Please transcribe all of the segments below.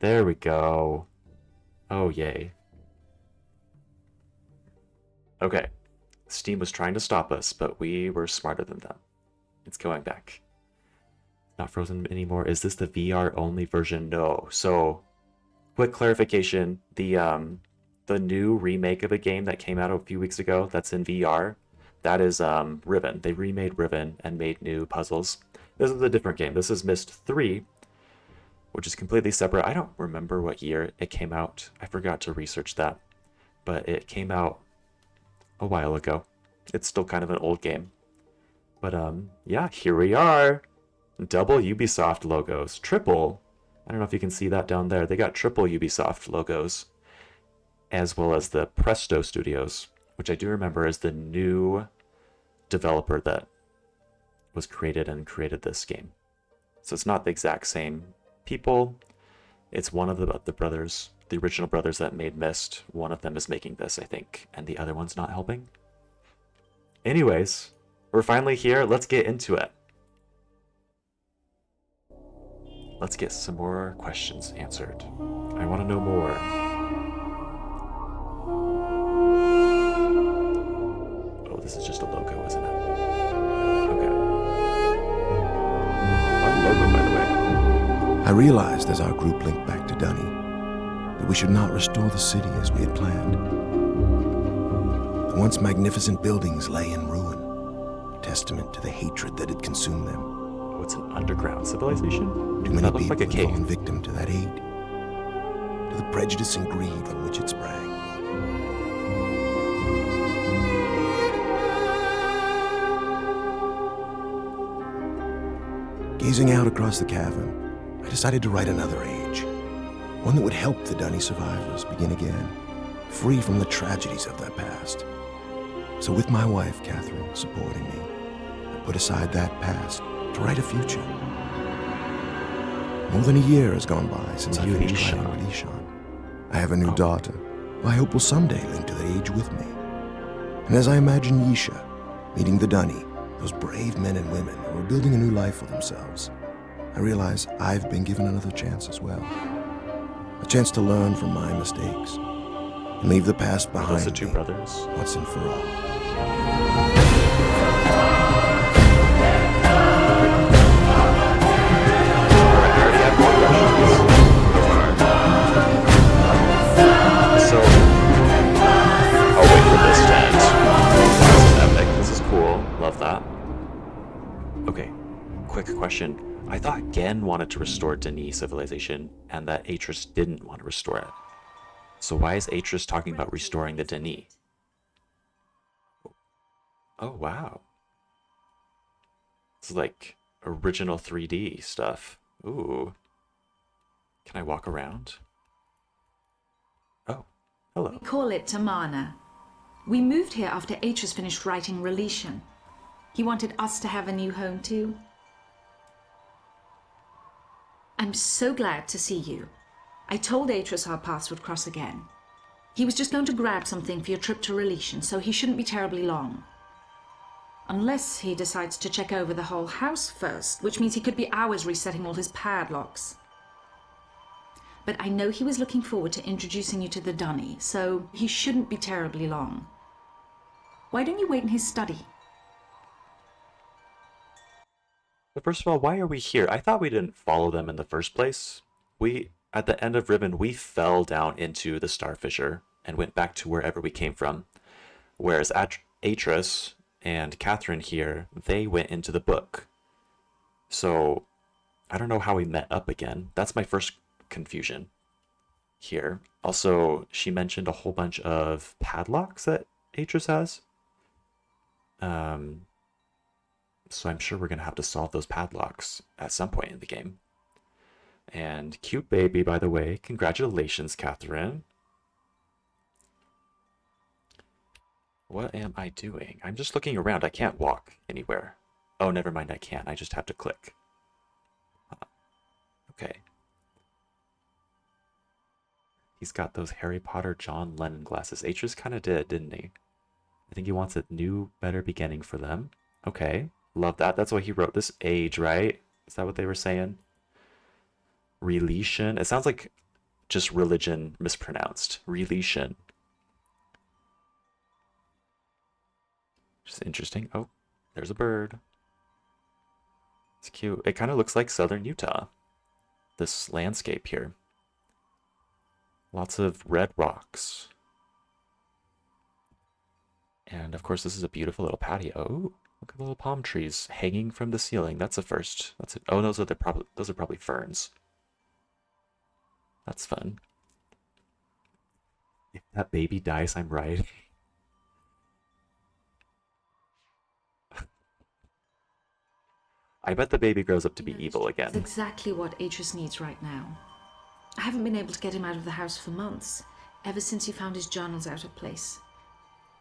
There we go. Oh, yay. Okay. Steam was trying to stop us, but we were smarter than them. It's going back. Not frozen anymore. Is this the VR only version? No. So, quick clarification. The new remake of a game that came out a few weeks ago that's in VR, that is Riven. They remade Riven and made new puzzles. This is a different game. This is Myst 3, which is completely separate. I don't remember what year it came out. I forgot to research that. But it came out a while ago. It's still kind of an old game. But yeah, here we are. Double Ubisoft logos. Triple. I don't know if you can see that down there. They got triple Ubisoft logos, as well as the Presto Studios, which I do remember is the new developer that was created this game. So it's not the exact same people. It's one of the brothers, the original brothers that made Myst. One of them is making this, I think, and the other one's not helping. Anyways, we're finally here. Let's get into it. Let's get some more questions answered. I want to know more. Oh, this is just a logo, isn't it? Okay. Fun logo, by the way. I realized as our group linked back to Dunny that we should not restore the city as we had planned. The once magnificent buildings lay in ruin, a testament to the hatred that had consumed them. Oh, it's an underground civilization? Too many That looks people like a had cave. fallen victim to that hate, to the prejudice and greed from which it sprang. Gazing out across the cavern, I decided to write another age, one that would help the Dunny survivors begin again, free from the tragedies of their past. So with my wife, Catherine, supporting me, I put aside that past to write a future. More than a year has gone by since I finished writing Relishan. I have a new daughter, who I hope will someday link to the age with me. And as I imagine Yisha meeting the Dunny, those brave men and women who are building a new life for themselves, I realize I've been given another chance as well. A chance to learn from my mistakes and leave the past behind Those the two me brothers. once and for all. So, I'll wait for this to end. This is epic. This is cool. Love that. Okay, quick question. I thought Gen wanted to restore Denis civilization, and that Atris didn't want to restore it. So why is Atris talking about restoring the Denis? Oh, wow. It's like original 3D stuff. Ooh. Can I walk around? Oh, hello. We call it Tamana. We moved here after Atris finished writing Relishan. He wanted us to have a new home too. I'm so glad to see you. I told Atris our paths would cross again. He was just going to grab something for your trip to Relishan, so he shouldn't be terribly long. Unless he decides to check over the whole house first, which means he could be hours resetting all his padlocks. But I know he was looking forward to introducing you to the Dunny, so he shouldn't be terribly long. Why don't you wait in his study? But first of all, why are we here? I thought we didn't follow them in the first place. At the end of Riven, we fell down into the Star Fissure and went back to wherever we came from. Whereas Atris and Catherine here, they went into the book. So, I don't know how we met up again. That's my first confusion here. Also, she mentioned a whole bunch of padlocks that Atris has. So I'm sure we're going to have to solve those padlocks at some point in the game. And cute baby, by the way. Congratulations, Catherine. What am I doing? I'm just looking around. I can't walk anywhere. Oh, never mind, I can. I just have to click. Okay. He's got those Harry Potter John Lennon glasses. Atris kind of did, didn't he? I think he wants a new, better beginning for them. Okay. Love that. That's why he wrote this age, right? Is that what they were saying? Relishan. It sounds like just religion mispronounced. Religion. Just interesting. Oh, there's a bird. It's cute. It kind of looks like southern Utah. This landscape here. Lots of red rocks. And of course, this is a beautiful little patio. Ooh, look at the little palm trees hanging from the ceiling. That's a first. That's it. Oh, those are probably ferns. That's fun. If that baby dies, I'm right. I bet the baby grows up to be evil It's again. exactly what Atreus needs right now. I haven't been able to get him out of the house for months, ever since he found his journals out of place.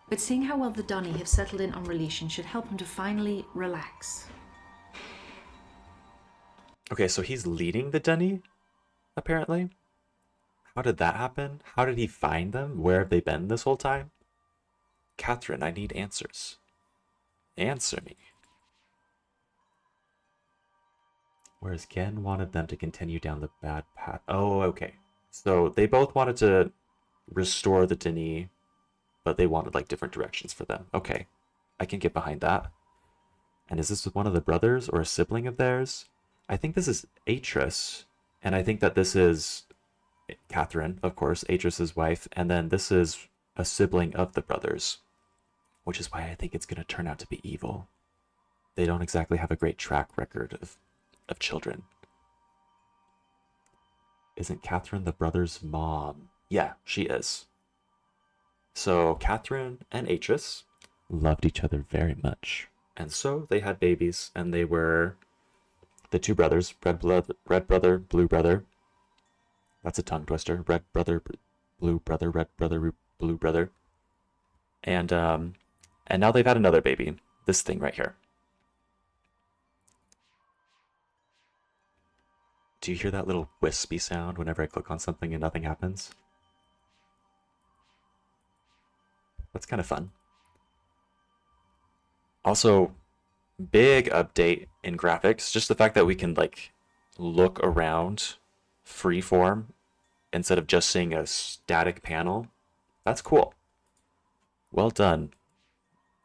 But seeing how well the Dunny have settled in on Relation should help him to finally relax. Okay, so he's leading the Dunny, apparently. How did that happen? How did he find them? Where have they been this whole time? Catherine, I need answers. Answer me. Whereas Gen wanted them to continue down the bad path. Oh, okay. So they both wanted to restore the Denis, but they wanted like different directions for them. Okay, I can get behind that. And is this one of the brothers or a sibling of theirs? I think this is Atreus, and I think that this is Catherine, of course, Atreus's wife, and then this is a sibling of the brothers, which is why I think it's going to turn out to be evil. They don't exactly have a great track record of children. Isn't Catherine the brother's mom? Yeah, she is. So Catherine and Atreus loved each other very much. And so they had babies, and they were the two brothers, red brother, blue brother. That's a tongue twister. Red brother, blue brother, red brother, blue brother. And now they've had another baby. This thing right here. Do you hear that little wispy sound whenever I click on something and nothing happens? That's kind of fun. Also, big update in graphics. Just the fact that we can like look around freeform instead of just seeing a static panel. That's cool. Well done.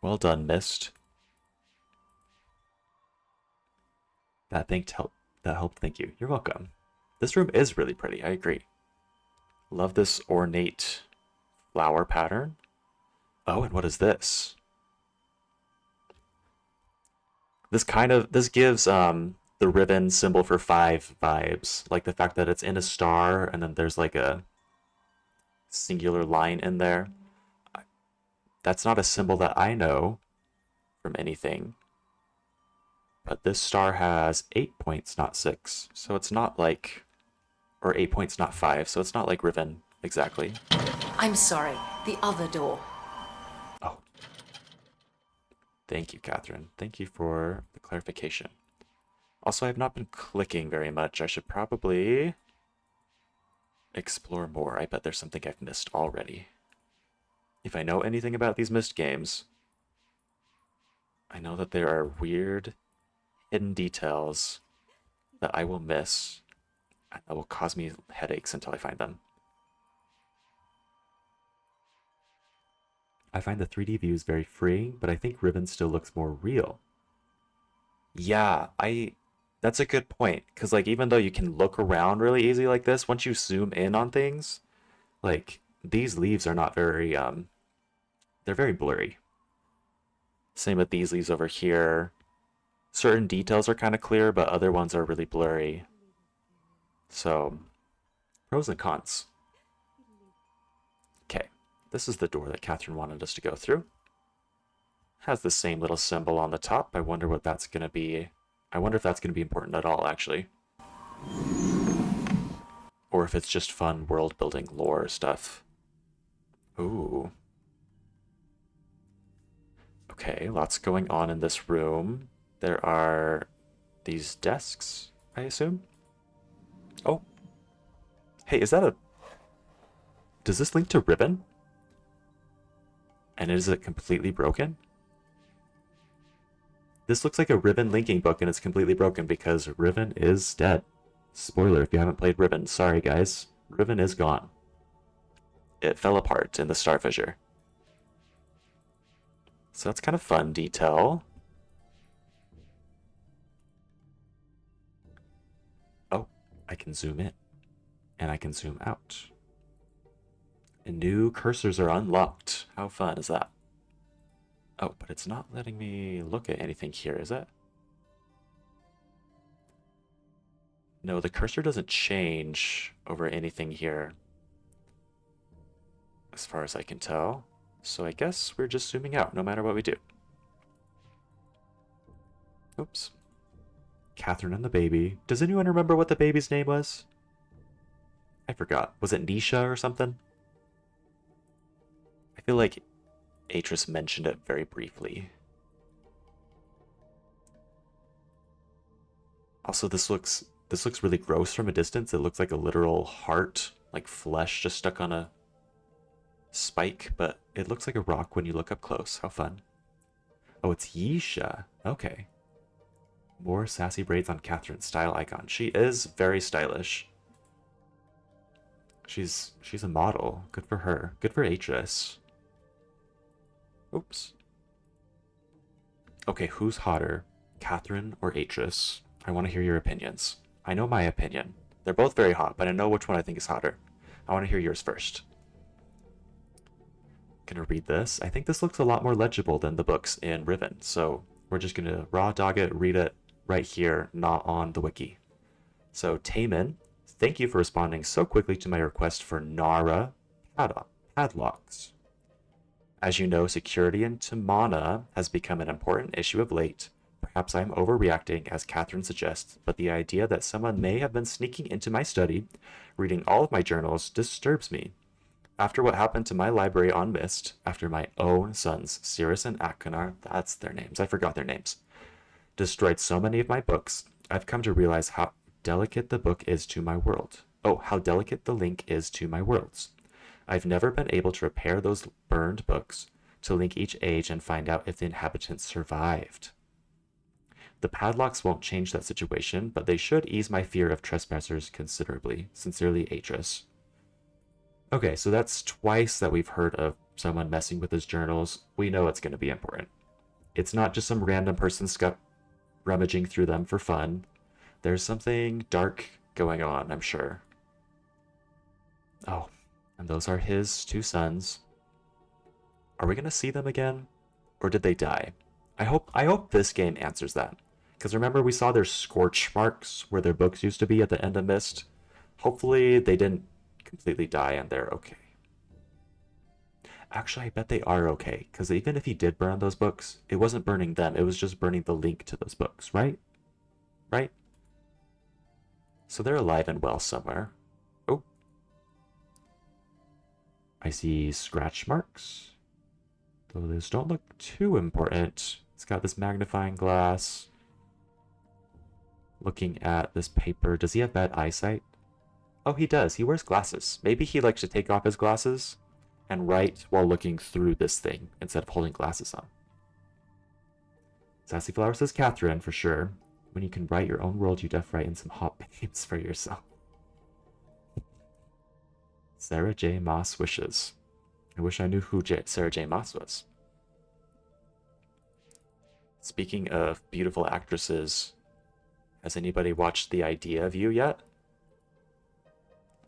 Well done, Myst. That helped, thank you. You're welcome. This room is really pretty, I agree. Love this ornate flower pattern. Oh, and what is this? This gives the Riven symbol for 5 vibes. Like the fact that it's in a star and then there's like a singular line in there. That's not a symbol that I know from anything. But this star has 8 points, not 6. So it's not like... Or 8 points, not 5. So it's not like Riven, exactly. I'm sorry, the other door. Oh. Thank you, Catherine. Thank you for the clarification. Also, I have not been clicking very much. I should probably explore more. I bet there's something I've missed already. If I know anything about these Myst games, I know that there are weird hidden details that I will miss and that will cause me headaches until I find them. I find the 3D views very freeing, but I think Riven still looks more real. Yeah, that's a good point, because like even though you can look around really easy like this, once you zoom in on things, like these leaves are not very they're very blurry. Same with these leaves over here. Certain details are kind of clear, but other ones are really blurry. So, pros and cons. Okay, this is the door that Catherine wanted us to go through. Has the same little symbol on the top. I wonder what that's going to be. I wonder if that's going to be important at all, actually. Or if it's just fun world-building lore stuff. Ooh. Okay, lots going on in this room. There are these desks, I assume? Oh. Hey, is that a... Does this link to Riven? And is it completely broken? This looks like a Riven linking book and it's completely broken because Riven is dead. Spoiler if you haven't played Riven. Sorry, guys. Riven is gone. It fell apart in the star fissure. So that's kind of fun detail. Oh, I can zoom in. And I can zoom out. And new cursors are unlocked. How fun is that? Oh, but it's not letting me look at anything here, is it? No, the cursor doesn't change over anything here, as far as I can tell. So I guess we're just zooming out no matter what we do. Oops. Catherine and the baby. Does anyone remember what the baby's name was? I forgot. Was it Nisha or something? I feel like Atris mentioned it very briefly. Also, this looks really gross from a distance. It looks like a literal heart, like flesh just stuck on a spike, but it looks like a rock when you look up close. How fun. Oh, it's Yisha. Okay. More sassy braids on Catherine's style icon. She is very stylish. She's a model. Good for her. Good for Atris. Oops. Okay, who's hotter? Catherine or Atris? I want to hear your opinions. I know my opinion. They're both very hot, but I know which one I think is hotter. I want to hear yours first. Gonna read this. I think this looks a lot more legible than the books in Riven, so we're just gonna raw dog it, read it right here, not on the wiki. So Taman, thank you for responding so quickly to my request for Nara padlocks. As you know, security in Tamana has become an important issue of late. Perhaps I'm overreacting, as Catherine suggests, but the idea that someone may have been sneaking into my study, reading all of my journals, disturbs me. After what happened to my library on Myst, after my own sons, Cirrus and Akanar, that's their names, I forgot their names, destroyed so many of my books, I've come to realize how delicate the book is to my world. Oh, how delicate the link is to my worlds. I've never been able to repair those burned books, to link each age and find out if the inhabitants survived. The padlocks won't change that situation, but they should ease my fear of trespassers considerably. Sincerely, Atris. Okay, so that's twice that we've heard of someone messing with his journals. We know it's going to be important. It's not just some random person rummaging through them for fun. There's something dark going on, I'm sure. Oh, and those are his two sons. Are we going to see them again? Or did they die? I hope this game answers that. Because remember, we saw their scorch marks where their books used to be at the end of Myst. Hopefully they didn't completely die and they're okay. Actually, I bet they are okay, because even if he did burn those books, it wasn't burning them, it was just burning the link to those books, right? Right? So they're alive and well somewhere. Oh. I see scratch marks. Though those don't look too important. It's got this magnifying glass. Looking at this paper. Does he have bad eyesight? Oh, he does. He wears glasses. Maybe he likes to take off his glasses and write while looking through this thing instead of holding glasses on. Sassy Flower says Catherine, for sure. When you can write your own world, you def write in some hot babes for yourself. Sarah J. Moss wishes. I wish I knew who Sarah J. Moss was. Speaking of beautiful actresses, has anybody watched The Idea of You yet?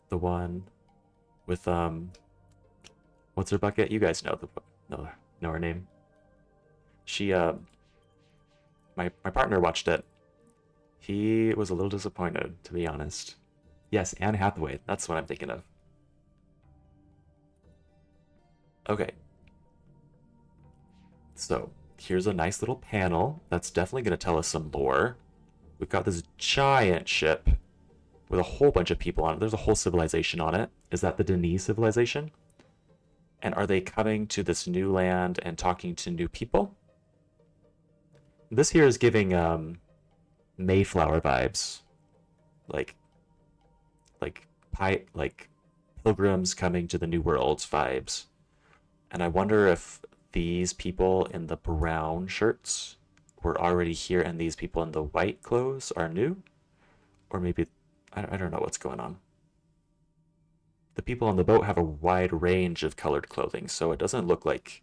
The one with, what's her bucket? You guys know know her name. She, my partner watched it. He was a little disappointed, to be honest. Yes, Anne Hathaway. That's what I'm thinking of. Okay. So, here's a nice little panel that's definitely going to tell us some lore. We've got this giant ship with a whole bunch of people on it. There's a whole civilization on it. Is that the Denise civilization? And are they coming to this new land and talking to new people? This here is giving Mayflower vibes. Like pilgrims coming to the New World vibes. And I wonder if these people in the brown shirts were already here and these people in the white clothes are new? Or maybe, I don't know what's going on. the people on the boat have a wide range of colored clothing, so it doesn't look like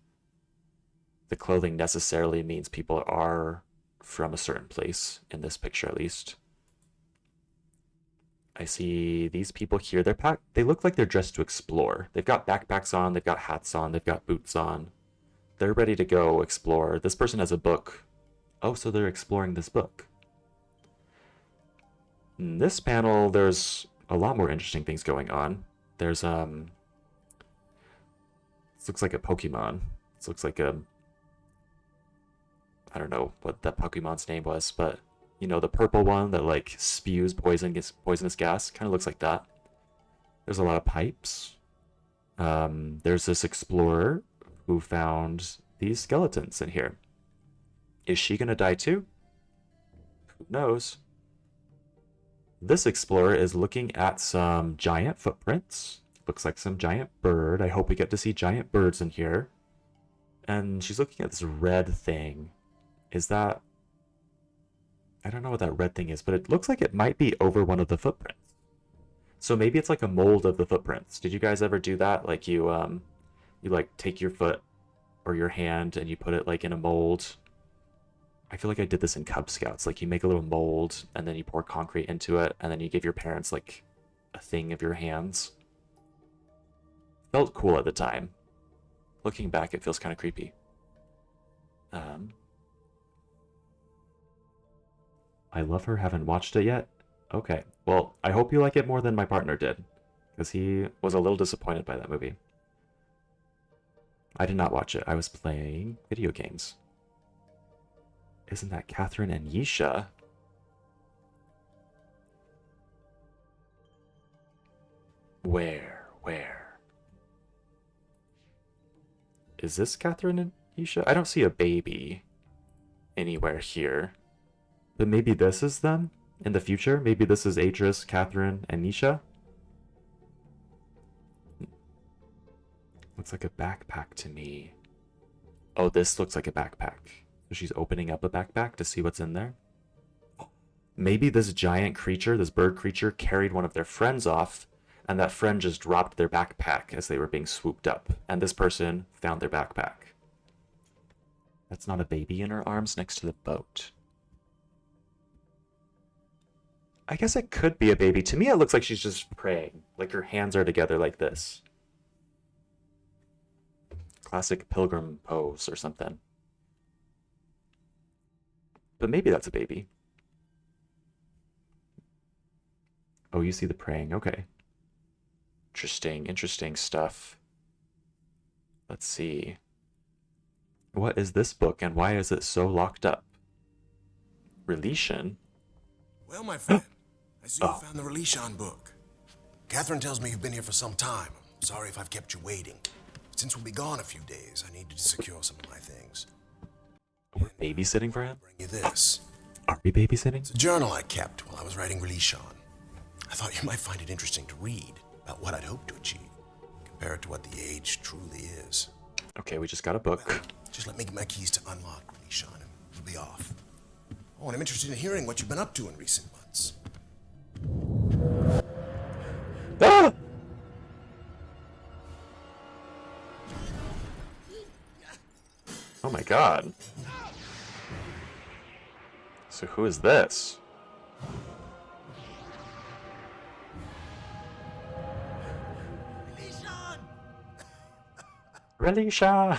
the clothing necessarily means people are from a certain place, in this picture at least. I see these people here. They look like they're dressed to explore. They've got backpacks on, they've got hats on, they've got boots on. They're ready to go explore. This person has a book. Oh, so they're exploring this book. In this panel, there's a lot more interesting things going on. There's, this looks like a Pokemon. This looks like a, I don't know what that Pokemon's name was, but you know, the purple one that like spews poisonous gas. Kind of looks like that. There's a lot of pipes. There's this explorer who found these skeletons in here. Is she gonna die too? Who knows? This explorer is looking at some giant footprints. Looks like some giant bird. I hope we get to see giant birds in here. And she's looking at this red thing. Is that... I don't know what that red thing is, but it looks like it might be over one of the footprints. So maybe it's like a mold of the footprints. Did you guys ever do that? Like you like take your foot or your hand and you put it like in a mold. I feel like I did this in Cub Scouts. Like you make a little mold and then you pour concrete into it and then you give your parents like a thing of your hands. Felt cool at the time. Looking back, it feels kind of creepy. I love her, haven't watched it yet. Okay, well, I hope you like it more than my partner did, because he was a little disappointed by that movie. I did not watch it. I was playing video games. Isn't that Catherine and Yisha? Where? Is this Catherine and Yisha? I don't see a baby anywhere here. But maybe this is them in the future? Maybe this is Adris, Catherine, and Nisha? Looks like a backpack to me. Oh, this looks like a backpack. So she's opening up a backpack to see what's in there. Maybe this giant creature, this bird creature, carried one of their friends off, and that friend just dropped their backpack as they were being swooped up, and this person found their backpack. That's not a baby in her arms next to the boat. I guess it could be a baby. To me, it looks like she's just praying. Like her hands are together like this. Classic pilgrim pose or something. But maybe that's a baby. Oh, you see the praying. Okay. Interesting stuff. Let's see. What is this book and why is it so locked up? Relation? Well, my friend, I see you found the Relation book. Catherine tells me you've been here for some time. I'm sorry if I've kept you waiting. Since we'll be gone a few days, I need to secure some of my things. We're babysitting for him? Bring you this. Are we babysitting? It's a journal I kept while I was writing Relation. I thought you might find it interesting to read about what I'd hoped to achieve, compare it to what the age truly is. Okay, we just got a book. Well, just let me get my keys to unlock Relation and we'll be off. Oh, and I'm interested in hearing what you've been up to in recent months. Ah! Oh my god. So who is this? Relation!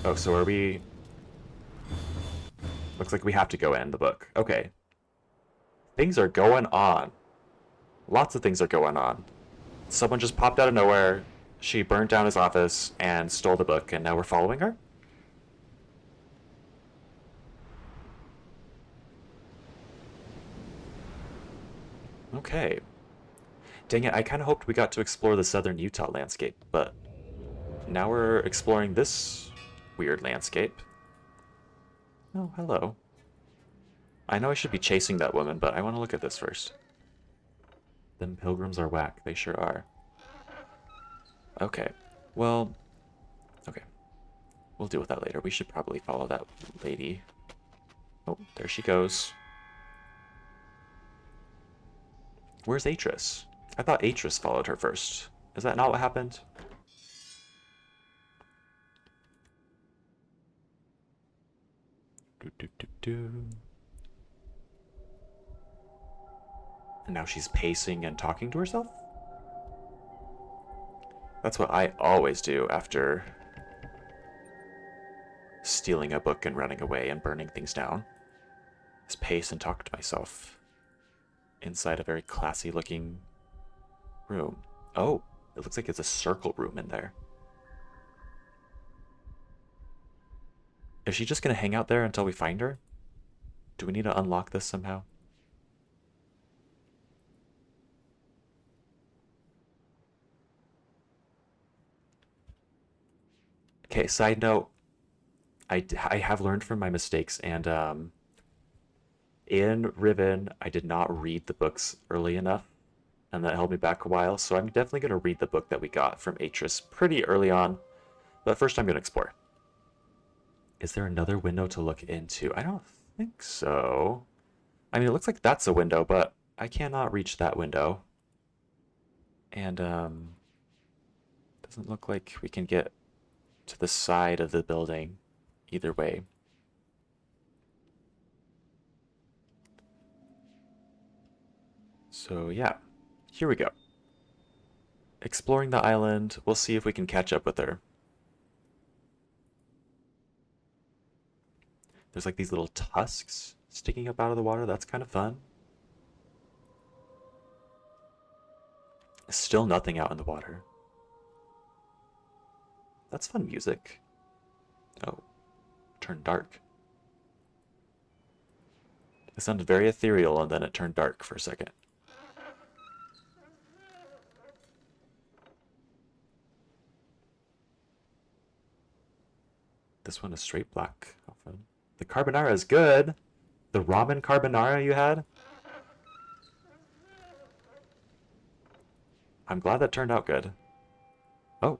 Oh, so are we... Looks like we have to go end the book. Okay. Things are going on. Lots of things are going on. Someone just popped out of nowhere. She burned down his office and stole the book, and now we're following her? Okay. Dang it, I kind of hoped we got to explore the southern Utah landscape, but now we're exploring this weird landscape. Oh, hello. I know I should be chasing that woman, but I want to look at this first. Them pilgrims are whack. They sure are. Okay. Well, okay. We'll deal with that later. We should probably follow that lady. Oh, there she goes. Where's Atris? I thought Atris followed her first. Is that not what happened? And now she's pacing and talking to herself? That's what I always do after stealing a book and running away and burning things down. Is pace and talk to myself inside a very classy looking room. Oh, it looks like it's a circle room in there. Is she just gonna hang out there until we find her? Do we need to unlock this somehow? Okay, side note, I have learned from my mistakes, and in Riven, I did not read the books early enough, and that held me back a while, so I'm definitely going to read the book that we got from Atris pretty early on, but first I'm going to explore. Is there another window to look into? I don't think so. I mean, it looks like that's a window, but I cannot reach that window. And, doesn't look like we can get to the side of the building either way. So yeah, here we go. Exploring the island, we'll see if we can catch up with her. There's like these little tusks sticking up out of the water, that's kind of fun. Still nothing out in the water. That's fun music. Oh, turned dark. It sounded very ethereal and then it turned dark for a second. This one is straight black. The carbonara is good. The ramen carbonara you had? I'm glad that turned out good. Oh.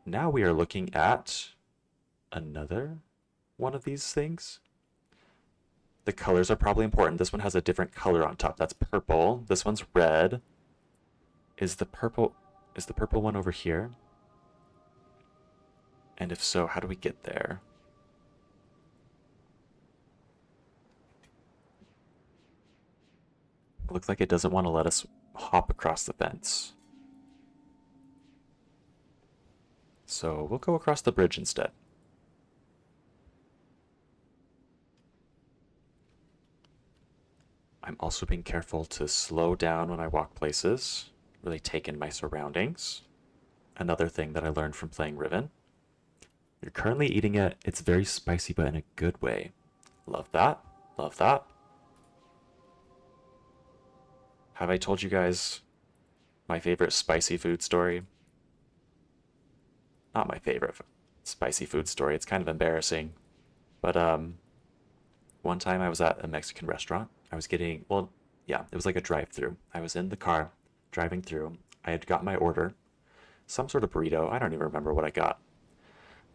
Now we are looking at another one of these things. The colors are probably important. This one has a different color on top. That's purple. This one's red. Is the purple one over here? And if so, how do we get there? It looks like it doesn't want to let us hop across the fence. So we'll go across the bridge instead. I'm also being careful to slow down when I walk places, really take in my surroundings. Another thing that I learned from playing Riven. You're currently eating it. It's very spicy, but in a good way. Love that. Love that. Have I told you guys my favorite spicy food story? Not my favorite spicy food story. It's kind of embarrassing. But one time I was at a Mexican restaurant. I was getting, well, yeah, it was like a drive-through. I was in the car driving through. I had got my order. Some sort of burrito. I don't even remember what I got.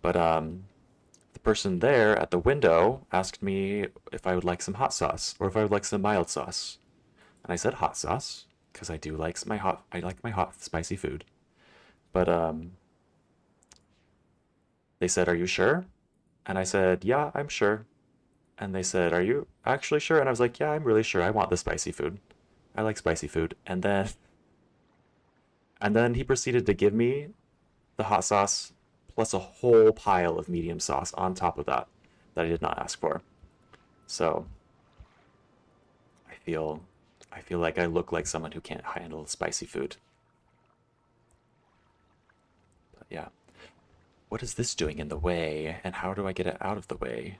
But the person there at the window asked me if I would like some hot sauce or if I would like some mild sauce. And I said hot sauce because I do like my hot spicy food. But they said, "Are you sure?" And I said, "Yeah, I'm sure." And they said, "Are you actually sure?" And I was like, "Yeah, I'm really sure. I want the spicy food. I like spicy food." And then he proceeded to give me the hot sauce plus a whole pile of medium sauce on top of that I did not ask for. So I feel like I look like someone who can't handle spicy food. But yeah. What is this doing in the way, and how do I get it out of the way?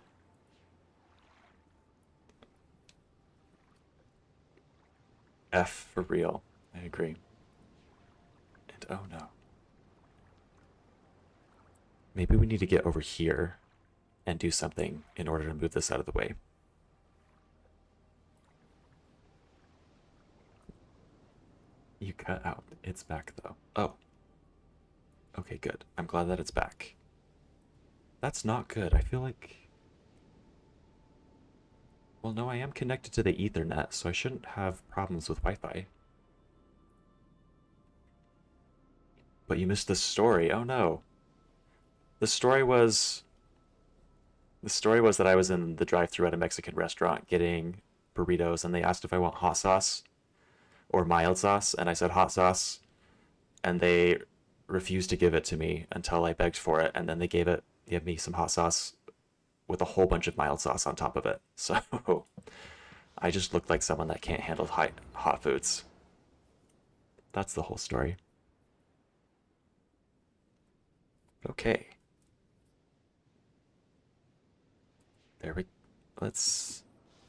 F for real. I agree. And oh no. Maybe we need to get over here and do something in order to move this out of the way. You cut out. It's back though. Oh. Okay, good. I'm glad that it's back. That's not good. I feel like... Well, no, I am connected to the Ethernet, so I shouldn't have problems with Wi-Fi. But you missed the story. Oh no. The story was that I was in the drive-thru at a Mexican restaurant getting burritos, and they asked if I want hot sauce or mild sauce, and I said hot sauce, and they refused to give it to me until I begged for it, and then they gave me some hot sauce with a whole bunch of mild sauce on top of it. So I just looked like someone that can't handle hot foods. That's the whole story. Okay. Let's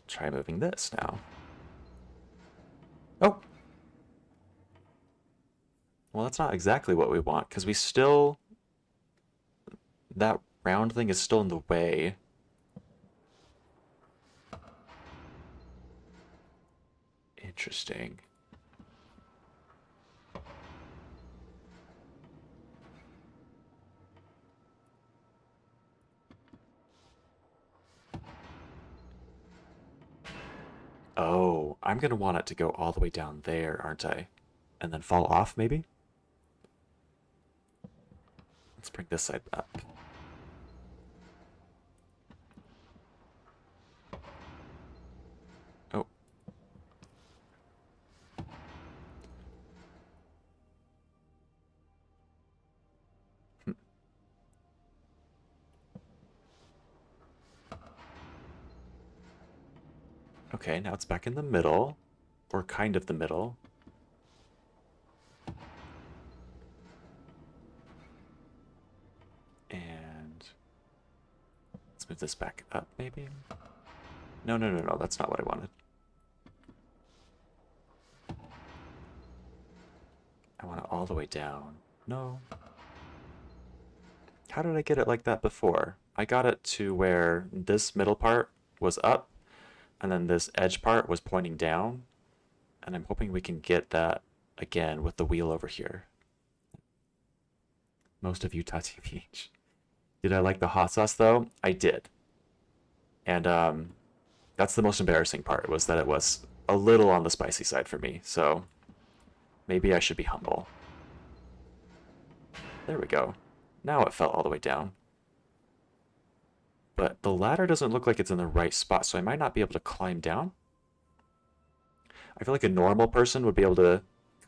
try moving this now. Oh! Well, that's not exactly what we want, because that round thing is still in the way. Interesting. Oh, I'm gonna want it to go all the way down there, aren't I? And then fall off, maybe? Let's bring this side up. Oh. Okay, now it's back in the middle, or kind of the middle. And let's move this back up, maybe? No, that's not what I wanted. I want it all the way down. No. How did I get it like that before? I got it to where this middle part was up, and then this edge part was pointing down, and I'm hoping we can get that again with the wheel over here. Most of Utah TVH. Did I like the hot sauce though? I did. And that's the most embarrassing part, was that it was a little on the spicy side for me, so maybe I should be humble. There we go. Now it fell all the way down. But the ladder doesn't look like it's in the right spot, so I might not be able to climb down. I feel like a normal person would be able to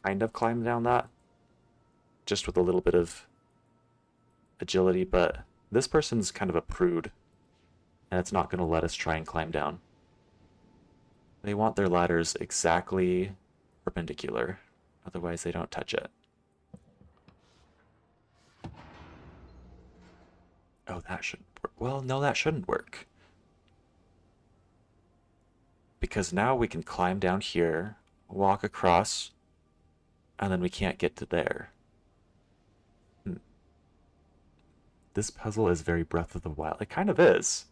kind of climb down that, just with a little bit of agility, but this person's kind of a prude, and it's not going to let us try and climb down. They want their ladders exactly perpendicular, otherwise they don't touch it. Oh, that shouldn't work. Well, no, that shouldn't work. Because now we can climb down here, walk across, and then we can't get to there. This puzzle is very Breath of the Wild. It kind of is.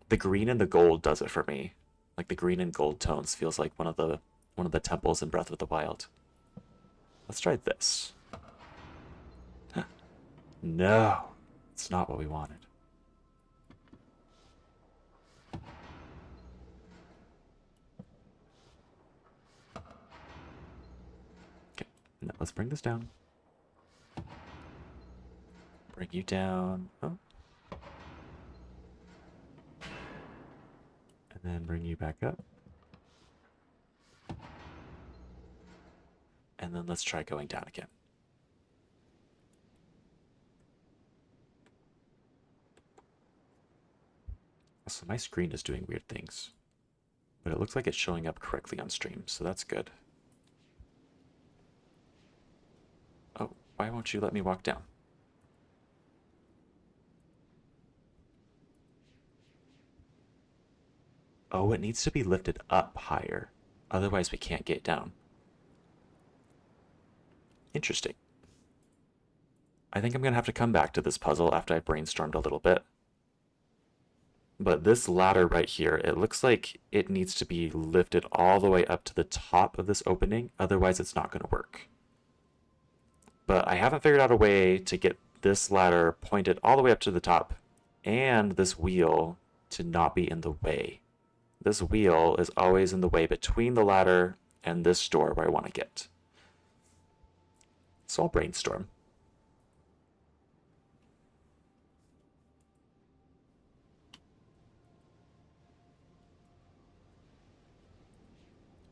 The green and the gold does it for me. Like the green and gold tones feels like one of the temples in Breath of the Wild. Let's try this. No, it's not what we wanted. Okay, now let's bring this down. Bring you down. Oh. And then bring you back up. And then let's try going down again. So my screen is doing weird things, but it looks like it's showing up correctly on stream, so that's good. Oh, why won't you let me walk down? Oh, it needs to be lifted up higher. Otherwise we can't get down. Interesting. I think I'm going to have to come back to this puzzle after I brainstormed a little bit. But this ladder right here, it looks like it needs to be lifted all the way up to the top of this opening. Otherwise it's not going to work. But I haven't figured out a way to get this ladder pointed all the way up to the top and this wheel to not be in the way. This wheel is always in the way between the ladder and this door where I want to get. So I'll brainstorm.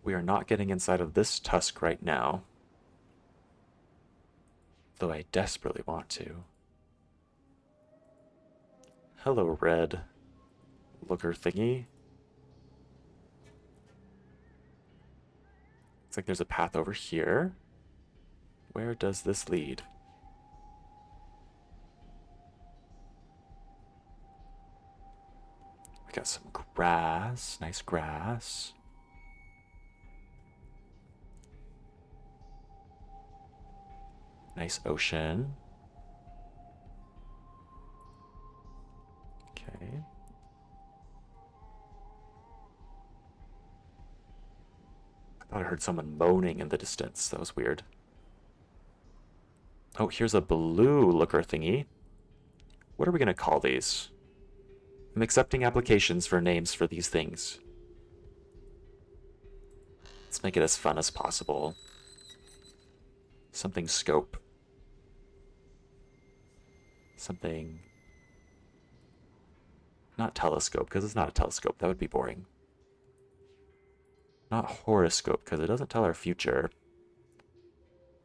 We are not getting inside of this tusk right now. Though I desperately want to. Hello, red looker thingy. Looks like there's a path over here. Where does this lead? We got some grass, nice grass. Nice ocean. Okay. I thought I heard someone moaning in the distance. That was weird. Oh, here's a blue looker thingy. What are we going to call these? I'm accepting applications for names for these things. Let's make it as fun as possible. Something scope. Something... Not telescope, because it's not a telescope. That would be boring. Not horoscope, because it doesn't tell our future.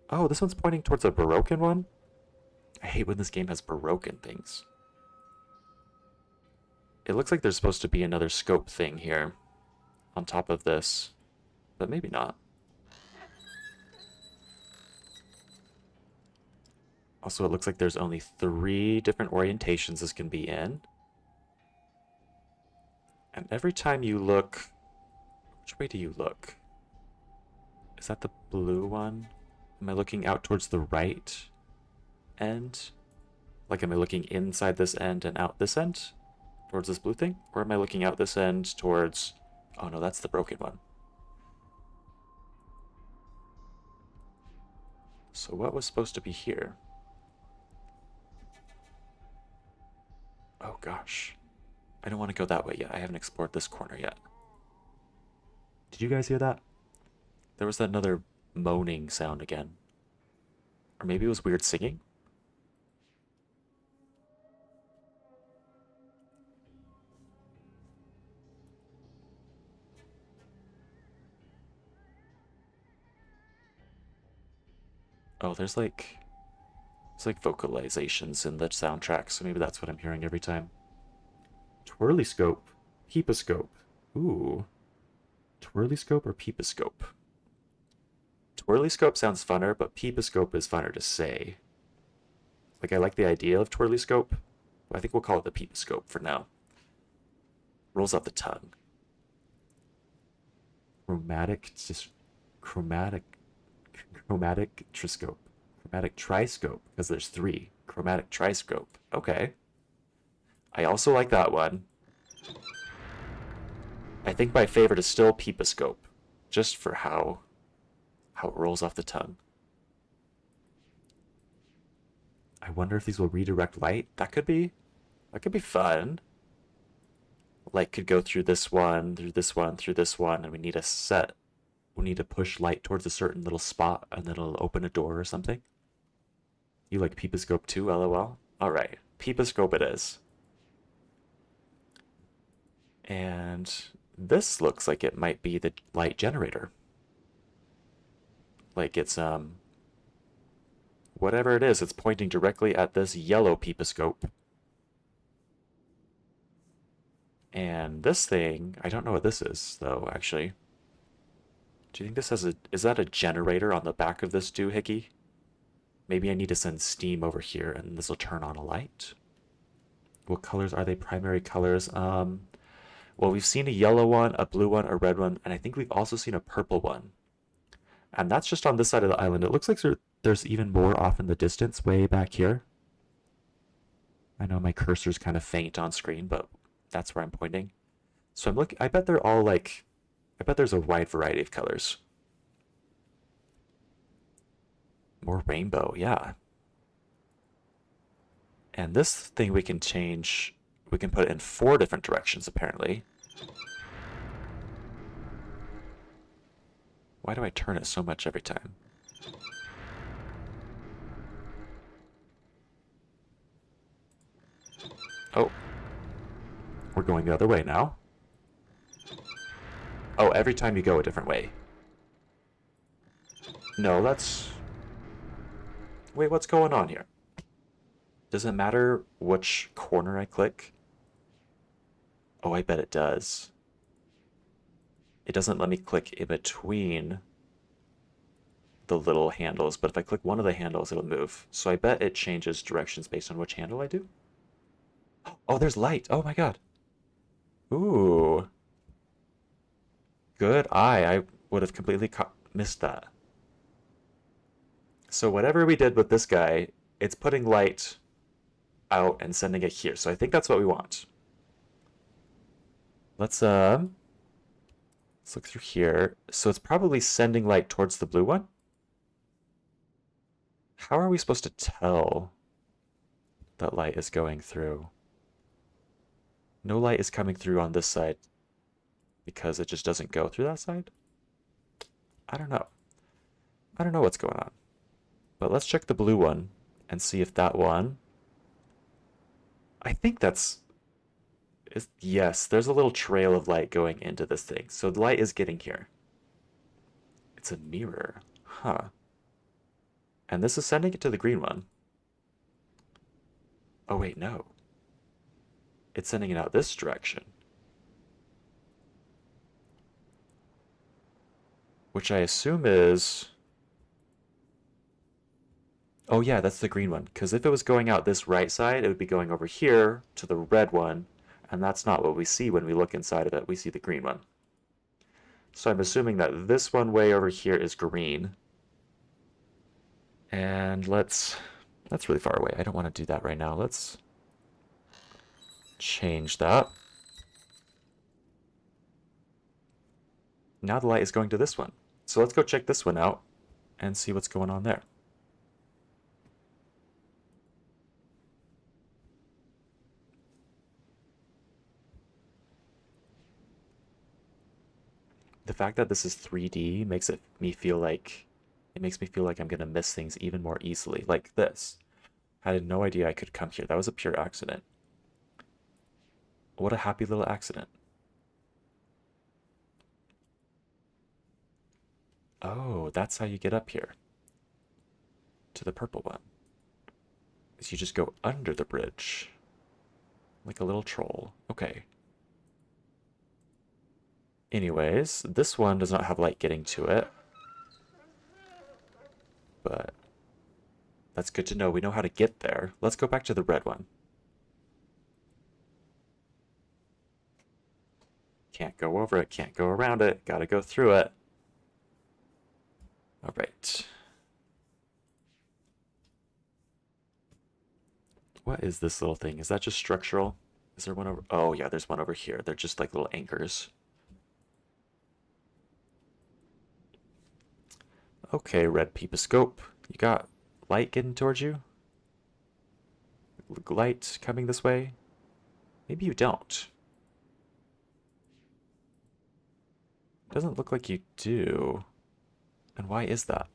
Oh, this one's pointing towards a Baroque one? I hate when this game has Baroque things. It looks like there's supposed to be another scope thing here on top of this, but maybe not. Also, it looks like there's only 3 different orientations this can be in. And every time you look... Which way do you look? Is that the blue one? Am I looking out towards the right end? Like, am I looking inside this end and out this end? Towards this blue thing? Or am I looking out this end towards... Oh no, that's the broken one. So what was supposed to be here? Oh gosh. I don't want to go that way yet. I haven't explored this corner yet. Did you guys hear that? There was another moaning sound again. Or maybe it was weird singing? Oh, there's like vocalizations in the soundtrack, so maybe that's what I'm hearing every time. Twirly scope, peeposcope. Ooh. Twirly scope or peeposcope? Twirly scope sounds funner, but peeposcope is funner to say. Like, I like the idea of twirly scope, but I think we'll call it the peeposcope for now. Rolls off the tongue. Chromatic triscope. Chromatic triscope, because there's 3. Chromatic triscope. Okay. I also like that one. I think my favorite is still peeposcope, just for how it rolls off the tongue. I wonder if these will redirect light. That could be fun. Light could go through this one, through this one, through this one, and we need to push light towards a certain little spot, and then it'll open a door or something. You like peeposcope too, lol? Alright, peeposcope it is. And this looks like it might be the light generator. Like it's, whatever it is, it's pointing directly at this yellow peeposcope. And this thing, I don't know what this is, though, actually. Do you think this has is that a generator on the back of this doohickey? Maybe I need to send steam over here and this will turn on a light. What colors are they? Primary colors. Well, we've seen a yellow one, a blue one, a red one, and I think we've also seen a purple one. And that's just on this side of the island. It looks like there's even more off in the distance, way back here. I know my cursor's kind of faint on screen, but that's where I'm pointing. So I'm looking. I bet they're all like. I bet there's a wide variety of colors. More rainbow, yeah. And this thing we can change. We can put it in 4 different directions, apparently. Why do I turn it so much every time? Oh. We're going the other way now. Oh, every time you go a different way. No, that's... Wait, what's going on here? Does it matter which corner I click? Oh, I bet it does. It doesn't let me click in between the little handles, but if I click one of the handles, it'll move. So I bet it changes directions based on which handle I do. Oh, there's light. Oh my god. Ooh. Good eye. I would have completely missed that. So whatever we did with this guy, it's putting light out and sending it here. So I think that's what we want. Let's look through here. So it's probably sending light towards the blue one. How are we supposed to tell that light is going through? No light is coming through on this side because it just doesn't go through that side? I don't know. I don't know what's going on. But let's check the blue one and see if that one... I think that's... Yes, there's a little trail of light going into this thing. So the light is getting here. It's a mirror. Huh. And this is sending it to the green one. Oh, wait, no. It's sending it out this direction. Which I assume is... Oh yeah, that's the green one. Because if it was going out this right side, it would be going over here to the red one. And that's not what we see when we look inside of it. We see the green one. So I'm assuming that this one way over here is green. And that's really far away. I don't want to do that right now. Let's change that. Now the light is going to this one. So let's go check this one out and see what's going on there. The fact that this is 3D makes me feel like I'm gonna miss things even more easily. Like this. I had no idea I could come here. That was a pure accident. What a happy little accident. Oh, that's how you get up here. To the purple one. Is you just go under the bridge. Like a little troll. Okay. Anyways, this one does not have light getting to it. But that's good to know. We know how to get there. Let's go back to the red one. Can't go over it, can't go around it, gotta go through it. All right. What is this little thing? Is that just structural? Is there one over? Oh yeah, there's one over here. They're just like little anchors. Okay, red peeposcope. You got light getting towards you? Light coming this way? Maybe you don't. Doesn't look like you do. And why is that?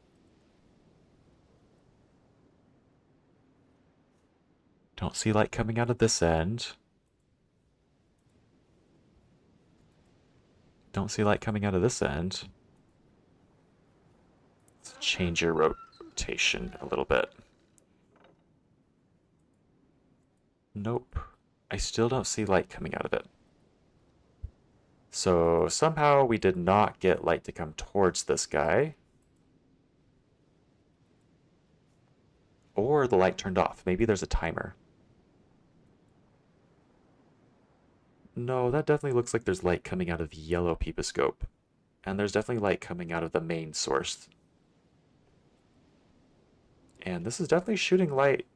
Don't see light coming out of this end. Don't see light coming out of this end. Let's change your rotation a little bit. Nope. I still don't see light coming out of it. So somehow we did not get light to come towards this guy. Or the light turned off. Maybe there's a timer. No, that definitely looks like there's light coming out of the yellow peeposcope. And there's definitely light coming out of the main source. And this is definitely shooting light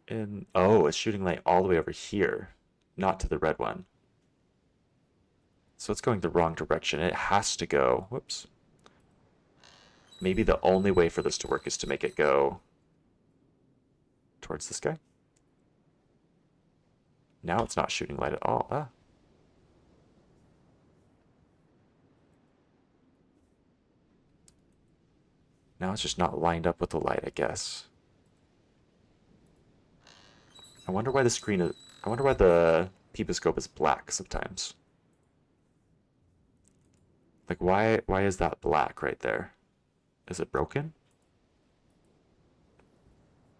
in... Oh, it's shooting light all the way over here. Not to the red one. So it's going the wrong direction. It has to go... Whoops. Maybe the only way for this to work is to make it go towards this guy. Now it's not shooting light at all. Ah. Now it's just not lined up with the light, I guess. I wonder why the screen is... I wonder why the peeposcope is black sometimes. Like, why is that black right there? Is it broken?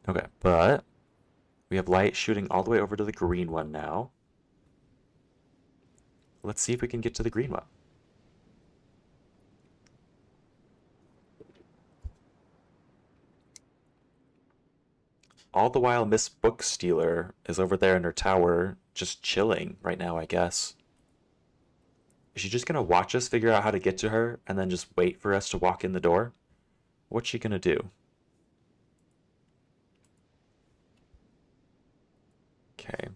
Okay, but we have light shooting all the way over to the green one now. Let's see if we can get to the green one. All the while, Miss Bookstealer is over there in her tower, just chilling right now, I guess. Is she just gonna watch us figure out how to get to her, and then just wait for us to walk in the door? What's she gonna do? Okay.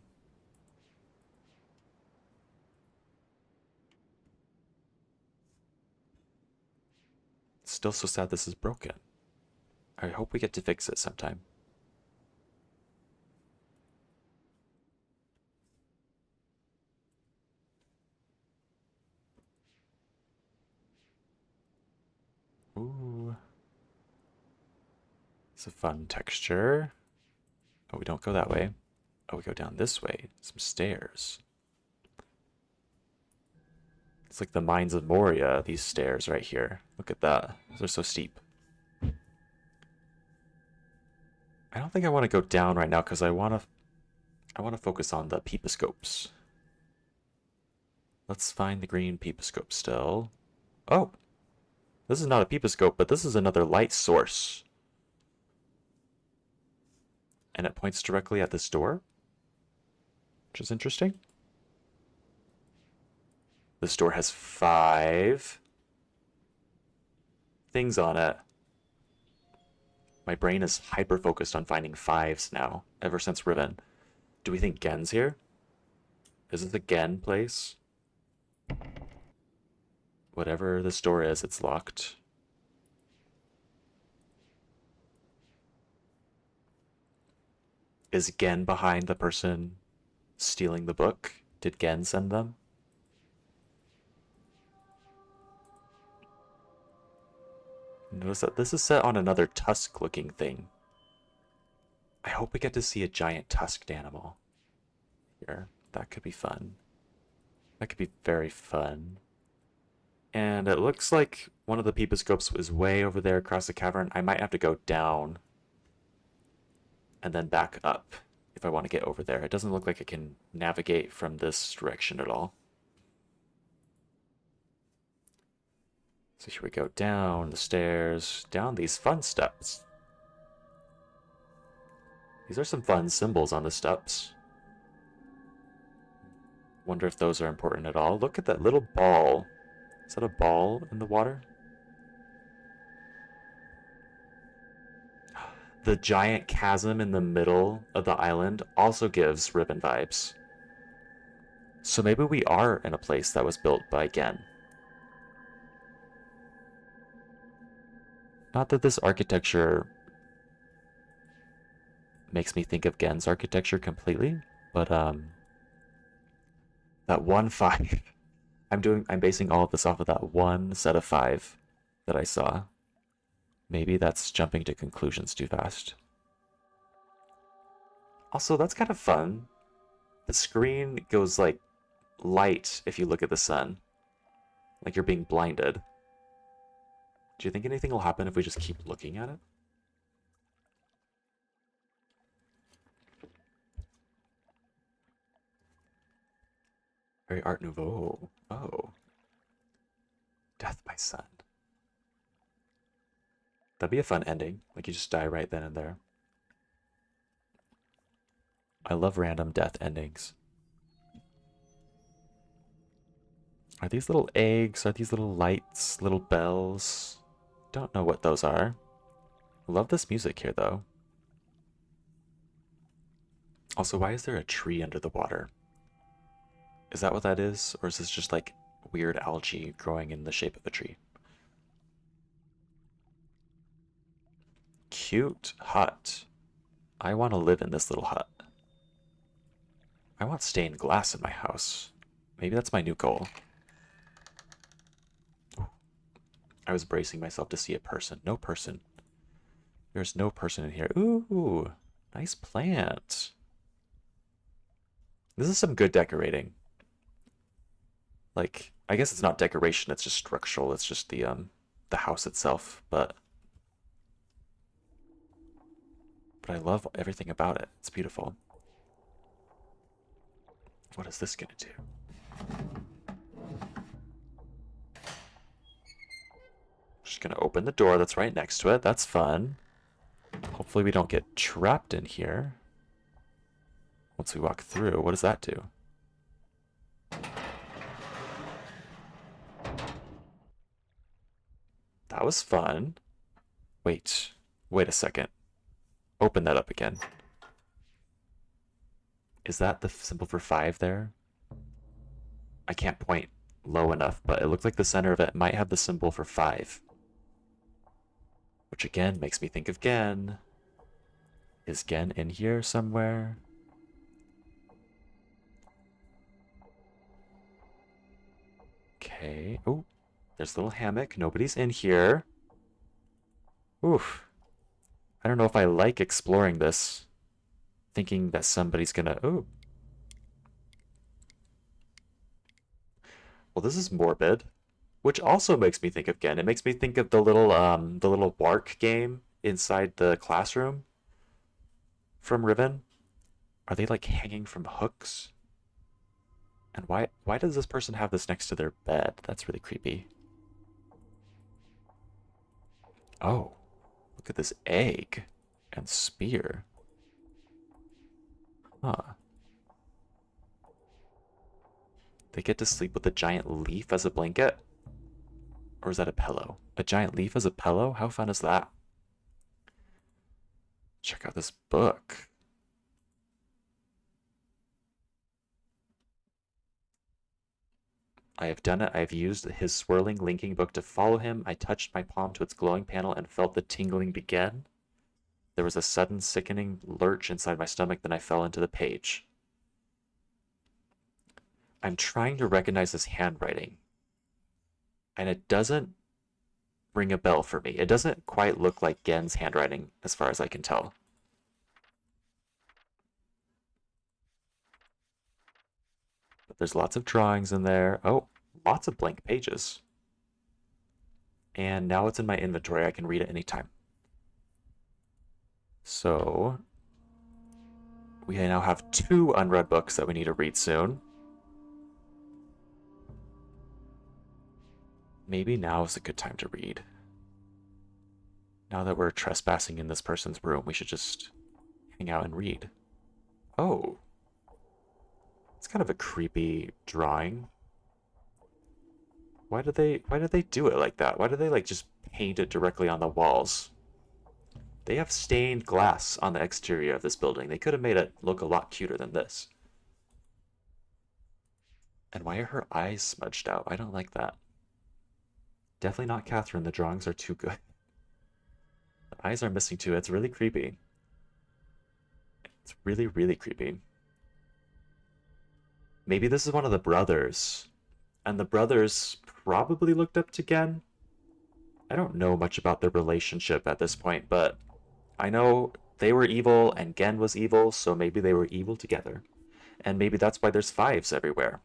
Still so sad this is broken. I hope we get to fix it sometime. Ooh. It's a fun texture. Oh, we don't go that way. Oh, we go down this way. Some stairs. It's like the Mines of Moria, these stairs right here. Look at that. They're so steep. I don't think I want to go down right now because I want to focus on the peeposcopes. Let's find the green peeposcope still. Oh! This is not a peeposcope, but this is another light source. And it points directly at this door, which is interesting. This door has 5 things on it. My brain is hyper-focused on finding 5s now, ever since Riven. Do we think Gen's here? Is it the Gen place? Whatever this door is, it's locked. Is Gen behind the person stealing the book? Did Gen send them? Notice that this is set on another tusk-looking thing. I hope we get to see a giant tusked animal here. That could be fun. That could be very fun. And it looks like one of the peeposcopes was way over there across the cavern. I might have to go down and then back up if I want to get over there. It doesn't look like I can navigate from this direction at all. So here we go down the stairs, down these fun steps. These are some fun symbols on the steps. Wonder if those are important at all. Look at that little ball. Is that a ball in the water? The giant chasm in the middle of the island also gives Riven vibes. So maybe we are in a place that was built by Gen. Not that this architecture makes me think of Gen's architecture completely, but that 1-5. I'm basing all of this off of that one set of 5 that I saw. Maybe that's jumping to conclusions too fast. Also, that's kind of fun. The screen goes like light if you look at the sun. Like you're being blinded. Do you think anything will happen if we just keep looking at it? Very Art Nouveau. Oh. Death by sun. That'd be a fun ending. Like you just die right then and there. I love random death endings. Are these little eggs? Are these little lights? Little bells? Don't know what those are. Love this music here though. Also, why is there a tree under the water? Is that what that is? Or is this just like weird algae growing in the shape of a tree? Cute hut. I want to live in this little hut. I want stained glass in my house. Maybe that's my new goal. I was bracing myself to see a person. No person. There's no person in here. Ooh, nice plant. This is some good decorating. Like, I guess it's not decoration, it's just structural. It's just the house itself, but I love everything about it. It's beautiful. What is this gonna do? Just gonna open the door that's right next to it. That's fun. Hopefully we don't get trapped in here. Once we walk through, what does that do? That was fun. Wait a second. Open that up again. Is that the symbol for 5 there? I can't point low enough, but it looks like the center of it might have the symbol for 5. Which again makes me think of Gen. Is Gen in here somewhere? Okay. Oh, there's a little hammock. Nobody's in here. Oof. I don't know if I like exploring this. Thinking that somebody's gonna... Oh. Well, this is morbid. Which also makes me think of Gen. It makes me think of the little bark game inside the classroom from Riven. Are they like hanging from hooks? And why does this person have this next to their bed? That's really creepy. Oh, look at this egg and spear. Huh. They get to sleep with a giant leaf as a blanket? Or is that a pillow? A giant leaf as a pillow? How fun is that? Check out this book. I have done it. I have used his swirling linking book to follow him. I touched my palm to its glowing panel and felt the tingling begin. There was a sudden sickening lurch inside my stomach, then I fell into the page. I'm trying to recognize his handwriting. And it doesn't ring a bell for me. It doesn't quite look like Gen's handwriting, as far as I can tell. But there's lots of drawings in there. Oh, lots of blank pages. And now it's in my inventory. I can read it anytime. So, we now have 2 unread books that we need to read soon. Maybe now is a good time to read. Now that we're trespassing in this person's room, we should just hang out and read. Oh. It's kind of a creepy drawing. Why did they do it like that? Why did they like just paint it directly on the walls? They have stained glass on the exterior of this building. They could have made it look a lot cuter than this. And why are her eyes smudged out? I don't like that. Definitely not Catherine. The drawings are too good. The eyes are missing too. It's really creepy. It's really, really creepy. Maybe this is one of the brothers. And the brothers probably looked up to Gen. I don't know much about their relationship at this point, but I know they were evil and Gen was evil, so maybe they were evil together. And maybe that's why there's 5s everywhere.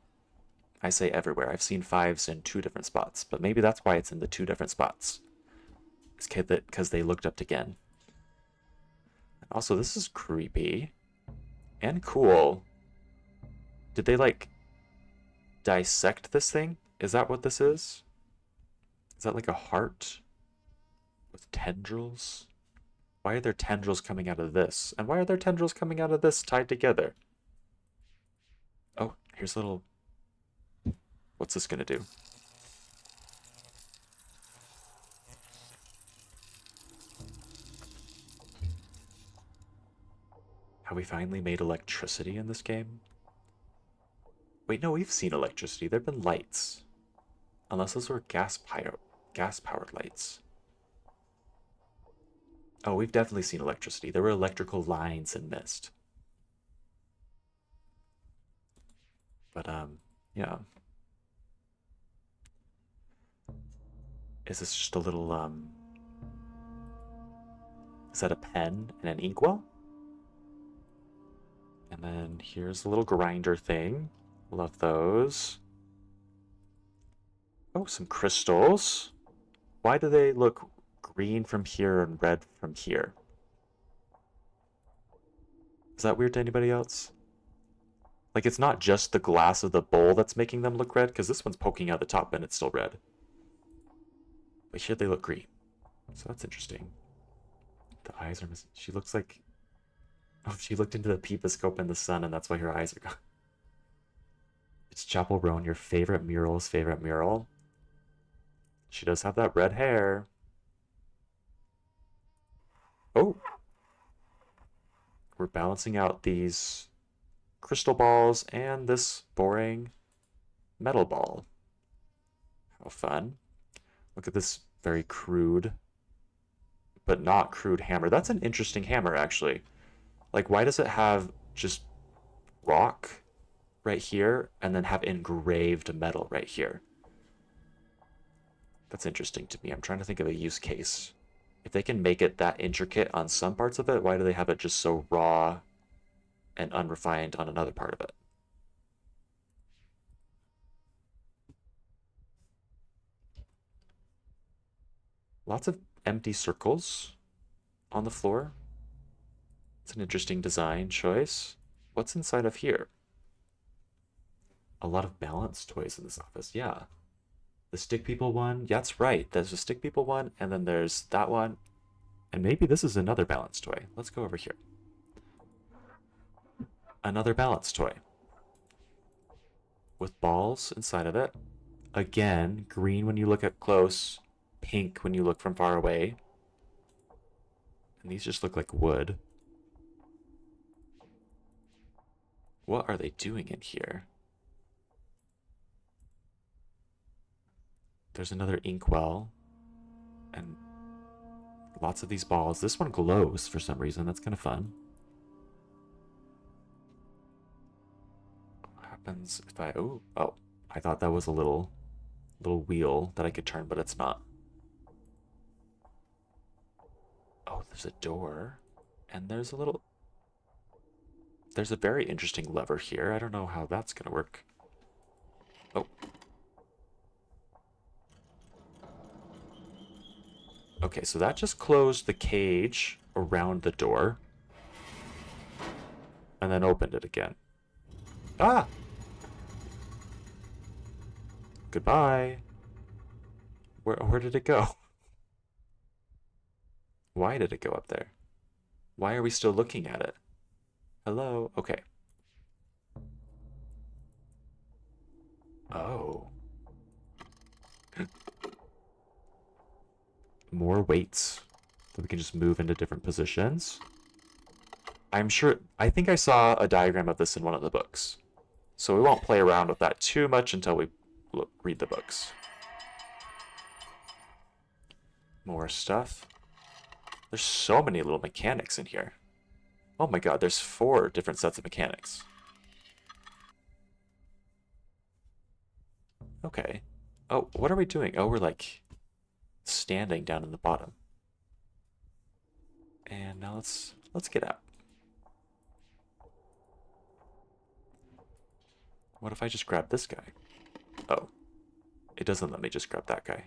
I say everywhere. I've seen 5s in 2 different spots, but maybe that's why it's in the 2 different spots. It's because they looked up to Gen. And also, this is creepy and cool. Did they like dissect this thing? Is that what this is? Is that like a heart with tendrils? Why are there tendrils coming out of this? And why are there tendrils coming out of this tied together? Oh, here's a little... What's this gonna do? Have we finally made electricity in this game? Wait, no, we've seen electricity. There have been lights. Unless those were gas-powered lights. Oh, we've definitely seen electricity. There were electrical lines in Myst. But, yeah. Is this just a little, Is that a pen and an inkwell? And then here's a little grinder thing. Love those. Oh, some crystals. Why do they look green from here and red from here? Is that weird to anybody else? Like, it's not just the glass of the bowl that's making them look red, because this one's poking out the top and it's still red. But here they look green. So that's interesting. The eyes are missing. She looks like... Oh, she looked into the peeposcope in the sun, and that's why her eyes are gone. It's Chapel Roan, your favorite mural's favorite mural. She does have that red hair. Oh! We're balancing out these crystal balls and this boring metal ball. How fun. Look at this very crude, but not crude hammer. That's an interesting hammer, actually. Like, why does it have just rock right here and then have engraved metal right here? That's interesting to me. I'm trying to think of a use case. If they can make it that intricate on some parts of it, why do they have it just so raw and unrefined on another part of it? Lots of empty circles on the floor. It's an interesting design choice. What's inside of here? A lot of balance toys in this office, yeah. The stick people one, yeah, that's right. There's a stick people one, and then there's that one. And maybe this is another balance toy. Let's go over here. Another balance toy. With balls inside of it. Again, green when you look up close, pink when you look from far away. And these just look like wood. What are they doing in here? There's another inkwell. And lots of these balls. This one glows for some reason. That's kind of fun. What happens if I... Oh, I thought that was a little wheel that I could turn, but it's not. Oh, there's a door. And there's a little... There's a very interesting lever here. I don't know how that's going to work. Oh. Okay, so that just closed the cage around the door. And then opened it again. Ah! Goodbye. Where did it go? Why did it go up there? Why are we still looking at it? Hello? Okay. Oh. More weights that we can just move into different positions. I think I saw a diagram of this in one of the books. So we won't play around with that too much until we read the books. More stuff. There's so many little mechanics in here. Oh my god, there's 4 different sets of mechanics. Okay. Oh, what are we doing? Oh, we're like standing down in the bottom. And now let's get out. What if I just grab this guy? Oh. It doesn't let me just grab that guy.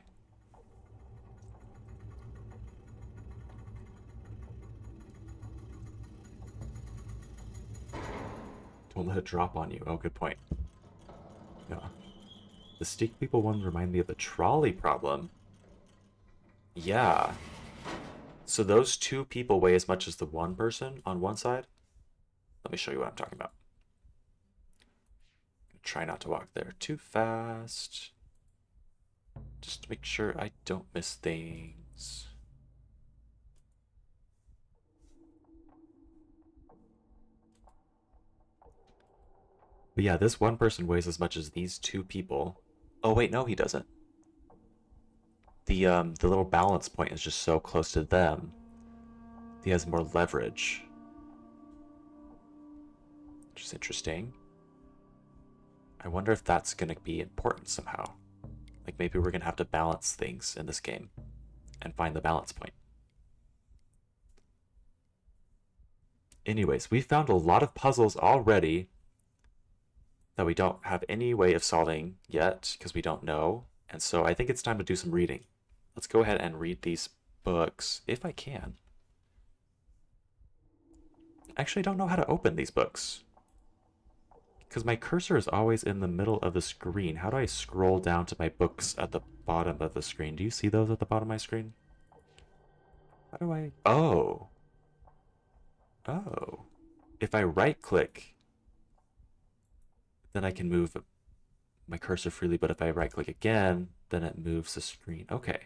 Don't let it drop on you. Oh, good point. Yeah. The stick people one remind me of the trolley problem. Yeah. So those 2 people weigh as much as the 1 person on one side? Let me show you what I'm talking about. Try not to walk there too fast. Just to make sure I don't miss things. But yeah, this 1 person weighs as much as these 2 people. Oh wait, no, he doesn't. The little balance point is just so close to them. He has more leverage. Which is interesting. I wonder if that's going to be important somehow. Like maybe we're going to have to balance things in this game and find the balance point. Anyways, we found a lot of puzzles already that we don't have any way of solving yet because we don't know. And so I think it's time to do some reading. Let's go ahead and read these books if I can. Actually, I don't know how to open these books because my cursor is always in the middle of the screen. How do I scroll down to my books at the bottom of the screen? Do you see those at the bottom of my screen? How do I... Oh. Oh. If I right click, then I can move my cursor freely, but if I right click again, then it moves the screen. Okay.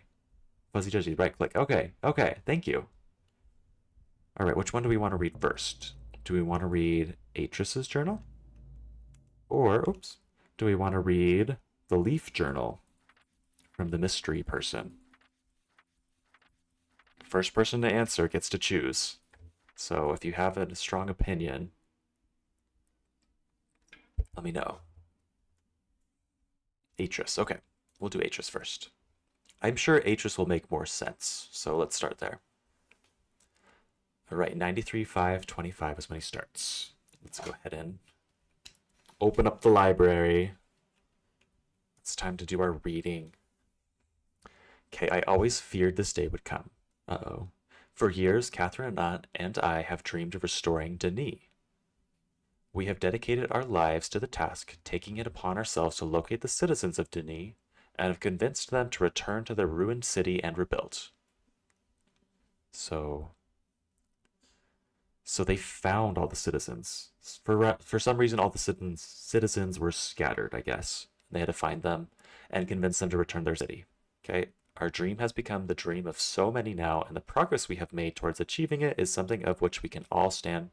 Fuzzy Judgy, right click. Okay, okay, thank you. All right, which one do we want to read first? Do we want to read Atris's journal? Or, oops, do we want to read the Leaf Journal from the mystery person? First person to answer gets to choose. So if you have a strong opinion, let me know. Atris, okay. We'll do Atris first. I'm sure Atris will make more sense, so let's start there. All right, 93.525 is when he starts. Let's go ahead and open up the library. It's time to do our reading. Okay, I always feared this day would come. Uh-oh. For years, Catherine and I have dreamed of restoring Denis. We have dedicated our lives to the task, taking it upon ourselves to locate the citizens of Denis and have convinced them to return to their ruined city and rebuild. So they found all the citizens. For some reason, all the citizens were scattered, I guess. They had to find them and convince them to return their city. Okay? Our dream has become the dream of so many now, and the progress we have made towards achieving it is something of which we can all stand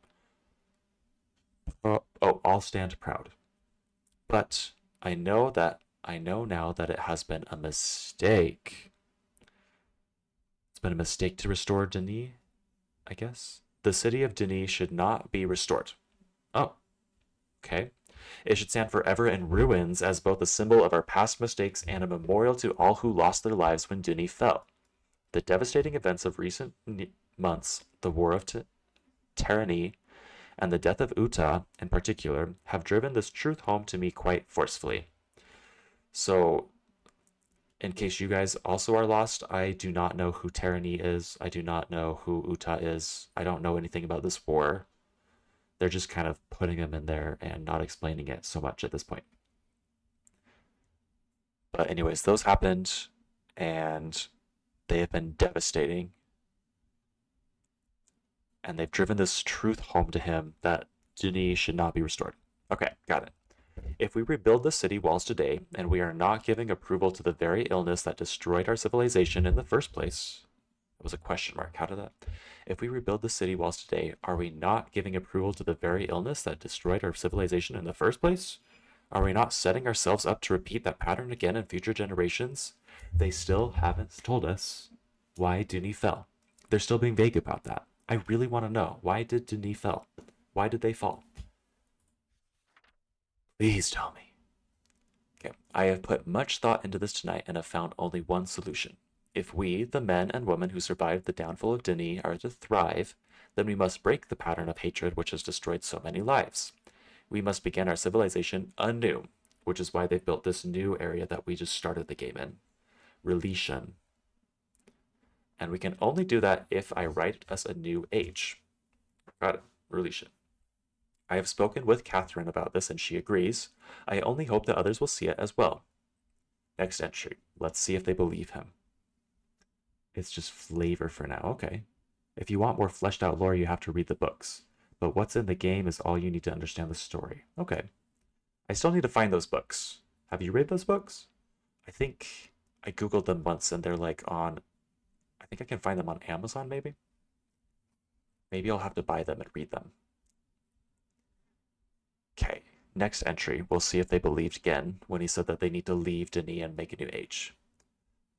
proud. But I know now that it has been a mistake. It's been a mistake to restore Denis, I guess. The city of Denis should not be restored. Oh, okay. It should stand forever in ruins as both a symbol of our past mistakes and a memorial to all who lost their lives when Denis fell. The devastating events of recent months, the war of tyranny, and the death of Uta in particular, have driven this truth home to me quite forcefully. So, in case you guys also are lost, I do not know who tyranny is. I do not know who Uta is. I don't know anything about this war. They're just kind of putting them in there and not explaining it so much at this point. But anyways, those happened, and they have been devastating. And they've driven this truth home to him that Denis should not be restored. Okay, got it. If we rebuild the city walls today, and we are not giving approval to the very illness that destroyed our civilization in the first place, it was a question mark. How did that? If we rebuild the city walls today, are we not giving approval to the very illness that destroyed our civilization in the first place? Are we not setting ourselves up to repeat that pattern again in future generations? They still haven't told us why Denis fell. They're still being vague about that. I really want to know. Why did Denis fall? Why did they fall? Please tell me. Okay, I have put much thought into this tonight and have found only one solution. If we, the men and women who survived the downfall of Denis, are to thrive, then we must break the pattern of hatred which has destroyed so many lives. We must begin our civilization anew, which is why they've built this new area that we just started the game in. Relation. And we can only do that if I write us a new age. Got it. Relation. I have spoken with Catherine about this and she agrees. I only hope that others will see it as well. Next entry. Let's see if they believe him. It's just flavor for now. Okay. If you want more fleshed out lore, you have to read the books. But what's in the game is all you need to understand the story. Okay. I still need to find those books. Have you read those books? I think I googled them once and they're like on... I think I can find them on Amazon maybe? Maybe I'll have to buy them and read them. Okay. Next entry. We'll see if they believed again when he said that they need to leave Denis and make a new age.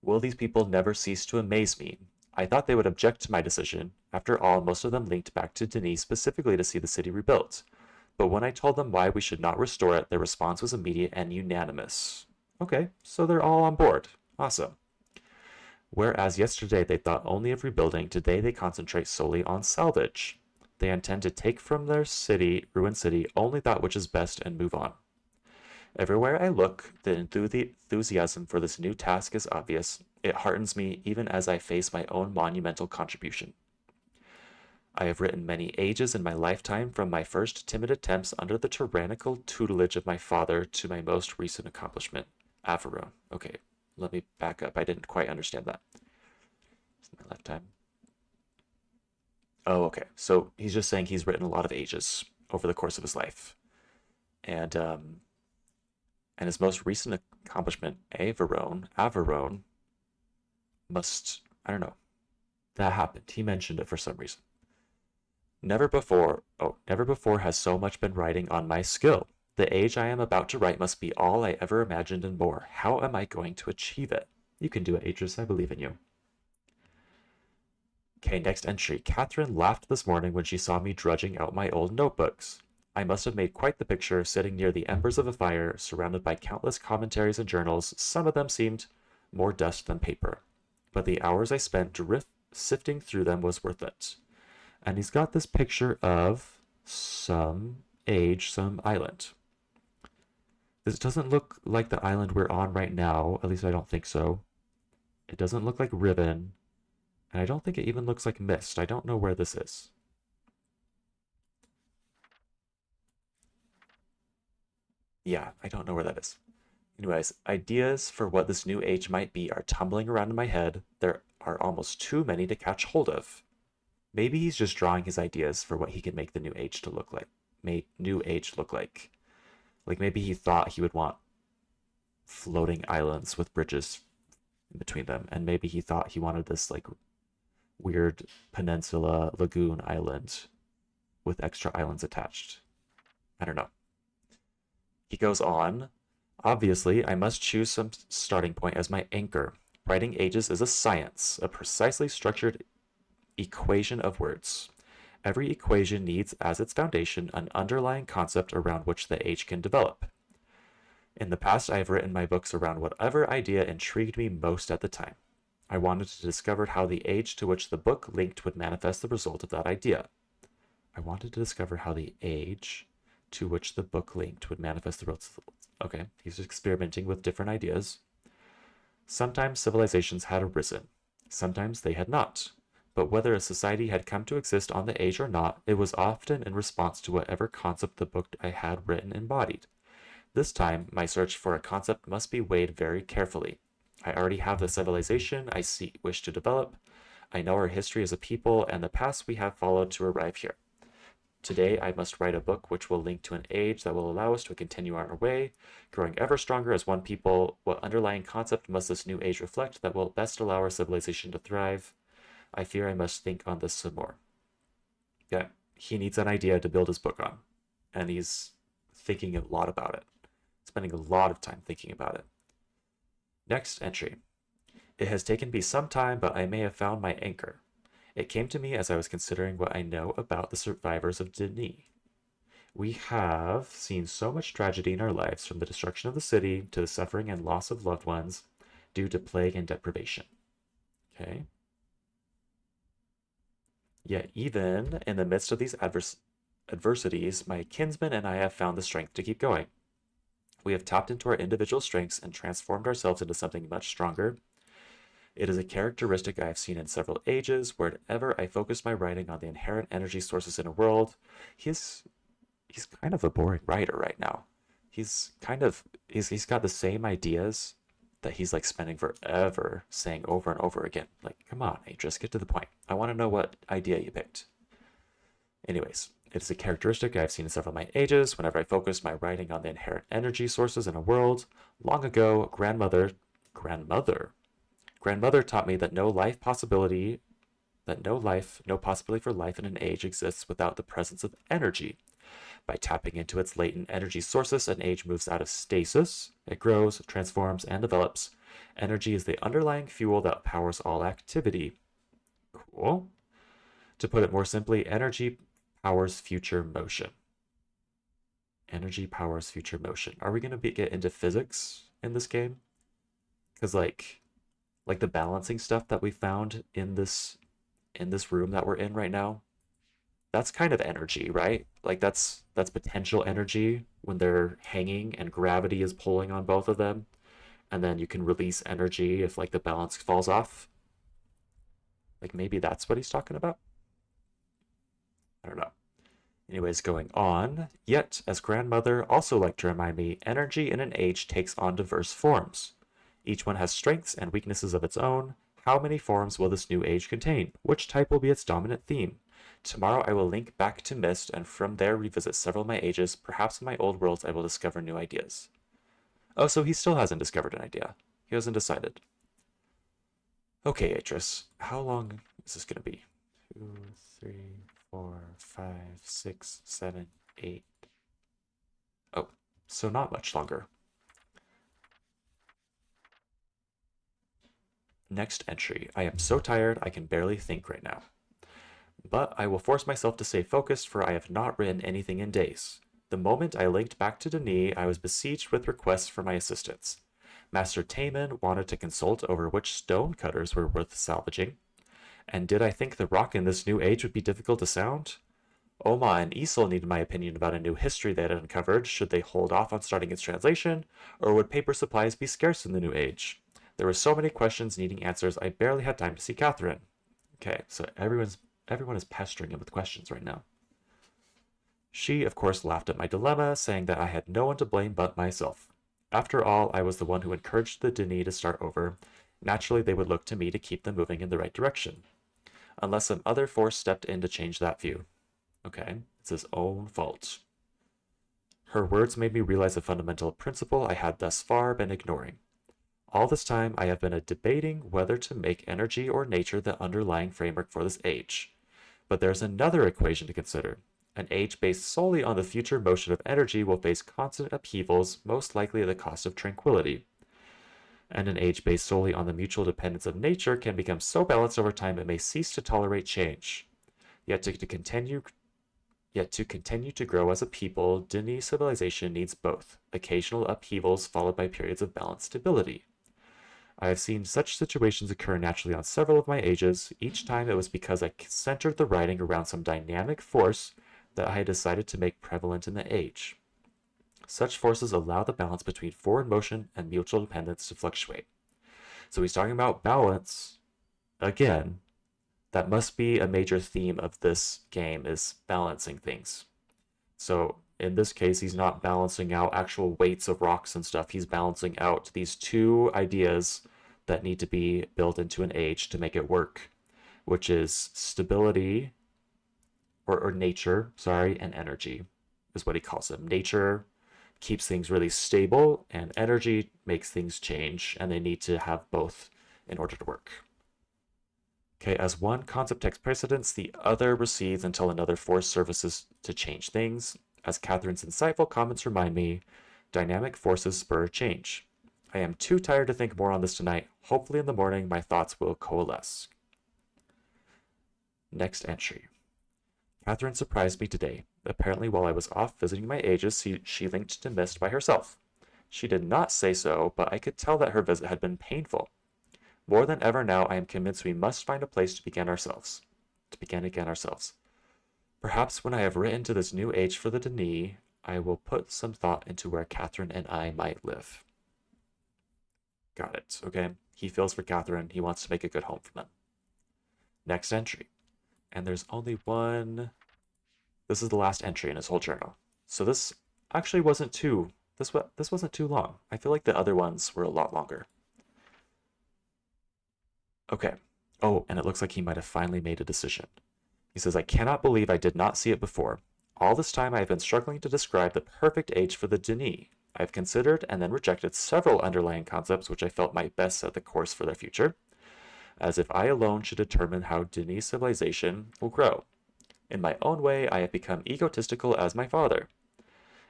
Will these people never cease to amaze me? I thought they would object to my decision. After all, most of them linked back to Denis specifically to see the city rebuilt. But when I told them why we should not restore it, their response was immediate and unanimous. Okay, so they're all on board. Awesome. Whereas yesterday they thought only of rebuilding, today they concentrate solely on salvage. They intend to take from their city, ruined city, only that which is best and move on. Everywhere I look, the enthusiasm for this new task is obvious. It heartens me even as I face my own monumental contribution. I have written many ages in my lifetime, from my first timid attempts under the tyrannical tutelage of my father to my most recent accomplishment, Averone. Okay, let me back up. I didn't quite understand that. It's my lifetime. Oh, okay. So he's just saying he's written a lot of ages over the course of his life. And his most recent accomplishment, Averone, must, I don't know, that happened. He mentioned it for some reason. Never before has so much been riding on my skill. The age I am about to write must be all I ever imagined and more. How am I going to achieve it? You can do it, Atris. I believe in you. Okay, next entry. Catherine laughed this morning when she saw me drudging out my old notebooks. I must have made quite the picture, sitting near the embers of a fire, surrounded by countless commentaries and journals. Some of them seemed more dust than paper, but the hours I spent sifting through them was worth it. And he's got this picture of some age, some island. This doesn't look like the island we're on right now, at least I don't think so. It doesn't look like Riven, and I don't think it even looks like Myst. I don't know where this is. Yeah, I don't know where that is. Anyways, ideas for what this new age might be are tumbling around in my head. There are almost too many to catch hold of. Maybe he's just drawing his ideas for what he can make the new age to look like. New age look like. Like maybe he thought he would want floating islands with bridges in between them, and maybe he thought he wanted this like weird peninsula lagoon island with extra islands attached. I don't know. He goes on. Obviously, I must choose some starting point as my anchor. Writing ages is a science, a precisely structured equation of words. Every equation needs as its foundation an underlying concept around which the age can develop. In the past, I have written my books around whatever idea intrigued me most at the time. I wanted to discover how the age to which the book linked would manifest the result of that idea. I wanted to discover how the age to which the book linked would manifest the results. Okay, he's experimenting with different ideas. Sometimes civilizations had arisen. Sometimes they had not. But whether a society had come to exist on the age or not, it was often in response to whatever concept the book I had written embodied. This time, my search for a concept must be weighed very carefully. I already have the civilization I wish to develop. I know our history as a people and the paths we have followed to arrive here. Today, I must write a book which will link to an age that will allow us to continue on our way, growing ever stronger as one people. What underlying concept must this new age reflect that will best allow our civilization to thrive? I fear I must think on this some more. Yeah, he needs an idea to build his book on, and he's thinking a lot about it, spending a lot of time thinking about it. Next entry. It has taken me some time, but I may have found my anchor. It came to me as I was considering what I know about the survivors of Jnanin. We have seen so much tragedy in our lives, from the destruction of the city to the suffering and loss of loved ones due to plague and deprivation. Okay. Yet even in the midst of these adversities, my kinsman and I have found the strength to keep going. We have tapped into our individual strengths and transformed ourselves into something much stronger. It is a characteristic I have seen in several ages. Wherever I focus my writing on the inherent energy sources in a world, he's kind of a boring writer right now. He's got the same ideas that he's like spending forever saying over and over again. Like, come on, Atris, get to the point. I want to know what idea you picked. Anyways, it is a characteristic I've seen in several of my ages. Whenever I focus my writing on the inherent energy sources in a world, long ago, grandmother taught me that no possibility for life in an age exists without the presence of energy. By tapping into its latent energy sources, an age moves out of stasis. It grows, transforms, and develops. Energy is the underlying fuel that powers all activity. Cool. To put it more simply, energy powers future motion. Energy powers future motion. Are we going to get into physics in this game? Because like the balancing stuff that we found in this room that we're in right now, that's kind of energy, right? Like that's potential energy when they're hanging and gravity is pulling on both of them, and then you can release energy if like the balance falls off. Like maybe that's what he's talking about. I don't know. Anyways, going on. Yet, as grandmother also liked to remind me, energy in an age takes on diverse forms. Each one has strengths and weaknesses of its own. How many forms will this new age contain? Which type will be its dominant theme? Tomorrow I will link back to Myst and from there revisit several of my ages. Perhaps in my old worlds I will discover new ideas. Oh, so he still hasn't discovered an idea. He hasn't decided. Okay, Atris, how long is this going to be? 2, 3, 4, 5, 6, 7, 8. Oh, so not much longer. Next entry. I am so tired I can barely think right now. But I will force myself to stay focused, for I have not written anything in days. The moment I linked back to Denis, I was besieged with requests for my assistance. Master Taman wanted to consult over which stone cutters were worth salvaging. And did I think the rock in this new age would be difficult to sound? Oma and Isol needed my opinion about a new history they had uncovered. Should they hold off on starting its translation, or would paper supplies be scarce in the new age? There were so many questions needing answers, I barely had time to see Catherine. Okay, so everyone is pestering him with questions right now. She, of course, laughed at my dilemma, saying that I had no one to blame but myself. After all, I was the one who encouraged the Denis to start over. Naturally, they would look to me to keep them moving in the right direction. Unless some other force stepped in to change that view. Okay, it's his own fault. Her words made me realize a fundamental principle I had thus far been ignoring. All this time, I have been debating whether to make energy or nature the underlying framework for this age. But there's another equation to consider. An age based solely on the future motion of energy will face constant upheavals, most likely at the cost of tranquility. And an age based solely on the mutual dependence of nature can become so balanced over time it may cease to tolerate change. Yet to continue to grow as a people, Denis civilization needs both, occasional upheavals followed by periods of balanced stability. I have seen such situations occur naturally on several of my ages. Each time it was because I centered the writing around some dynamic force that I had decided to make prevalent in the age. Such forces allow the balance between forward motion and mutual dependence to fluctuate. So he's talking about balance. Again, that must be a major theme of this game, is balancing things. So in this case, he's not balancing out actual weights of rocks and stuff. He's balancing out these two ideas that need to be built into an age to make it work, which is stability, or nature, sorry, and energy is what he calls them. Nature keeps things really stable, and energy makes things change, and they need to have both in order to work. Okay, as one concept takes precedence, the other recedes until another force surfaces to change things. As Catherine's insightful comments remind me, dynamic forces spur change. I am too tired to think more on this tonight. Hopefully in the morning my thoughts will coalesce. Next entry. Catherine surprised me today. Apparently while I was off visiting my ages, she linked to Myst by herself. She did not say so, but I could tell that her visit had been painful. More than ever now, I am convinced we must find a place to begin again ourselves. Perhaps when I have written to this new age for the Denis, I will put some thought into where Catherine and I might live. Got it, okay? He feels for Catherine. He wants to make a good home for them. Next entry. And there's only one. This is the last entry in his whole journal. So this actually wasn't too. This wasn't too long. I feel like the other ones were a lot longer. Okay. Oh, and it looks like he might have finally made a decision. He says, I cannot believe I did not see it before. All this time I have been struggling to describe the perfect age for the Denis. I have considered and then rejected several underlying concepts which I felt might best set the course for their future, as if I alone should determine how Denis civilization will grow. In my own way, I have become egotistical as my father.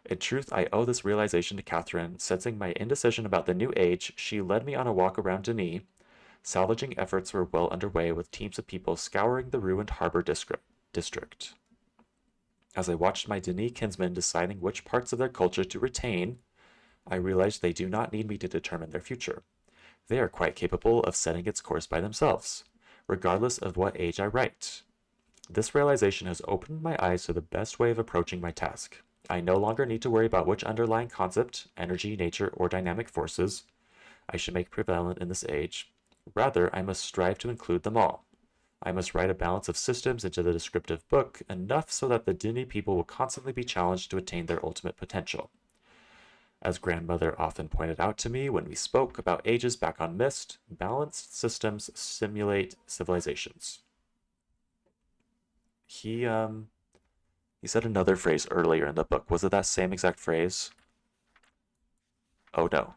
In truth, I owe this realization to Catherine. Sensing my indecision about the new age, she led me on a walk around Denis. Salvaging efforts were well underway, with teams of people scouring the ruined harbor district. As I watched my Denis kinsmen deciding which parts of their culture to retain, I realized they do not need me to determine their future. They are quite capable of setting its course by themselves, regardless of what age I write. This realization has opened my eyes to the best way of approaching my task. I no longer need to worry about which underlying concept, energy, nature, or dynamic forces I should make prevalent in this age. Rather, I must strive to include them all. I must write a balance of systems into the descriptive book, enough so that the Dini people will constantly be challenged to attain their ultimate potential. As grandmother often pointed out to me when we spoke about ages back on Myst, balanced systems simulate civilizations. He said another phrase earlier in the book. Was it that same exact phrase? Oh no.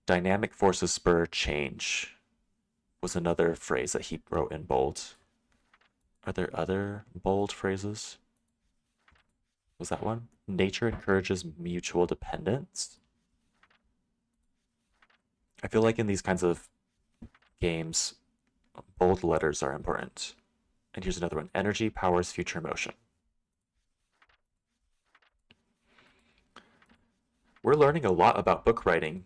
Dynamic forces spur change was another phrase that he wrote in bold. Are there other bold phrases? Was that one? Nature encourages mutual dependence. I feel like in these kinds of games, bold letters are important. And here's another one. Energy powers future motion. We're learning a lot about book writing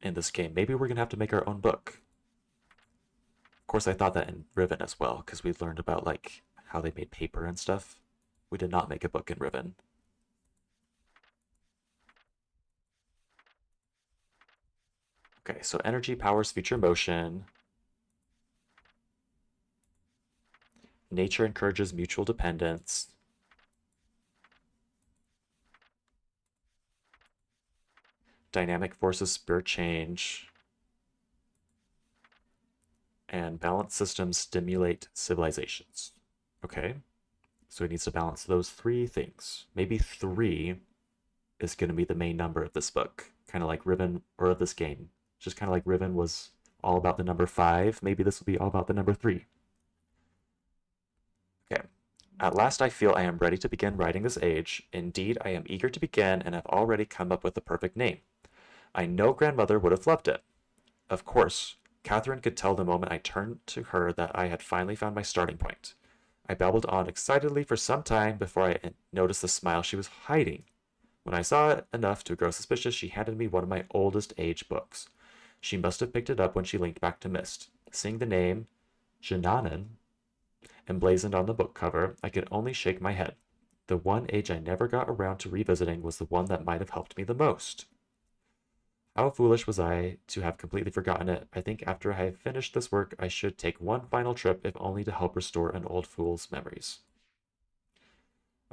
in this game. Maybe we're going to have to make our own book. Of course, I thought that in Riven as well, because we learned about like how they made paper and stuff. We did not make a book in Riven. Okay, so energy powers future motion. Nature encourages mutual dependence. Dynamic forces spur change. And balanced systems stimulate civilizations. Okay, so it needs to balance those three things. Maybe 3 is going to be the main number of this book, kind of like Riven, or of this game. Just kind of like Riven was all about the number 5, maybe this will be all about the number 3. Okay, at last I feel I am ready to begin writing this age. Indeed, I am eager to begin and have already come up with the perfect name. I know grandmother would have loved it. Of course, Catherine could tell the moment I turned to her that I had finally found my starting point. I babbled on excitedly for some time before I noticed the smile she was hiding. When I saw it enough to grow suspicious, she handed me one of my oldest age books. She must have picked it up when she linked back to Myst. Seeing the name Jnanin emblazoned on the book cover, I could only shake my head. The one age I never got around to revisiting was the one that might have helped me the most. How foolish was I to have completely forgotten it. I think after I have finished this work, I should take one final trip, if only to help restore an old fool's memories.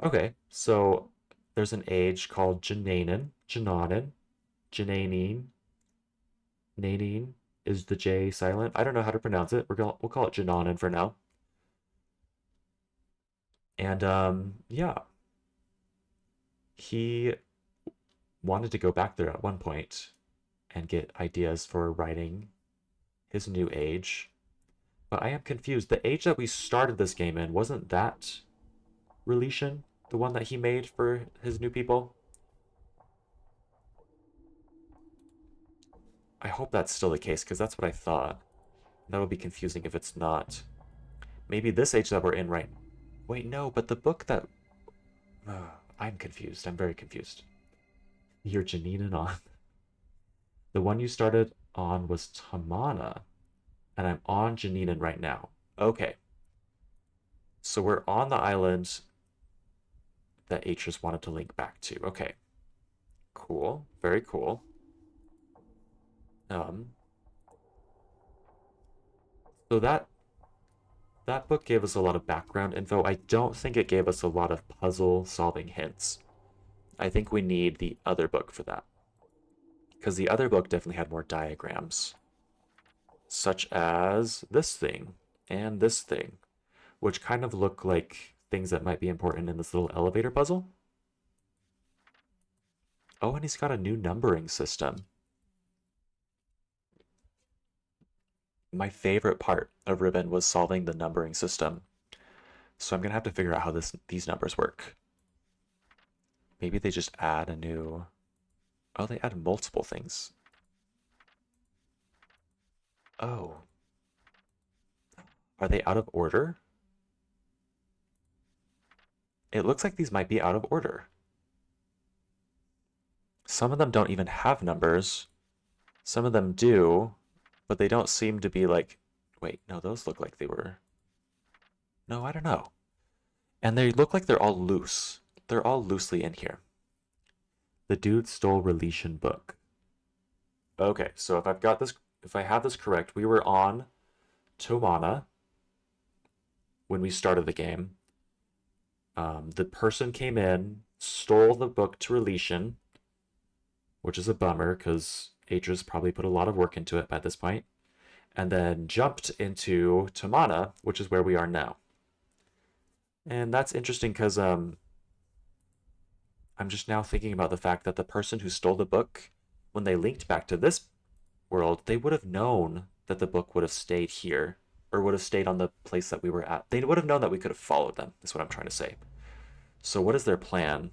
Okay, so there's an age called Jnanin. Jnanin. Is the J silent? I don't know how to pronounce it. We'll call it Jnanin for now. And yeah, he wanted to go back there at one point and get ideas for writing his new age. But I am confused. The age that we started this game in, wasn't that Relation? The one that he made for his new people? I hope that's still the case, because that's what I thought. That would be confusing if it's not. Maybe this age that we're in right... Wait, no, but the book that... I'm confused. I'm very confused. You're Jnanin on. The one you started on was Tamana, and I'm on Jnanin right now. Okay. So we're on the island that Atreus wanted to link back to. Okay. Cool. Very cool. So that book gave us a lot of background info. I don't think it gave us a lot of puzzle solving hints. I think we need the other book for that. Because the other book definitely had more diagrams. Such as this thing and this thing, which kind of look like things that might be important in this little elevator puzzle. Oh, and he's got a new numbering system. My favorite part of Riven was solving the numbering system. So I'm going to have to figure out how these numbers work. Maybe they just add a new... Oh, they add multiple things. Oh. Are they out of order? It looks like these might be out of order. Some of them don't even have numbers. Some of them do, but they don't seem to be like... Wait, no, those look like they were... No, I don't know. And they look like they're all loose. They're all loosely in here. The dude stole Relation book. Okay, so if I have this correct, we were on Tomana when we started the game. The person came in, stole the book to Relation, which is a bummer because Adra's probably put a lot of work into it by this point, and then jumped into Tomana, which is where we are now. And that's interesting because I'm just now thinking about the fact that the person who stole the book, when they linked back to this world, they would have known that the book would have stayed here or would have stayed on the place that we were at. They would have known that we could have followed them, is what I'm trying to say. So what is their plan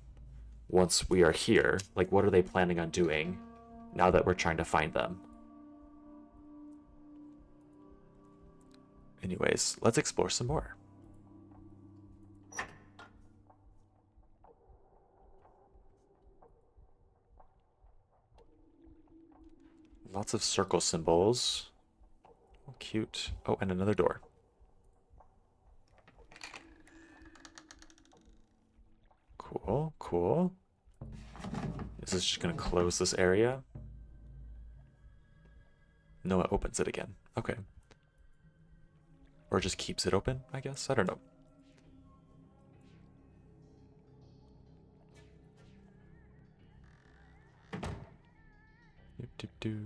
once we are here? Like, what are they planning on doing now that we're trying to find them? Anyways, let's explore some more. Lots of circle symbols. Oh, cute. Oh, and another door. Cool, cool. Is this just gonna close this area? No, it opens it again. Okay. Or just keeps it open, I guess? I don't know. Do.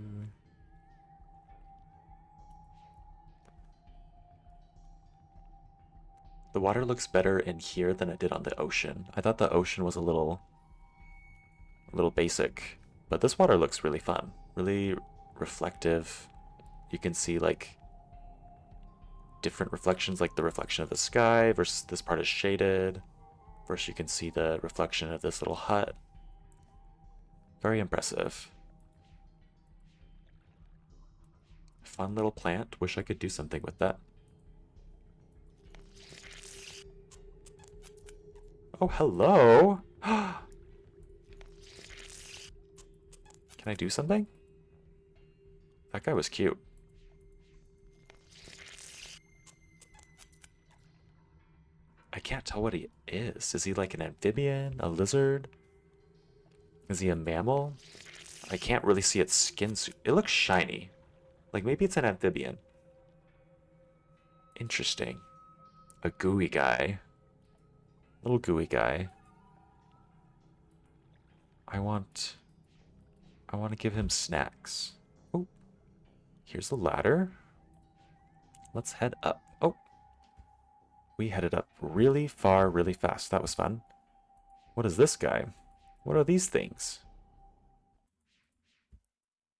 The water looks better in here than it did on the ocean. I thought the ocean was a little basic, but this water looks really fun, really reflective. You can see like different reflections, like the reflection of the sky versus this part is shaded. First you can see the reflection of this little hut. Very impressive. Fun little plant. Wish I could do something with that. Oh, hello! Can I do something? That guy was cute. I can't tell what he is. Is he like an amphibian? A lizard? Is he a mammal? I can't really see its skin suit. It looks shiny. Like maybe it's an amphibian. Interesting. A gooey guy. Little gooey guy. I want to give him snacks. Oh, here's the ladder. Let's head up. Oh, we headed up really far, really fast. That was fun. What is this guy? What are these things?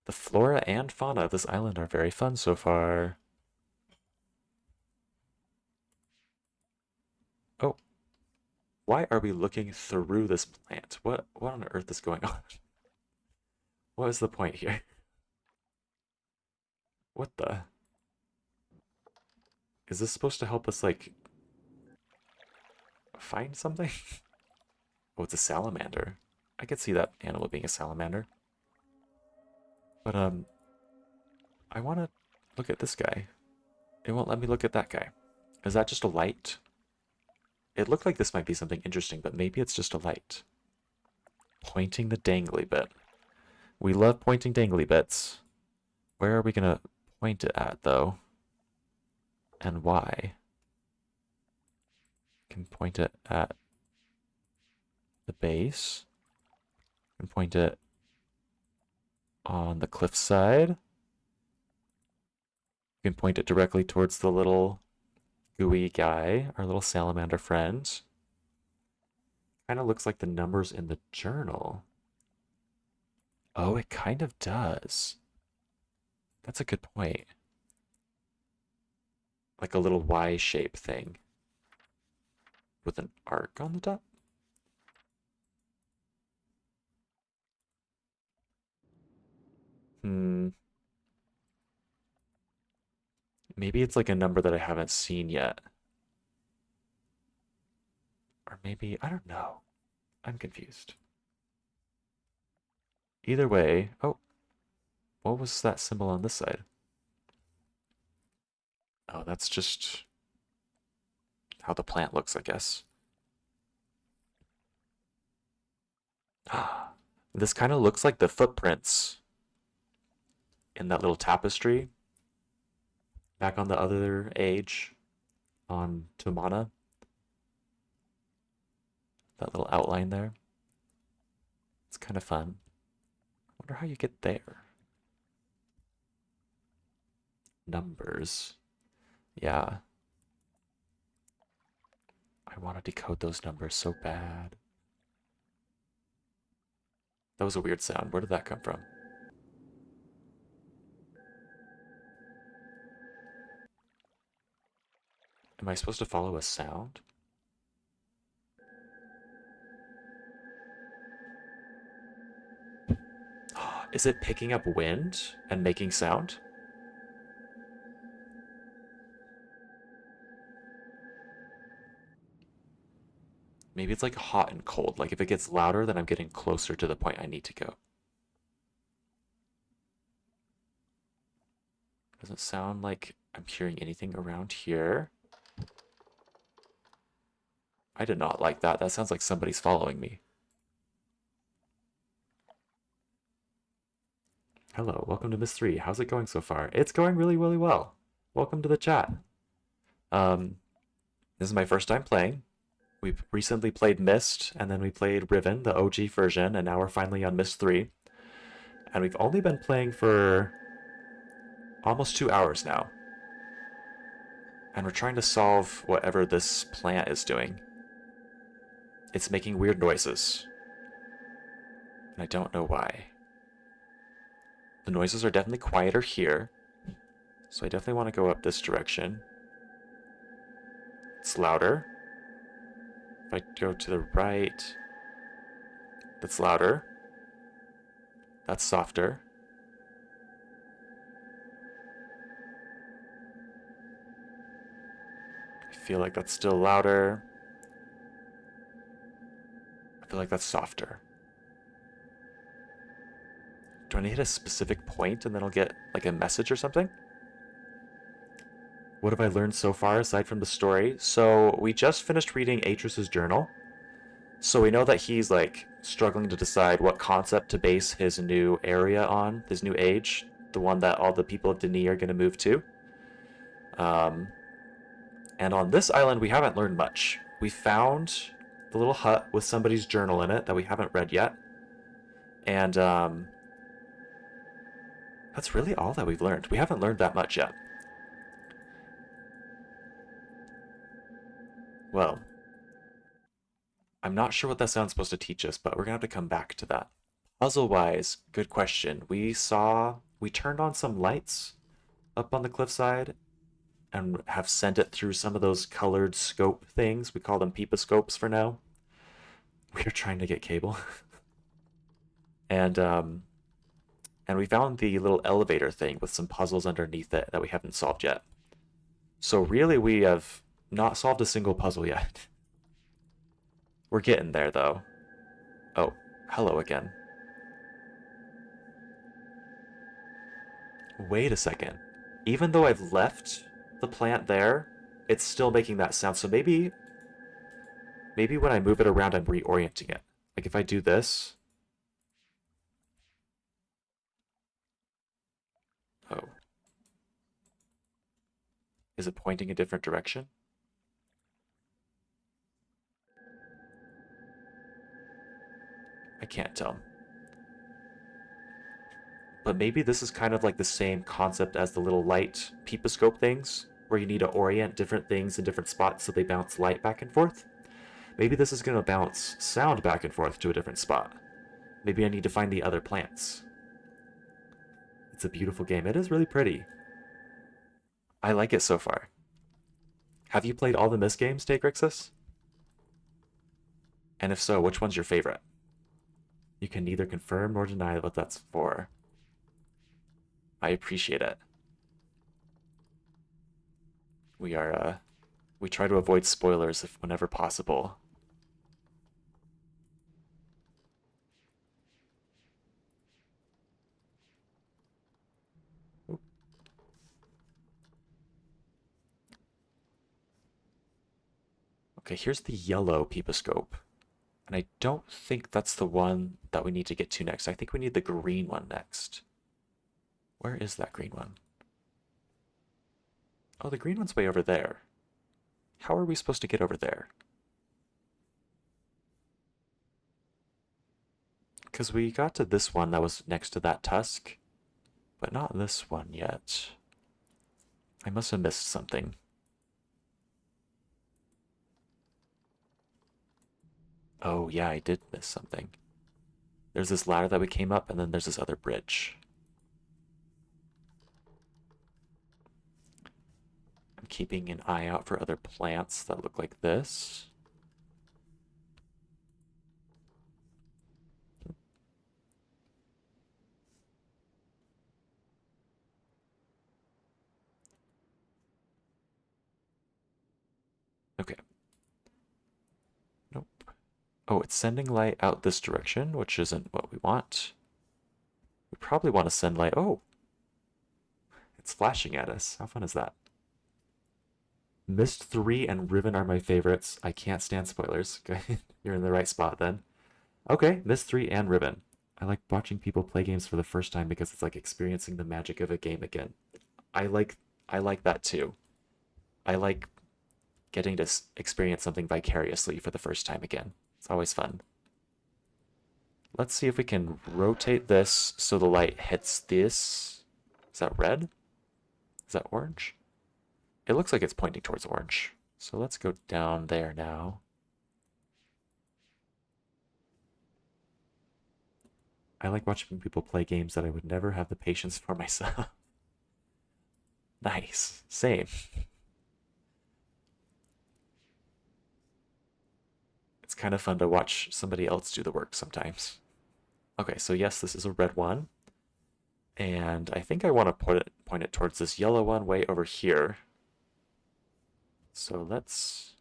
The flora and fauna of this island are very fun so far. Oh, why are we looking through this plant? What on earth is going on? What is the point here? What the? Is this supposed to help us, like, find something? Oh, it's a salamander. I could see that animal being a salamander. But, I want to look at this guy. It won't let me look at that guy. Is that just a light? It looked like this might be something interesting, but maybe it's just a light. Pointing the dangly bit. We love pointing dangly bits. Where are we going to point it at, though? And why? Can point it at the base. Can point it on the cliffside. You can point it directly towards the little gooey guy, our little salamander friend. Kind of looks like the numbers in the journal. Oh, it kind of does. That's a good point. Like a little Y shape thing with an arc on the top. Maybe it's like a number that I haven't seen yet. Or maybe, I don't know. I'm confused. Either way, oh, what was that symbol on this side? Oh, that's just how the plant looks, I guess. This kind of looks like the footprints in that little tapestry back on the other age on Tumana. That little outline there. It's kind of fun. Wonder how you get there. Numbers. Yeah. I want to decode those numbers so bad. That was a weird sound. Where did that come from? Am I supposed to follow a sound? Is it picking up wind and making sound? Maybe it's like hot and cold. Like if it gets louder, then I'm getting closer to the point I need to go. Doesn't sound like I'm hearing anything around here. I did not like that. That sounds like somebody's following me. Hello, welcome to Myst 3. How's it going so far? It's going really, really well. Welcome to the chat. This is my first time playing. We've recently played Myst, and then we played Riven, the OG version, and now we're finally on Myst 3. And we've only been playing for almost 2 hours now. And we're trying to solve whatever this plant is doing. It's making weird noises. And I don't know why. The noises are definitely quieter here. So I definitely want to go up this direction. It's louder. If I go to the right, that's louder. That's softer. I feel like that's still louder. I feel like that's softer. Do I need to hit a specific point and then I'll get like a message or something? What have I learned so far aside from the story? So we just finished reading Atris's journal. So we know that he's like struggling to decide what concept to base his new area on, his new age, the one that all the people of Dani are going to move to. And on this island, we haven't learned much. We found the little hut with somebody's journal in it that we haven't read yet. And that's really all that we've learned. We haven't learned that much yet. Well, I'm not sure what that sound's supposed to teach us, but we're gonna have to come back to that. Puzzle-wise, good question. We turned on some lights up on the cliffside and have sent it through some of those colored scope things. We call them peeposcopes for now. We're trying to get cable. And we found the little elevator thing with some puzzles underneath it that we haven't solved yet. So really, we have not solved a single puzzle yet. We're getting there, though. Oh, hello again. Wait a second. Even though I've left the plant there, it's still making that sound. So maybe when I move it around, I'm reorienting it. Like if I do this. Oh. Is it pointing a different direction? I can't tell. But maybe this is kind of like the same concept as the little light peeposcope things, where you need to orient different things in different spots so they bounce light back and forth. Maybe this is going to bounce sound back and forth to a different spot. Maybe I need to find the other plants. It's a beautiful game. It is really pretty. I like it so far. Have you played all the Myst games, Grixis? And if so, which one's your favorite? You can neither confirm nor deny what that's for. I appreciate it. We try to avoid spoilers if whenever possible. Okay, here's the yellow peeposcope. And I don't think that's the one that we need to get to next. I think we need the green one next. Where is that green one? Oh, the green one's way over there. How are we supposed to get over there? Because we got to this one that was next to that tusk, but not this one yet. I must have missed something. Oh, yeah, I did miss something. There's this ladder that we came up, and then there's this other bridge. I'm keeping an eye out for other plants that look like this. Okay. Nope. Oh, it's sending light out this direction, which isn't what we want. We probably want to send light. Oh! It's flashing at us. How fun is that? Myst 3 and Riven are my favorites. I can't stand spoilers. Okay, you're in the right spot then. Okay, Myst 3 and Riven. I like watching people play games for the first time because it's like experiencing the magic of a game again. I like that too. I like getting to experience something vicariously for the first time again. It's always fun. Let's see if we can rotate this so the light hits this. Is that red? Is that orange? It looks like it's pointing towards orange. So let's go down there now. I like watching people play games that I would never have the patience for myself. Nice. Same. It's kind of fun to watch somebody else do the work sometimes. Okay, so yes, this is a red one. And I think I want to point it towards this yellow one way over here. So let's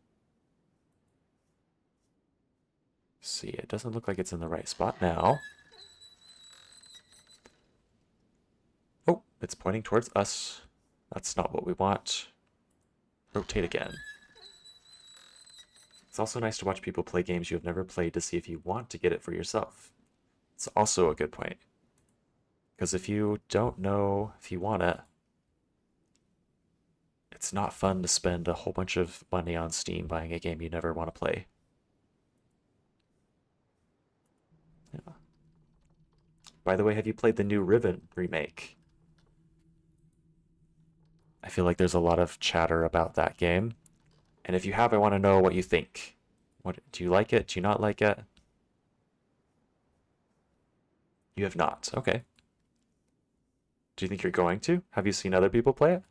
see. It doesn't look like it's in the right spot now. Oh, it's pointing towards us. That's not what we want. Rotate again. It's also nice to watch people play games you have never played to see if you want to get it for yourself. It's also a good point. Because if you don't know if you want it, it's not fun to spend a whole bunch of money on Steam buying a game you never want to play. Yeah. By the way, have you played the new Riven remake? I feel like there's a lot of chatter about that game. And if you have, I want to know what you think. What do you like it? Do you not like it? You have not. Okay. Do you think you're going to? Have you seen other people play it?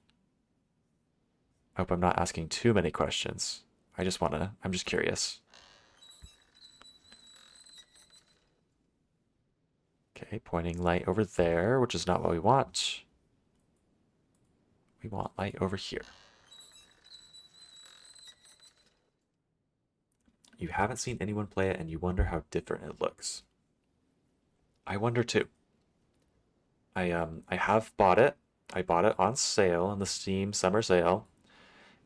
I hope I'm not asking too many questions. I'm just curious. Okay, pointing light over there, which is not what we want. We want light over here. You haven't seen anyone play it and you wonder how different it looks. I wonder too. I have bought it. I bought it on sale in the Steam summer sale,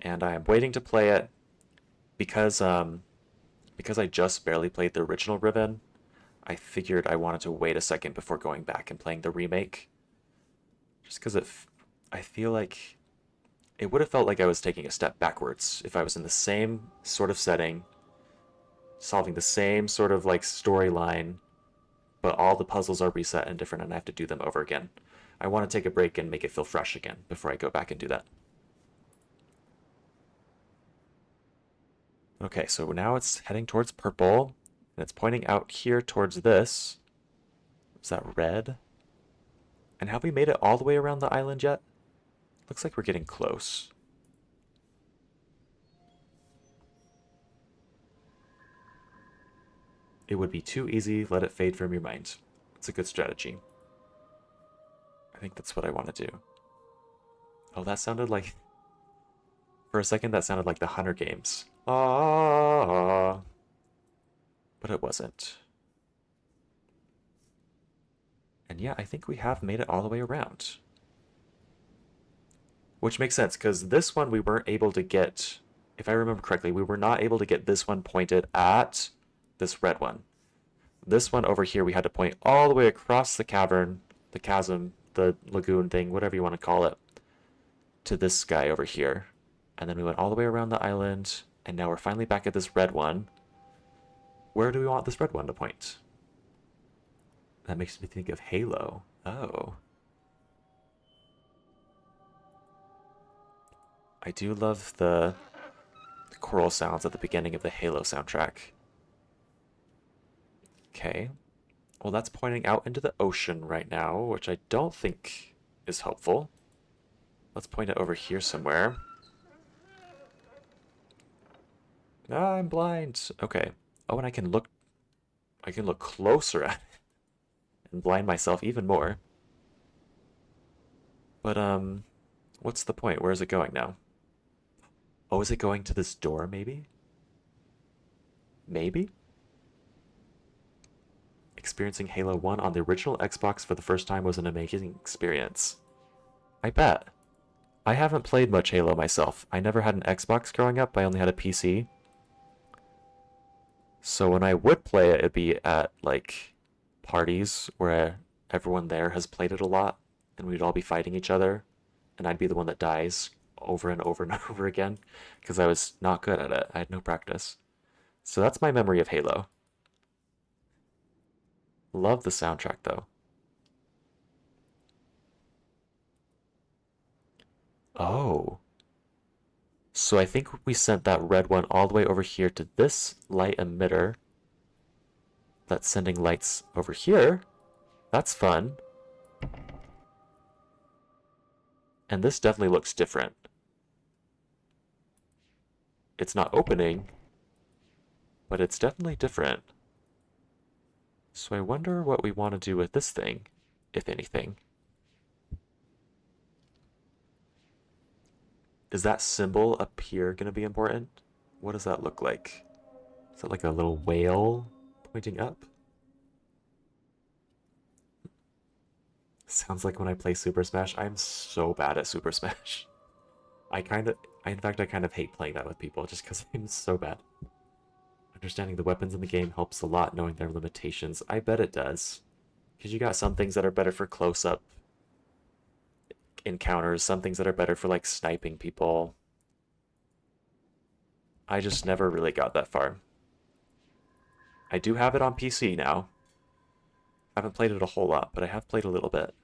and I am waiting to play it because I just barely played the original Riven. I figured I wanted to wait a second before going back and playing the remake. Just because I feel like it would have felt like I was taking a step backwards if I was in the same sort of setting, solving the same sort of like storyline, but all the puzzles are reset and different and I have to do them over again. I want to take a break and make it feel fresh again before I go back and do that. Okay, so now it's heading towards purple, and it's pointing out here towards this. Is that red? And have we made it all the way around the island yet? Looks like we're getting close. It would be too easy, let it fade from your mind. It's a good strategy. I think that's what I want to do. Oh, that sounded like... For a second, that sounded like the Hunter games. Ah, but it wasn't. And yeah, I think we have made it all the way around. Which makes sense, because this one we weren't able to get if I remember correctly, we were not able to get this one pointed at this red one. This one over here, we had to point all the way across the cavern, the chasm, the lagoon thing, whatever you want to call it, to this guy over here. And then we went all the way around the island, and now we're finally back at this red one. Where do we want this red one to point? That makes me think of Halo. Oh. I do love the choral sounds at the beginning of the Halo soundtrack. Okay. Well, that's pointing out into the ocean right now, which I don't think is helpful. Let's point it over here somewhere. Ah, I'm blind. Okay. Oh, and I can look closer at it and blind myself even more. But what's the point? Where is it going now? Oh, is it going to this door maybe? Maybe? Experiencing Halo 1 on the original Xbox for the first time was an amazing experience. I bet. I haven't played much Halo myself. I never had an Xbox growing up. I only had a PC. So when I would play it, it'd be at, like, parties where everyone there has played it a lot, and we'd all be fighting each other, and I'd be the one that dies over and over and over again, because I was not good at it. I had no practice. So that's my memory of Halo. Love the soundtrack, though. Oh. So I think we sent that red one all the way over here to this light emitter. That's sending lights over here. That's fun. And this definitely looks different. It's not opening, but it's definitely different. So I wonder what we want to do with this thing, if anything. Is that symbol up here going to be important? What does that look like? Is that like a little whale pointing up? Sounds like when I play Super Smash. I'm so bad at Super Smash. In fact, I kind of hate playing that with people just because I'm so bad. Understanding the weapons in the game helps a lot, knowing their limitations. I bet it does. Because you got some things that are better for close-up encounters, some things that are better for, like, sniping people. I just never really got that far. I do have it on PC now. I haven't played it a whole lot, but I have played a little bit.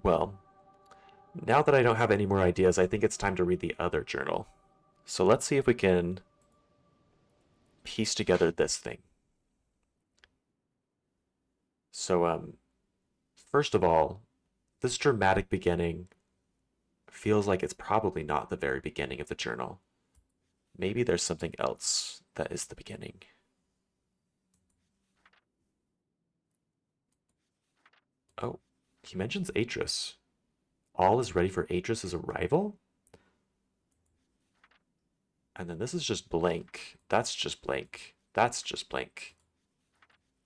Well, now that I don't have any more ideas, I think it's time to read the other journal. So let's see if we can piece together this thing. So, first of all, this dramatic beginning feels like it's probably not the very beginning of the journal. Maybe there's something else that is the beginning. Oh, he mentions Atris. All is ready for Atris's arrival? And then this is just blank. That's just blank. That's just blank.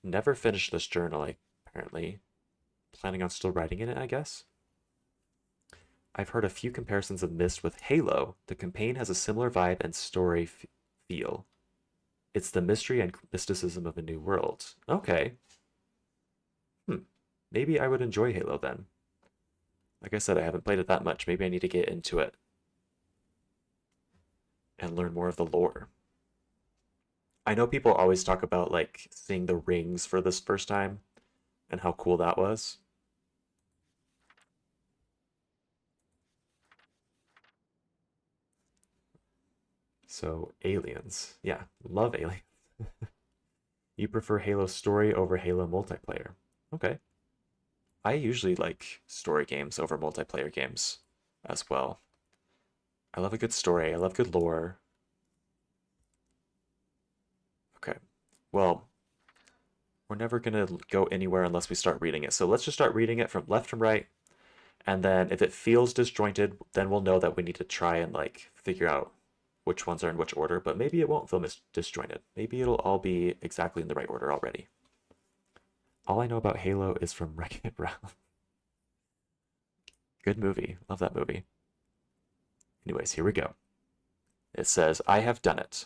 Never finished this journal, apparently. Planning on still writing in it, I guess? I've heard a few comparisons of Myst with Halo. The campaign has a similar vibe and story feel. It's the mystery and mysticism of a new world. Okay. Maybe I would enjoy Halo then. Like I said, I haven't played it that much. Maybe I need to get into it and learn more of the lore. I know people always talk about, like, seeing the rings for this first time and how cool that was. So, aliens. Yeah, love aliens. You prefer Halo story over Halo multiplayer. Okay. I usually like story games over multiplayer games as well. I love a good story. I love good lore. Okay. Well, we're never going to go anywhere unless we start reading it. So let's just start reading it from left to right. And then if it feels disjointed, then we'll know that we need to try and, like, figure out which ones are in which order. But maybe it won't feel disjointed. Maybe it'll all be exactly in the right order already. All I know about Halo is from Wreck-It Ralph. Good movie. Love that movie. Anyways, here we go. It says, I have done it.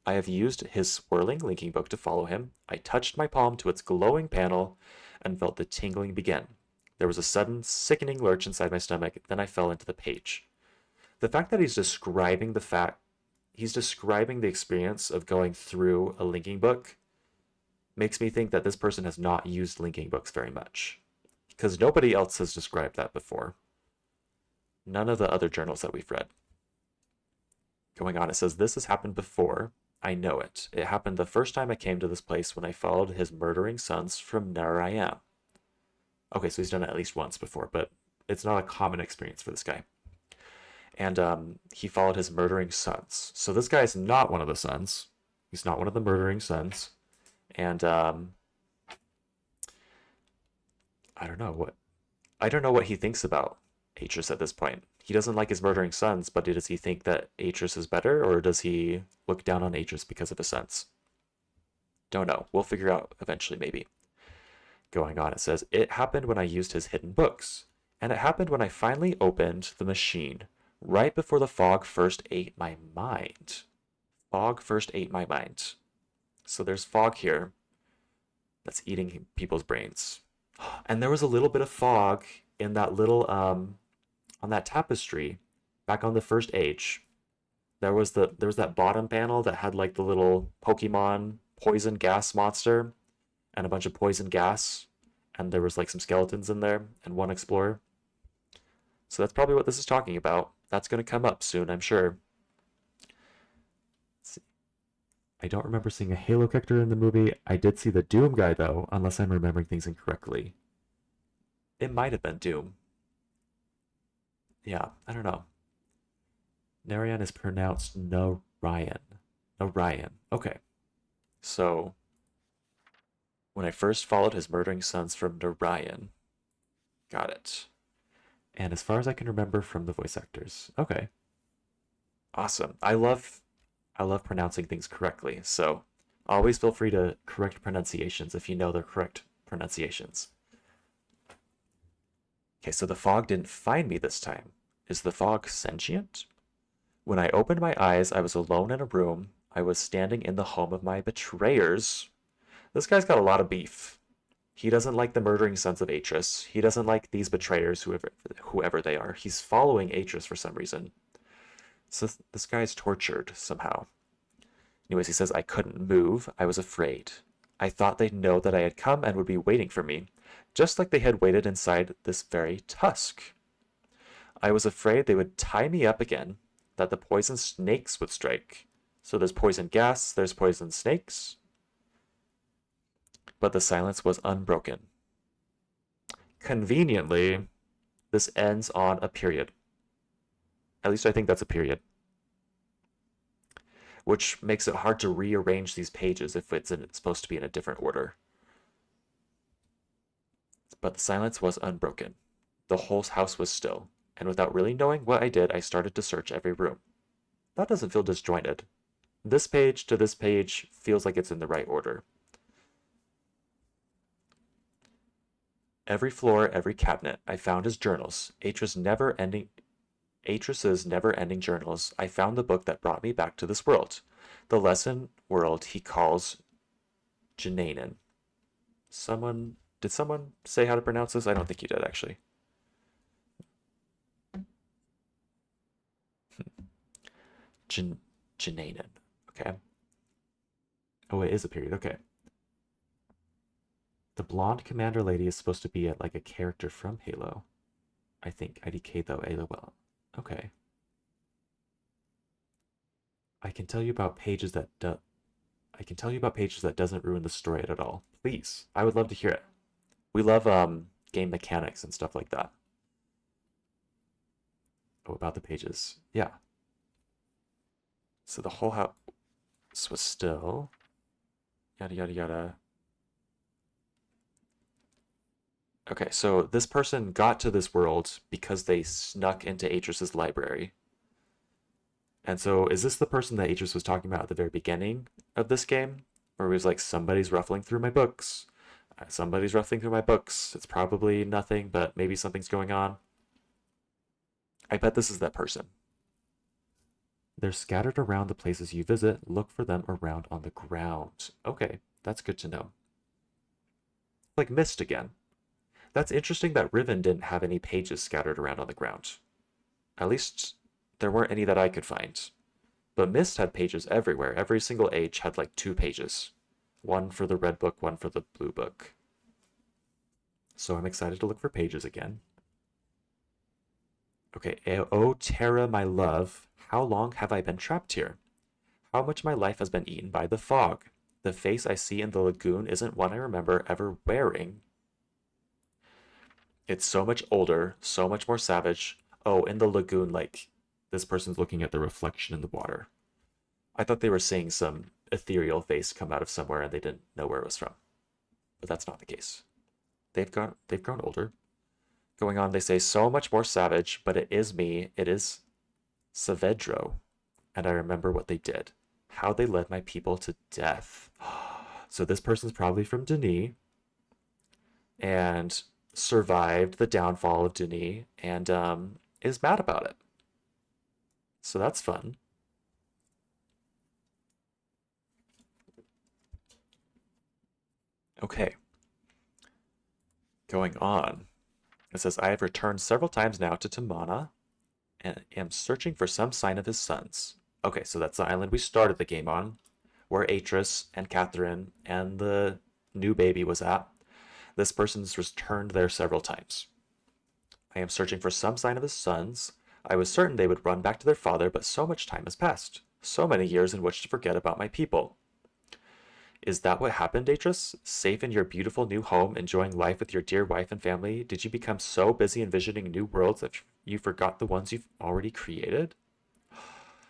I have used his swirling linking book to follow him. I touched my palm to its glowing panel and felt the tingling begin. There was a sudden, sickening lurch inside my stomach, then I fell into the page. The fact that he's describing the experience of going through a linking book makes me think that this person has not used linking books very much, because nobody else has described that before. None of the other journals that we've read. Going on, it says, this has happened before. I know it. It happened the first time I came to this place when I followed his murdering sons from Narayan. Okay, so he's done it at least once before, but it's not a common experience for this guy. And he followed his murdering sons. So this guy is not one of the sons. He's not one of the murdering sons. And I don't know what he thinks about Atris at this point. He doesn't like his murdering sons, but does he think that Atris is better, or does he look down on Atris because of his sons? Don't know. We'll figure out eventually, maybe. Going on, it says, it happened when I used his hidden books, and it happened when I finally opened the machine, right before the fog first ate my mind. Fog first ate my mind. So there's fog here that's eating people's brains. And there was a little bit of fog in that little on that tapestry back on the first age. There was that bottom panel that had like the little Pokemon poison gas monster and a bunch of poison gas, and there was like some skeletons in there and one explorer. So that's probably what this is talking about. That's going to come up soon, I'm sure. Let's see. I don't remember seeing a Halo character in the movie. I did see the Doom guy though, unless I'm remembering things incorrectly. It might have been Doom. Yeah, I don't know. Narayan is pronounced Narayan. Narayan. Okay. So, when I first followed his murdering sons from Narayan. Got it. And as far as I can remember from the voice actors. Okay. Awesome. I love pronouncing things correctly, so always feel free to correct pronunciations if you know they're correct pronunciations. Okay, so the fog didn't find me this time. Is the fog sentient? When I opened my eyes, I was alone in a room. I was standing in the home of my betrayers. This guy's got a lot of beef. He doesn't like the murdering sons of Atris. He doesn't like these betrayers, whoever they are. He's following Atris for some reason. So this guy's tortured somehow. Anyways, he says, I couldn't move. I was afraid. I thought they'd know that I had come and would be waiting for me, just like they had waited inside this very tusk. I was afraid they would tie me up again, that the poison snakes would strike. So there's poison gas, there's poison snakes. But the silence was unbroken. Conveniently, this ends on a period. At least I think that's a period. Which makes it hard to rearrange these pages if it's supposed to be in a different order. But the silence was unbroken. The whole house was still, and without really knowing what I did, I started to search every room. That doesn't feel disjointed. This page to this page feels like it's in the right order. Every floor, every cabinet, I found his journals, Atris's never-ending journals. I found the book that brought me back to this world. The lesson world he calls Jnanin. Did someone say how to pronounce this? I don't think you did, actually. Jnanin. Okay. Oh, it is a period. Okay. The blonde commander lady is supposed to be like a character from Halo. I think. IDK though. AOL. Okay. I can tell you about pages that doesn't ruin the story at all. Please. I would love to hear it. We love game mechanics and stuff like that. Oh, about the pages. Yeah. So the whole house was still. Yada yada yada. Okay, so this person got to this world because they snuck into Atris's library. And so is this the person that Atris was talking about at the very beginning of this game? Where it was like, somebody's ruffling through my books. Somebody's ruffling through my books. It's probably nothing, but maybe something's going on. I bet this is that person. They're scattered around the places you visit. Look for them around on the ground. Okay, that's good to know. Like Myst again. That's interesting that Riven didn't have any pages scattered around on the ground. At least there weren't any that I could find. But Myst had pages everywhere. Every single age had like 2 pages. One for the red book, one for the blue book. So I'm excited to look for pages again. Okay, oh Terra, my love, how long have I been trapped here? How much my life has been eaten by the fog? The face I see in the lagoon isn't one I remember ever wearing. It's so much older, so much more savage. Oh, in the lagoon, like, this person's looking at the reflection in the water. I thought they were seeing some ethereal face come out of somewhere and they didn't know where it was from. But that's not the case. They've grown older. Going on, they say, so much more savage, but it is me. It is Saavedro. And I remember what they did. How they led my people to death. So this person's probably from Jnanin and survived the downfall of Jnanin and is mad about it. So that's fun. Okay. Going on. It says, I have returned several times now to Tamana and am searching for some sign of his sons. Okay, so that's the island we started the game on, where Atris and Catherine and the new baby was at. This person's returned there several times. I am searching for some sign of his sons. I was certain they would run back to their father, but so much time has passed. So many years in which to forget about my people. Is that what happened, Atris? Safe in your beautiful new home, enjoying life with your dear wife and family, did you become so busy envisioning new worlds that you forgot the ones you've already created?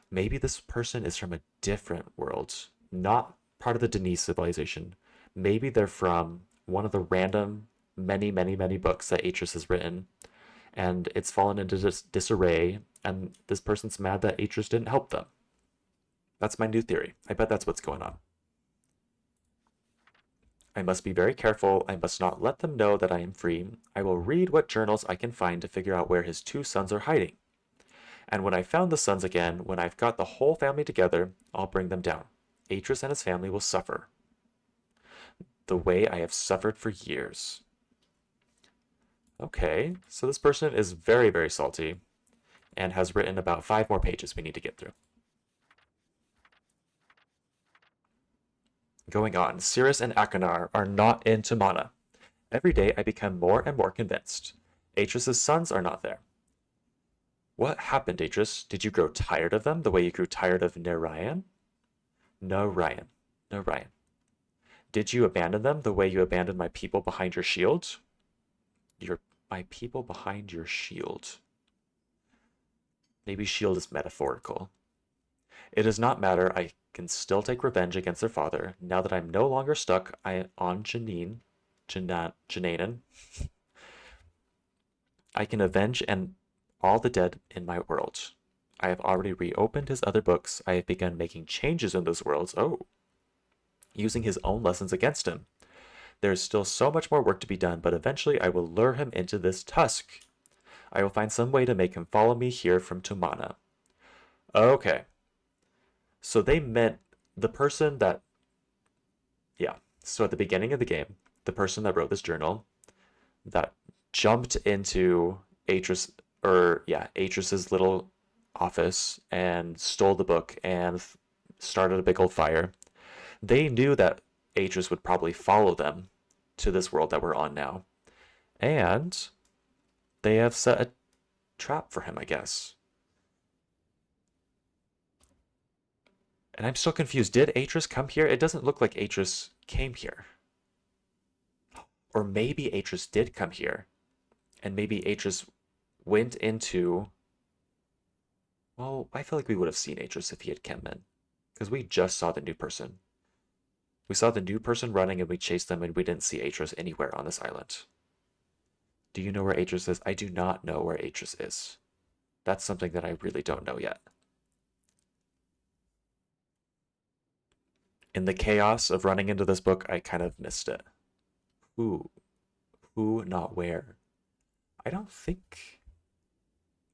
Maybe this person is from a different world, not part of the Denise civilization. Maybe they're from one of the random many books that Atris has written, and it's fallen into disarray, and this person's mad that Atris didn't help them. That's my new theory. I bet that's what's going on. I must be very careful. I must not let them know that I am free. I will read what journals I can find to figure out where his 2 sons are hiding. And when I've found the sons again, when I've got the whole family together, I'll bring them down. Atris and his family will suffer. The way I have suffered for years. Okay, so this person is very salty and has written about 5 more pages we need to get through. Going on, Cirrus and Akanar are not in Tamana. Every day I become more and more convinced. Atris's sons are not there. What happened, Atris? Did you grow tired of them the way you grew tired of Narayan? No, Ryan. No, Ryan. Did you abandon them the way you abandoned my people behind your shield? My people behind your shield. Maybe shield is metaphorical. It does not matter. I can still take revenge against their father. Now that I'm no longer stuck on Jnanin, I can avenge all the dead in my world. I have already reopened his other books. I have begun making changes in those worlds. Oh, using his own lessons against him. There is still so much more work to be done, but eventually I will lure him into this tusk. I will find some way to make him follow me here from Tamana. Okay. So they meant the person that, yeah. So at the beginning of the game, the person that wrote this journal that jumped into Atris's little office and stole the book and started a big old fire. They knew that Atris would probably follow them to this world that we're on now. And they have set a trap for him, I guess. And I'm still confused. Did Atris come here? It doesn't look like Atris came here. Or maybe Atris did come here. And maybe Atris went into... Well, I feel like we would have seen Atris if he had come in. Because we just saw the new person. We saw the new person running and we chased them and we didn't see Atris anywhere on this island. Do you know where Atris is? I do not know where Atris is. That's something that I really don't know yet. In the chaos of running into this book, I kind of missed it. Who? Who, not where. I don't think...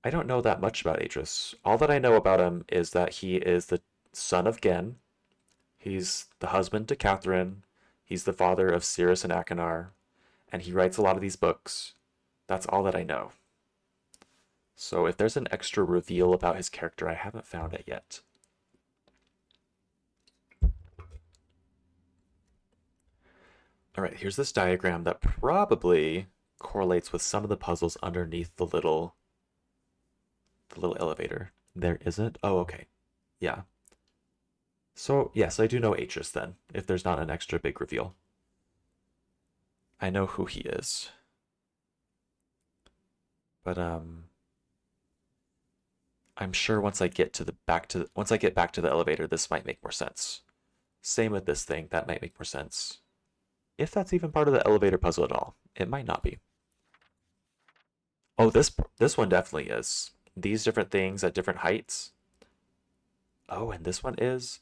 I don't know that much about Atris. All that I know about him is that he is the son of Gen. He's the husband to Catherine. He's the father of Cirrus and Achenar. And he writes a lot of these books. That's all that I know. So if there's an extra reveal about his character, I haven't found it yet. All right, here's this diagram that probably correlates with some of the puzzles underneath the little elevator. There isn't? Oh, okay. Yeah. So, yes, I do know Atris then, if there's not an extra big reveal. I know who he is. But I'm sure once I get back to the elevator, this might make more sense. Same with this thing, that might make more sense. If that's even part of the elevator puzzle at all. It might not be. Oh, this one definitely is. These different things at different heights. Oh, and this one is...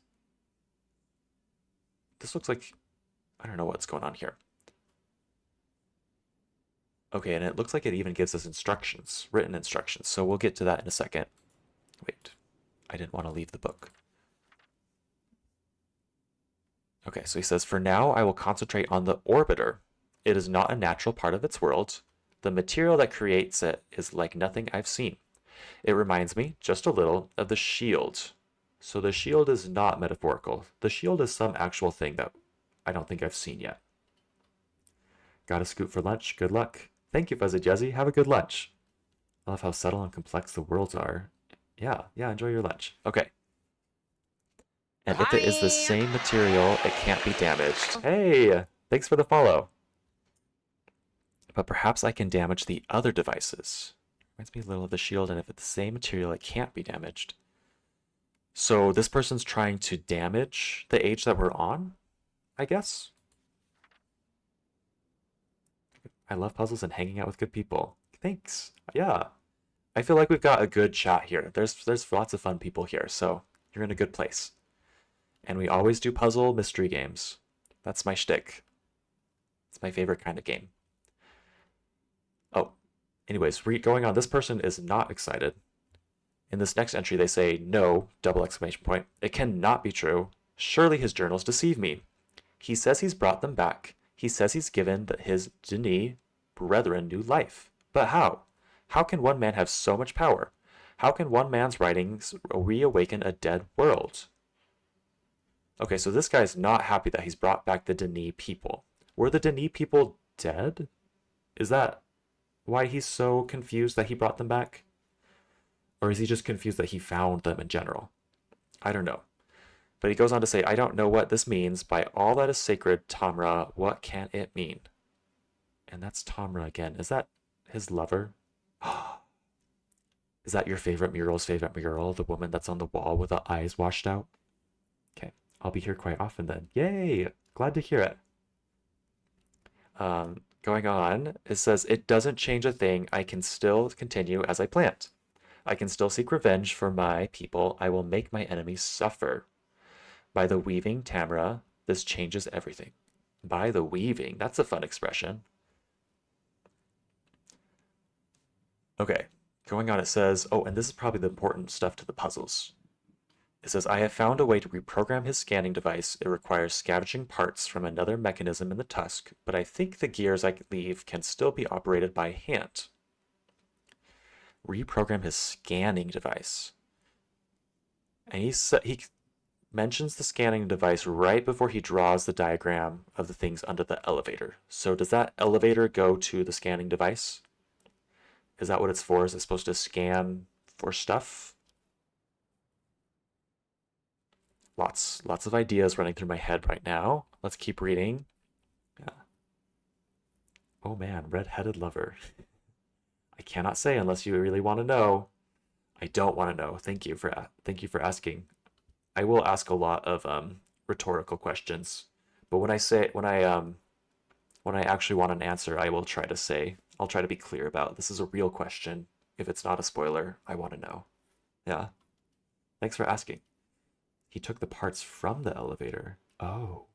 This looks like... I don't know what's going on here. Okay, and it looks like it even gives us instructions, written instructions. So we'll get to that in a second. Wait, I didn't want to leave the book. Okay, so he says, for now, I will concentrate on the orbiter. It is not a natural part of its world. The material that creates it is like nothing I've seen. It reminds me, just a little, of the shield. So the shield is not metaphorical. The shield is some actual thing that I don't think I've seen yet. Gotta scoot for lunch. Good luck. Thank you, Fuzzy Jezzy. Have a good lunch. I love how subtle and complex the worlds are. Yeah, enjoy your lunch. Okay. And if it is the same material, it can't be damaged. Hey, thanks for the follow. But perhaps I can damage the other devices. Reminds me a little of the shield, and if it's the same material, it can't be damaged. So this person's trying to damage the age that we're on, I guess? I love puzzles and hanging out with good people. Thanks. Yeah. I feel like we've got a good chat here. There's lots of fun people here, so you're in a good place. And we always do puzzle mystery games. That's my shtick. It's my favorite kind of game. Oh, anyways, going on. This person is not excited. In this next entry, they say, no, double exclamation point. It cannot be true. Surely his journals deceive me. He says he's brought them back. He says he's given his Jnanin brethren new life. But how? How can one man have so much power? How can one man's writings reawaken a dead world? Okay, so this guy's not happy that he's brought back the Jnanin people. Were the Jnanin people dead? Is that why he's so confused that he brought them back? Or is he just confused that he found them in general? I don't know. But he goes on to say, I don't know what this means. By all that is sacred, Tamra, what can it mean? And that's Tamra again. Is that his lover? Is that your favorite mural's favorite mural? The woman that's on the wall with the eyes washed out? Okay, I'll be here quite often then. Yay! Glad to hear it. Going on, it says, it doesn't change a thing. I can still continue as I planned. I can still seek revenge for my people. I will make my enemies suffer. By the weaving, Tamra, this changes everything. By the weaving, that's a fun expression. Okay, going on, it says, oh, and this is probably the important stuff to the puzzles. It says, I have found a way to reprogram his scanning device. It requires scavenging parts from another mechanism in the tusk, but I think the gears I leave can still be operated by hand. Reprogram his scanning device. And he mentions the scanning device right before he draws the diagram of the things under the elevator. So does that elevator go to the scanning device? Is that what it's for? Is it supposed to scan for stuff? Lots of ideas running through my head right now. Let's keep reading. Yeah. Oh man, red-headed lover. I cannot say unless you really want to know. I don't want to know. Thank you for asking. I will ask a lot of rhetorical questions, but when I actually want an answer, I'll try to be clear about this is a real question. If it's not a spoiler, I want to know. Yeah. Thanks for asking. He took the parts from the elevator. Oh.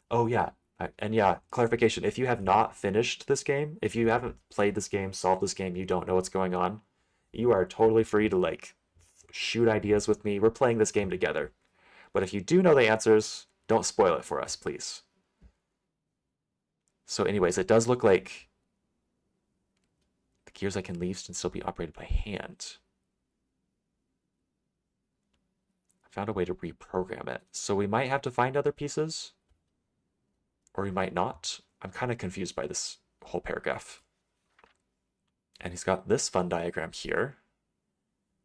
Oh yeah. And yeah, clarification, if you have not finished this game, if you haven't played this game, solved this game, you don't know what's going on, you are totally free to like shoot ideas with me. We're playing this game together. But if you do know the answers, don't spoil it for us, please. So anyways, it does look like the gears I can leave can still be operated by hand. I found a way to reprogram it. So we might have to find other pieces, or we might not. I'm kind of confused by this whole paragraph. And he's got this fun diagram here.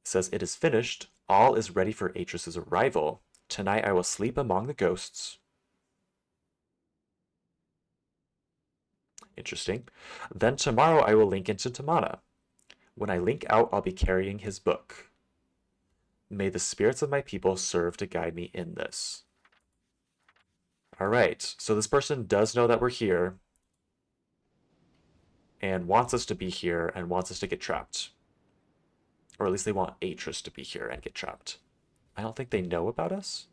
It says, "It is finished. All is ready for Atris's arrival. Tonight I will sleep among the ghosts." Interesting. "Then tomorrow I will link into Tamana. When I link out, I'll be carrying his book. May the spirits of my people serve to guide me in this." All right, so this person does know that we're here and wants us to be here and wants us to get trapped. Or at least they want Atris to be here and get trapped. I don't think they know about us.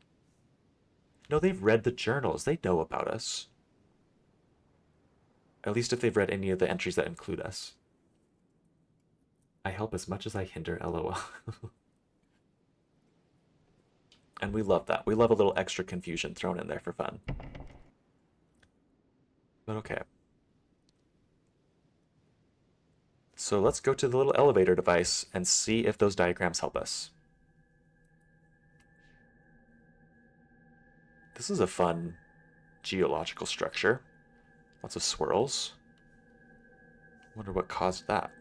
No, they've read the journals. They know about us. At least if they've read any of the entries that include us. "I help as much as I hinder, lol." And we love that. We love a little extra confusion thrown in there for fun. But okay. So let's go to the little elevator device and see if those diagrams help us. This is a fun geological structure. Lots of swirls. Wonder what caused that.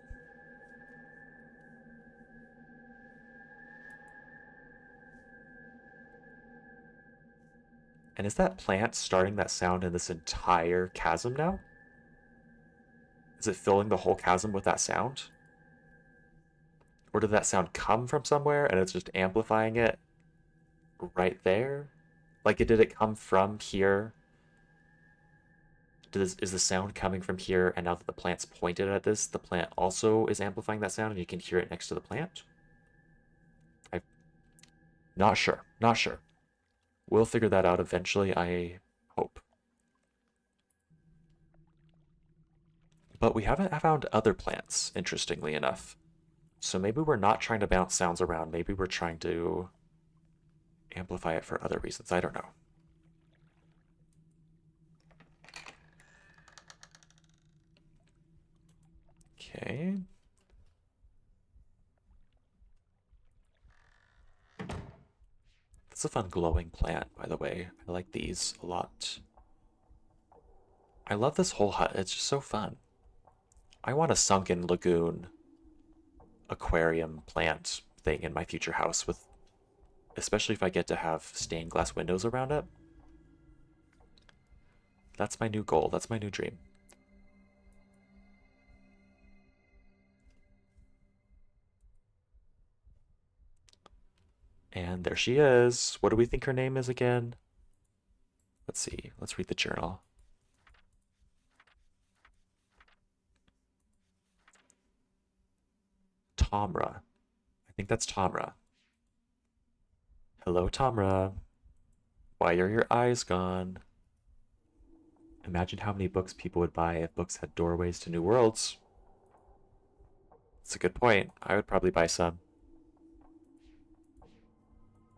And is that plant starting that sound in this entire chasm now? Is it filling the whole chasm with that sound? Or did that sound come from somewhere and it's just amplifying it right there? Like, did it come from here? Is the sound coming from here, and now that the plant's pointed at this, the plant also is amplifying that sound and you can hear it next to the plant? I'm not sure. Not sure. We'll figure that out eventually, I hope. But we haven't found other plants, interestingly enough. So maybe we're not trying to bounce sounds around. Maybe we're trying to amplify it for other reasons. I don't know. Okay. That's a fun glowing plant, by the way. I like these a lot. I love this whole hut. It's just so fun. I want a sunken lagoon aquarium plant thing in my future house, with, especially if I get to have stained glass windows around it. That's my new goal. That's my new dream. And there she is. What do we think her name is again? Let's see. Let's read the journal. Tamra. I think that's Tamra. "Hello, Tamra. Why are your eyes gone? Imagine how many books people would buy if books had doorways to new worlds." That's a good point. I would probably buy some.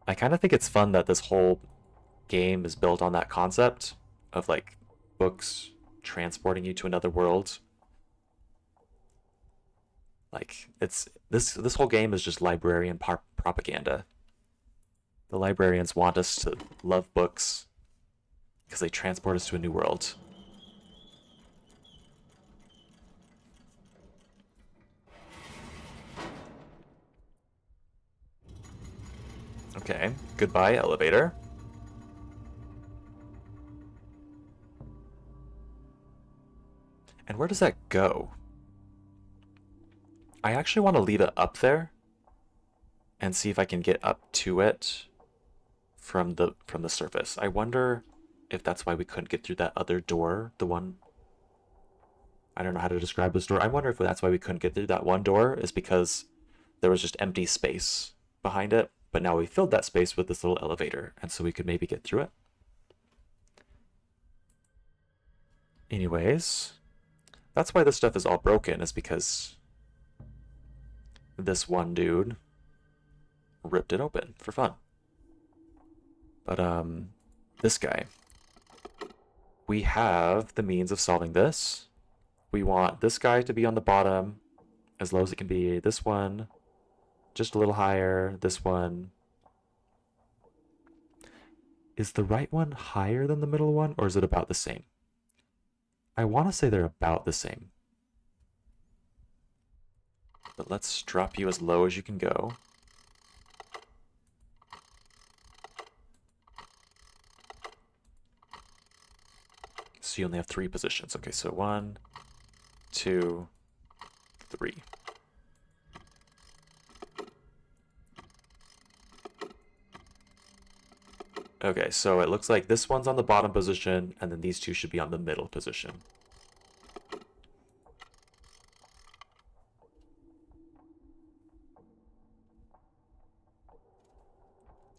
I kind of think it's fun that this whole game is built on that concept of like books transporting you to another world. Like, it's this whole game is just librarian propaganda. The librarians want us to love books because they transport us to a new world. Okay, goodbye, elevator. And where does that go? I actually want to leave it up there and see if I can get up to it from the surface. I wonder if that's why we couldn't get through that other door, the one, I don't know how to describe this door. I wonder if that's why we couldn't get through that one door, is because there was just empty space behind it, but now we filled that space with this little elevator, and so we could maybe get through it. Anyways, that's why this stuff is all broken, is because this one dude ripped it open for fun. But, this guy. We have the means of solving this. We want this guy to be on the bottom, as low as it can be. This one, just a little higher. This one. Is the right one higher than the middle one, or is it about the same? I want to say they're about the same. But let's drop you as low as you can go. So you only have 3 positions. Okay, so 1, 2, 3. Okay, so it looks like this one's on the bottom position, and then these two should be on the middle position.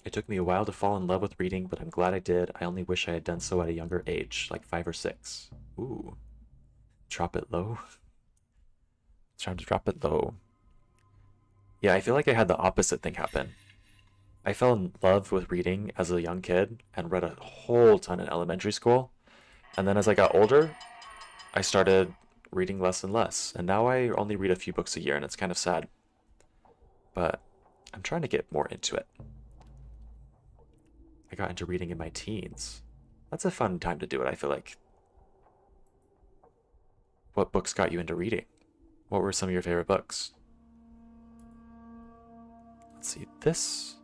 It took me a while to fall in love with reading, but I'm glad I did. I only wish I had done so at a younger age, like 5 or 6. Ooh. Drop it low. It's time to drop it low. Yeah, I feel like I had the opposite thing happen. I fell in love with reading as a young kid and read a whole ton in elementary school. And then as I got older, I started reading less and less. And now I only read a few books a year, and it's kind of sad. But I'm trying to get more into it. I got into reading in my teens. That's a fun time to do it, I feel like. What books got you into reading? What were some of your favorite books? Let's see, this.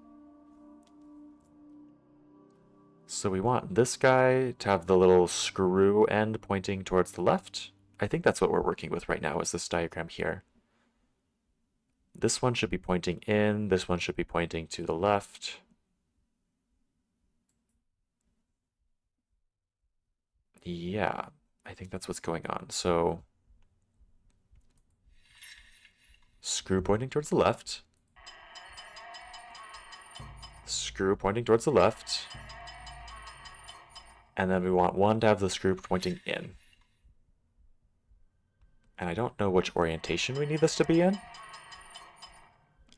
So we want this guy to have the little screw end pointing towards the left. I think that's what we're working with right now, is this diagram here. This one should be pointing in, this one should be pointing to the left. Yeah, I think that's what's going on. So, screw pointing towards the left. Screw pointing towards the left. And then we want one to have the screw pointing in. And I don't know which orientation we need this to be in.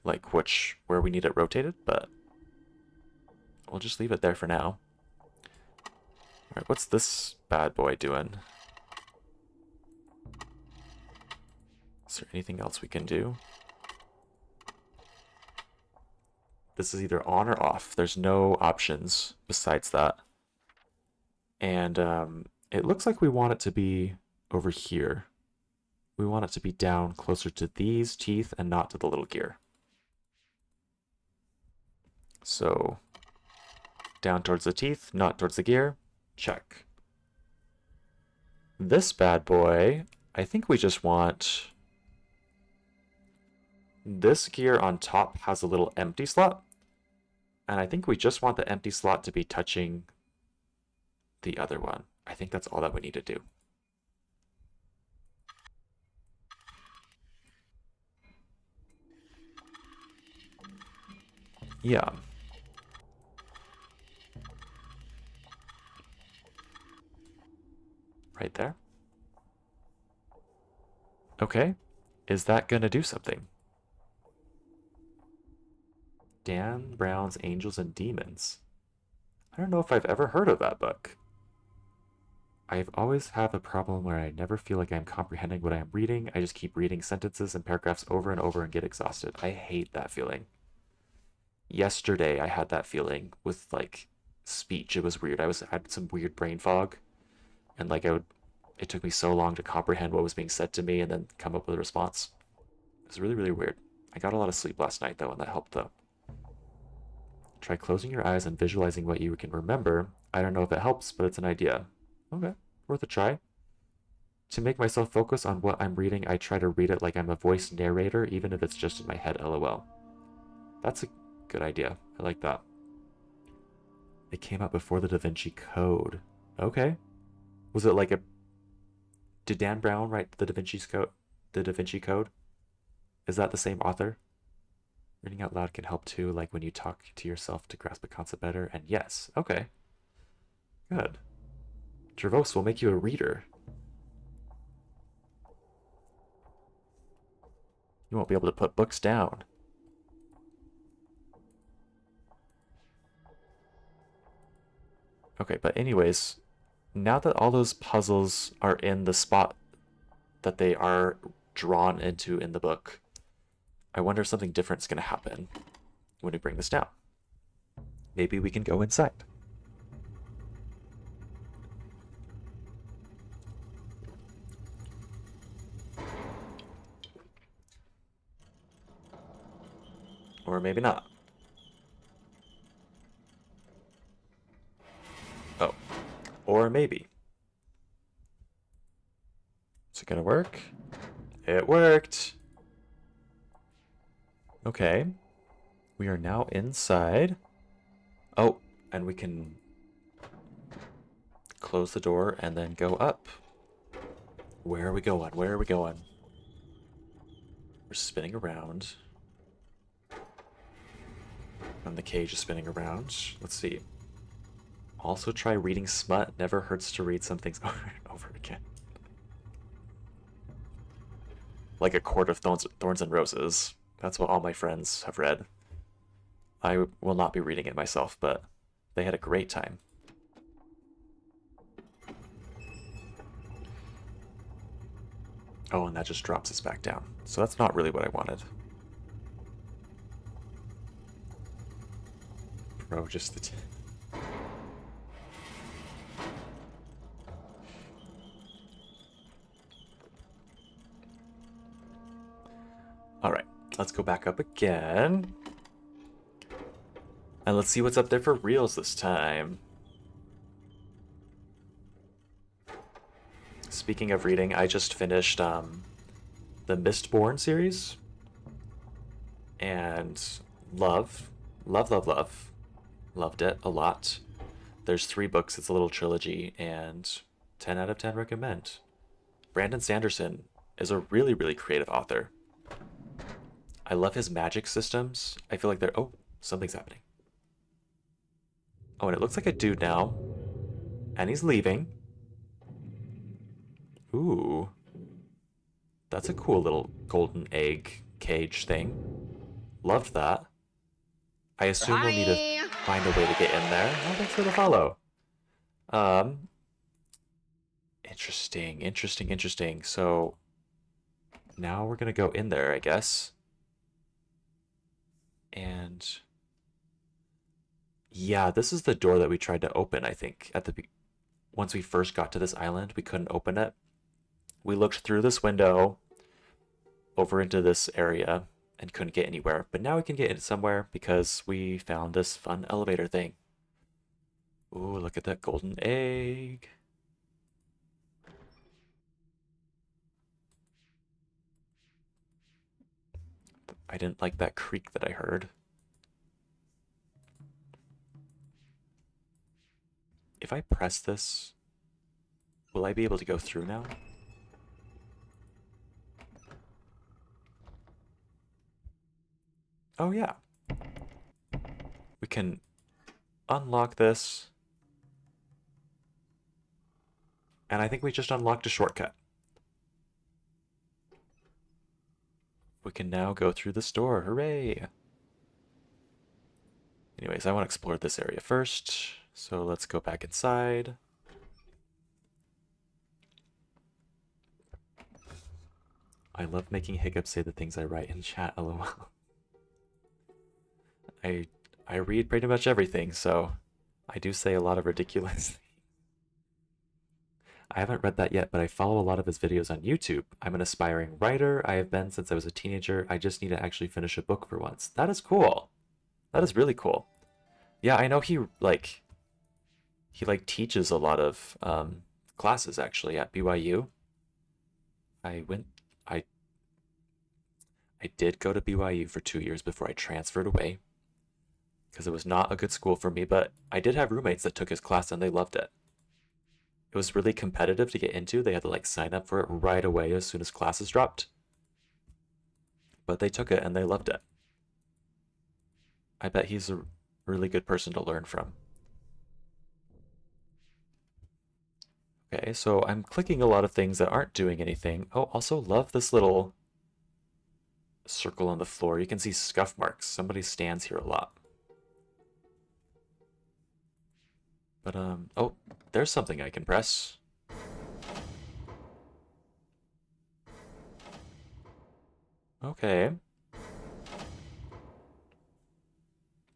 Like where we need it rotated, but we'll just leave it there for now. Alright, what's this bad boy doing? Is there anything else we can do? This is either on or off. There's no options besides that. And it looks like we want it to be over here. We want it to be down closer to these teeth and not to the little gear. So, down towards the teeth, not towards the gear. Check. This bad boy, I think we just want... This gear on top has a little empty slot. And I think we just want the empty slot to be touching the other one. I think that's all that we need to do. Yeah. Right there. Okay. Is that gonna do something? Dan Brown's Angels and Demons. I don't know if I've ever heard of that book. I've always had a problem where I never feel like I'm comprehending what I'm reading. I just keep reading sentences and paragraphs over and over and get exhausted. I hate that feeling. Yesterday I had that feeling with like speech. It was weird. I had some weird brain fog, and like it took me so long to comprehend what was being said to me and then come up with a response. It was really, really weird. I got a lot of sleep last night though, and that helped though. Try closing your eyes and visualizing what you can remember. I don't know if it helps, but it's an idea. Okay, worth a try. To make myself focus on what I'm reading, I try to read it like I'm a voice narrator, even if it's just in my head, lol. That's a good idea. I like that. It came out before the Da Vinci Code. Okay. Was it like a... Did Dan Brown write the Da Vinci's Code? The Da Vinci Code? Is that the same author? Reading out loud can help too, like when you talk to yourself to grasp a concept better. And yes, okay. Good. Dravos will make you a reader. You won't be able to put books down. Okay, but anyways, now that all those puzzles are in the spot that they are drawn into in the book, I wonder if something different is going to happen when we bring this down. Maybe we can go inside. Or maybe not. Oh. Or maybe. Is it gonna work? It worked! Okay. We are now inside. Oh, and we can close the door and then go up. Where are we going? Where are we going? We're spinning around. And the cage is spinning around. Let's see. Also try reading smut. Never hurts to read some things over and over again. Like A Court of Thorns and Roses. That's what all my friends have read. I will not be reading it myself, but they had a great time. Oh, and that just drops us back down. So that's not really what I wanted. Bro, just the... Alright, let's go back up again. And let's see what's up there for reals this time. Speaking of reading, I just finished the Mistborn series. And loved it a lot. There's 3 books, it's a little trilogy, and 10 out of 10 recommend. Brandon Sanderson is a really, really creative author. I love his magic systems. I feel like they're... Oh, something's happening. Oh, and it looks like a dude now. And he's leaving. Ooh. That's a cool little golden egg cage thing. Loved that. I assume we'll need to find a way to get in there. Oh, thanks for the follow. Interesting. So now we're gonna go in there, I guess. And yeah, this is the door that we tried to open, I think. Once we first got to this island, we couldn't open it. We looked through this window over into this area and couldn't get anywhere. But now we can get in somewhere because we found this fun elevator thing. Ooh, look at that golden egg. I didn't like that creak that I heard. If I press this, will I be able to go through now? Oh yeah. We can unlock this. And I think we just unlocked a shortcut. We can now go through this door. Hooray! Anyways, I want to explore this area first. So let's go back inside. I love making Hiccup say the things I write in chat, lol. I read pretty much everything, so I do say a lot of ridiculous things. I haven't read that yet, but I follow a lot of his videos on YouTube. I'm an aspiring writer. I have been since I was a teenager. I just need to actually finish a book for once. That is cool. That is really cool. Yeah, I know he teaches a lot of classes actually at BYU. I did go to BYU for 2 years before I transferred away because it was not a good school for me, but I did have roommates that took his class and they loved it. It was really competitive to get into. They had to like sign up for it right away as soon as classes dropped. But they took it and they loved it. I bet he's a really good person to learn from. Okay, so I'm clicking a lot of things that aren't doing anything. Oh, also love this little circle on the floor. You can see scuff marks. Somebody stands here a lot. But, oh, there's something I can press. Okay.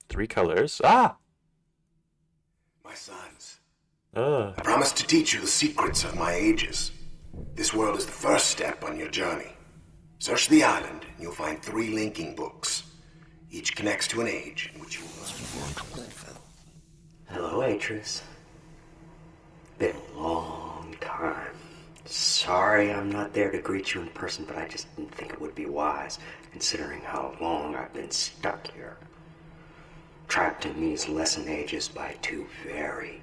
3 colors. Ah! My sons, Uh, I promise to teach you the secrets of my ages. This world is the first step on your journey. Search the island, and you'll find 3 linking books. Each connects to an age in which you will... Hello, Atreus. Been a long time. Sorry I'm not there to greet you in person, but I just didn't think it would be wise, considering how long I've been stuck here. Trapped in these lesson ages by 2 very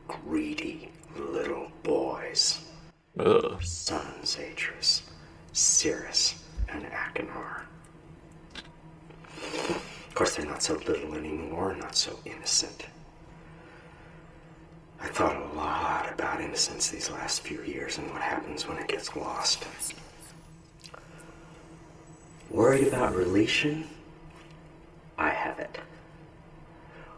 greedy little boys. ugh. Sons, Atreus, Cirrus, and Achenar. Of course, they're not so little anymore, not so innocent. I thought a lot about innocence these last few years and what happens when it gets lost. Worried about relation? I have it.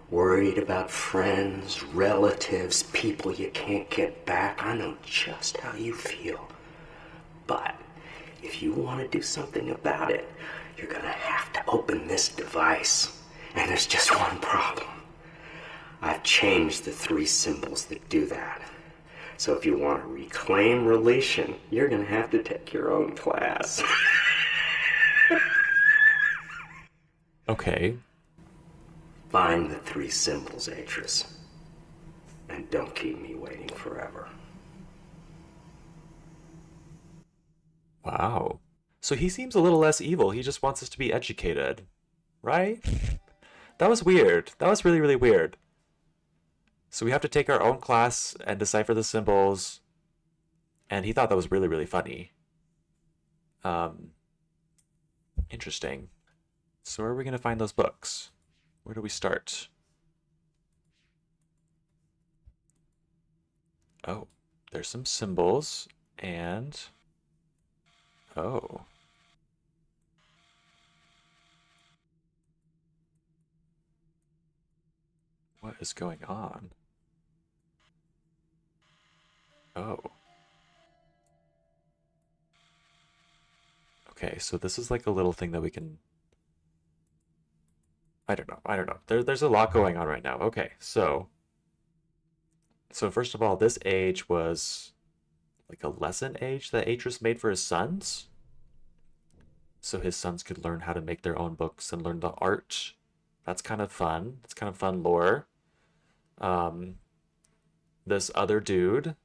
Worried about friends, relatives, people you can't get back. I know just how you feel. But if you want to do something about it, you're gonna have to open this device. And there's just one problem. I've changed the 3 symbols that do that. So if you want to reclaim relation, you're gonna have to take your own class. Okay. Find the 3 symbols, Atreus. And don't keep me waiting forever. Wow. So he seems a little less evil. He just wants us to be educated. Right? That was weird. That was really, really weird. So we have to take our own class and decipher the symbols. And he thought that was really, really funny. Interesting. So where are we going to find those books? Where do we start? Oh, there's some symbols and... Oh. What is going on? Oh. Okay, so this is like a little thing that we can... I don't know. There's a lot going on right now. Okay, so first of all, this age was like a lesson age that Atreus made for his sons. So his sons could learn how to make their own books and learn the art. That's kind of fun. It's kind of fun lore. This other dude,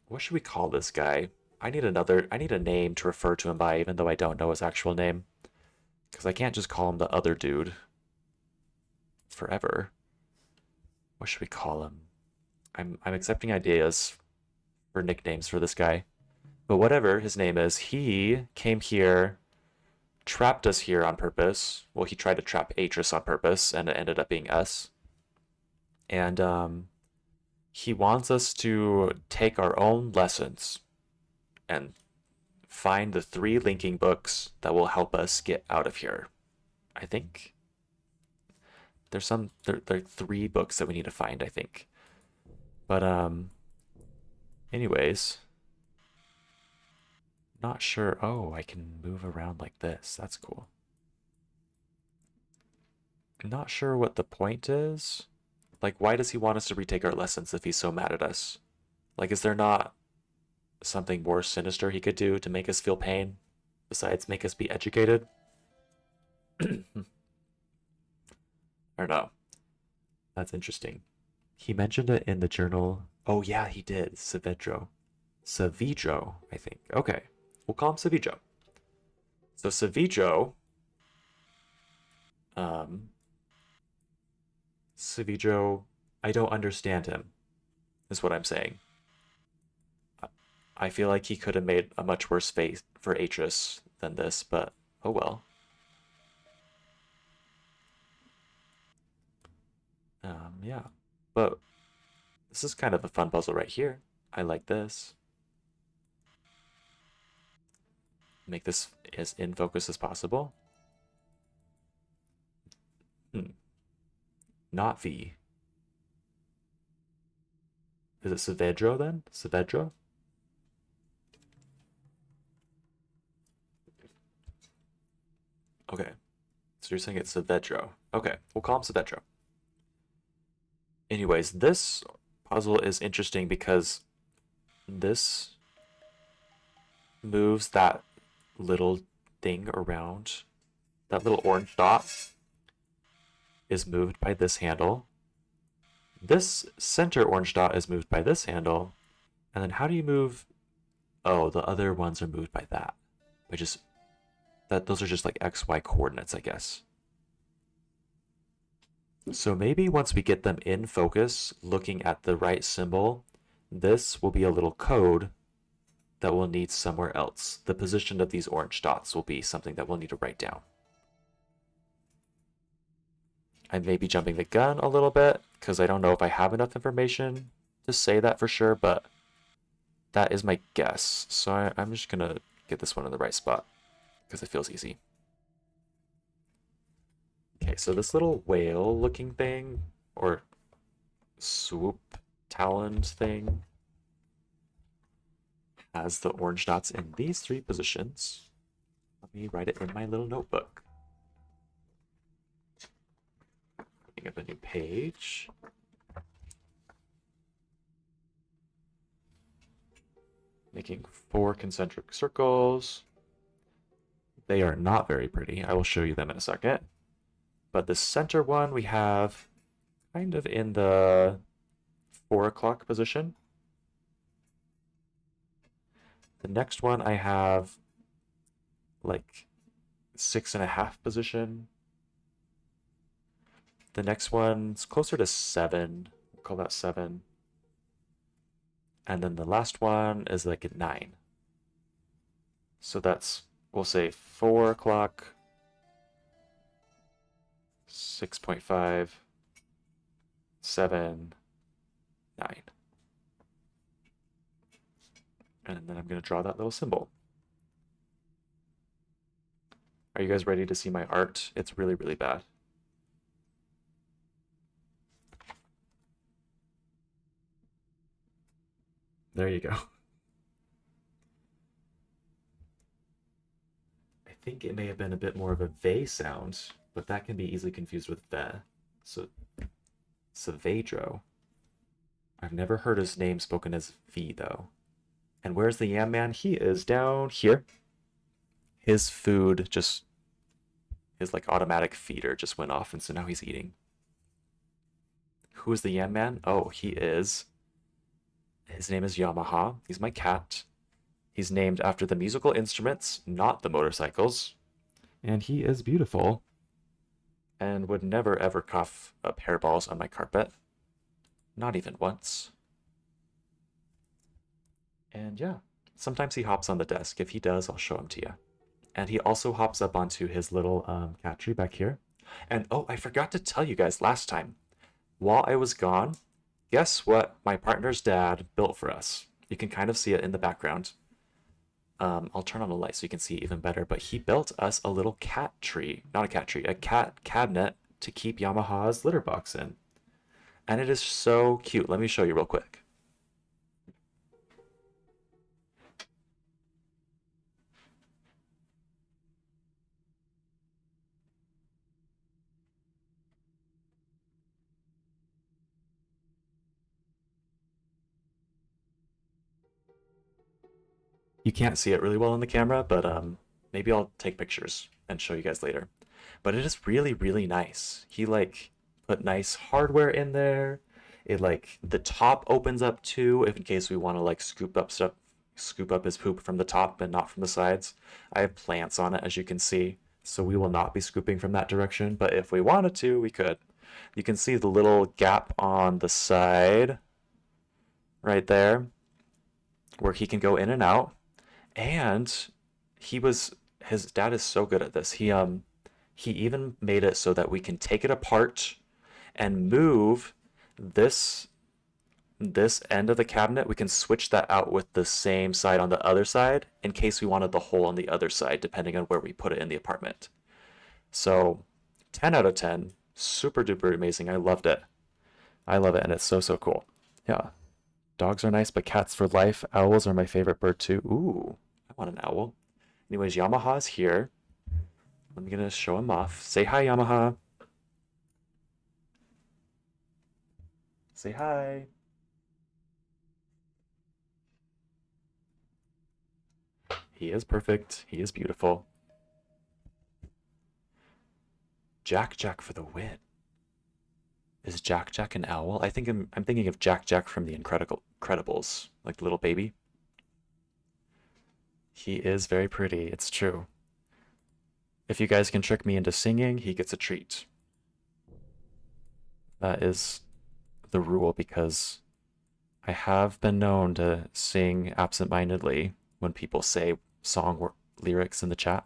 what should we call this guy? I need a name to refer to him by, even though I don't know his actual name. Because I can't just call him the other dude forever. What should we call him? I'm accepting ideas for nicknames for this guy. But whatever his name is, he came here, trapped us here on purpose. Well, he tried to trap Atreus on purpose, and it ended up being us. And he wants us to take our own lessons and find the 3 linking books that will help us get out of here. I think there are 3 books that we need to find, I think. But anyways, not sure. Oh, I can move around like this. That's cool. Not sure what the point is. Like, why does he want us to retake our lessons if he's so mad at us? Like, is there not something more sinister he could do to make us feel pain besides make us be educated? I don't know. That's interesting. He mentioned it in the journal. Oh, yeah, he did. Saavedro. Saavedro, I think. Okay. We'll call him Saavedro. So Saavedro... Saavedro, I don't understand him, is what I'm saying. I feel like he could have made a much worse face for Atreus than this, but oh well. Yeah. But this is kind of a fun puzzle right here. I like this. Make this as in focus as possible. Not V. Is it Saavedro then? Saavedro? Okay. So you're saying it's Saavedro. Okay, we'll call him Saavedro. Anyways, this puzzle is interesting because this moves that little thing around. That little orange dot is moved by this handle. This center orange dot is moved by this handle. And then how do you move? Oh, the other ones are moved by that. By just that, those are just like XY coordinates, I guess. So maybe once we get them in focus, looking at the right symbol, this will be a little code that we'll need somewhere else. The position of these orange dots will be something that we'll need to write down. I may be jumping the gun a little bit because I don't know if I have enough information to say that for sure, but that is my guess. So I'm just gonna get this one in the right spot because it feels easy. Okay, so this little whale looking thing, or swoop taloned thing, has the orange dots in these three positions. Let me write it in my little notebook. Putting up a new page. Making 4 concentric circles. They are not very pretty. I will show you them in a second. But the center one we have kind of in the 4 o'clock position. The next one I have like 6.5 position. The next one's closer to 7. We'll call that 7. And then the last one is like at 9. So that's, we'll say 4 o'clock, 6.5, 7, 9. And then I'm going to draw that little symbol. Are you guys ready to see my art? It's really, really bad. There you go. I think it may have been a bit more of a V sound, but that can be easily confused with ve. So, Saavedro. I've never heard his name spoken as V, though. And where's the Yam Man? He is down here. His food just, his like automatic feeder just went off, and so now he's eating. Who is the Yam Man? Oh, he is. His name is Yamaha. He's my cat. He's named after the musical instruments, not the motorcycles. And he is beautiful. And would never ever cough up hairballs on my carpet. Not even once. And yeah, sometimes he hops on the desk. If he does, I'll show him to you. And he also hops up onto his little cat tree back here. And oh, I forgot to tell you guys last time. While I was gone, guess what my partner's dad built for us? You can kind of see it in the background. I'll turn on the light so you can see it even better. But he built us a little cat tree. Not a cat tree, a cat cabinet to keep Yamaha's litter box in. And it is so cute. Let me show you real quick. You can't see it really well on the camera, but maybe I'll take pictures and show you guys later. But it is really, really nice. He like put nice hardware in there. It like the top opens up too, if in case we want to like scoop up his poop from the top and not from the sides. I have plants on it, as you can see, so we will not be scooping from that direction. But if we wanted to, we could. You can see the little gap on the side, right there, where he can go in and out. And his dad is so good at this. He even made it so that we can take it apart and move this end of the cabinet. We can switch that out with the same side on the other side in case we wanted the hole on the other side, depending on where we put it in the apartment. So 10 out of 10. super duper amazing. I loved it. I love it, and it's so, so cool. Yeah. Dogs are nice, but cats for life. Owls are my favorite bird too. Ooh, I want an owl. Anyways, Yamaha's here. I'm gonna show him off. Say hi, Yamaha. Say hi. He is perfect. He is beautiful. Jack Jack for the win. Is Jack Jack an owl? I'm thinking of Jack Jack from the Incredibles, like the little baby. He is very pretty, it's true. If you guys can trick me into singing, he gets a treat. That is the rule because I have been known to sing absentmindedly when people say song lyrics in the chat.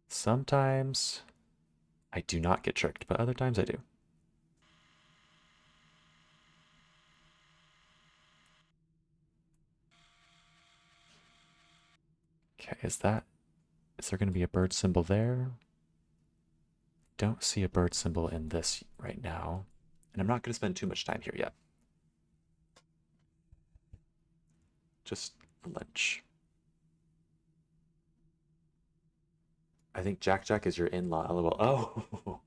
Sometimes I do not get tricked, but other times I do. Okay, is there going to be a bird symbol there? Don't see a bird symbol in this right now. And I'm not going to spend too much time here yet. Just lunch. I think Jack Jack is your in-law, lol. Oh,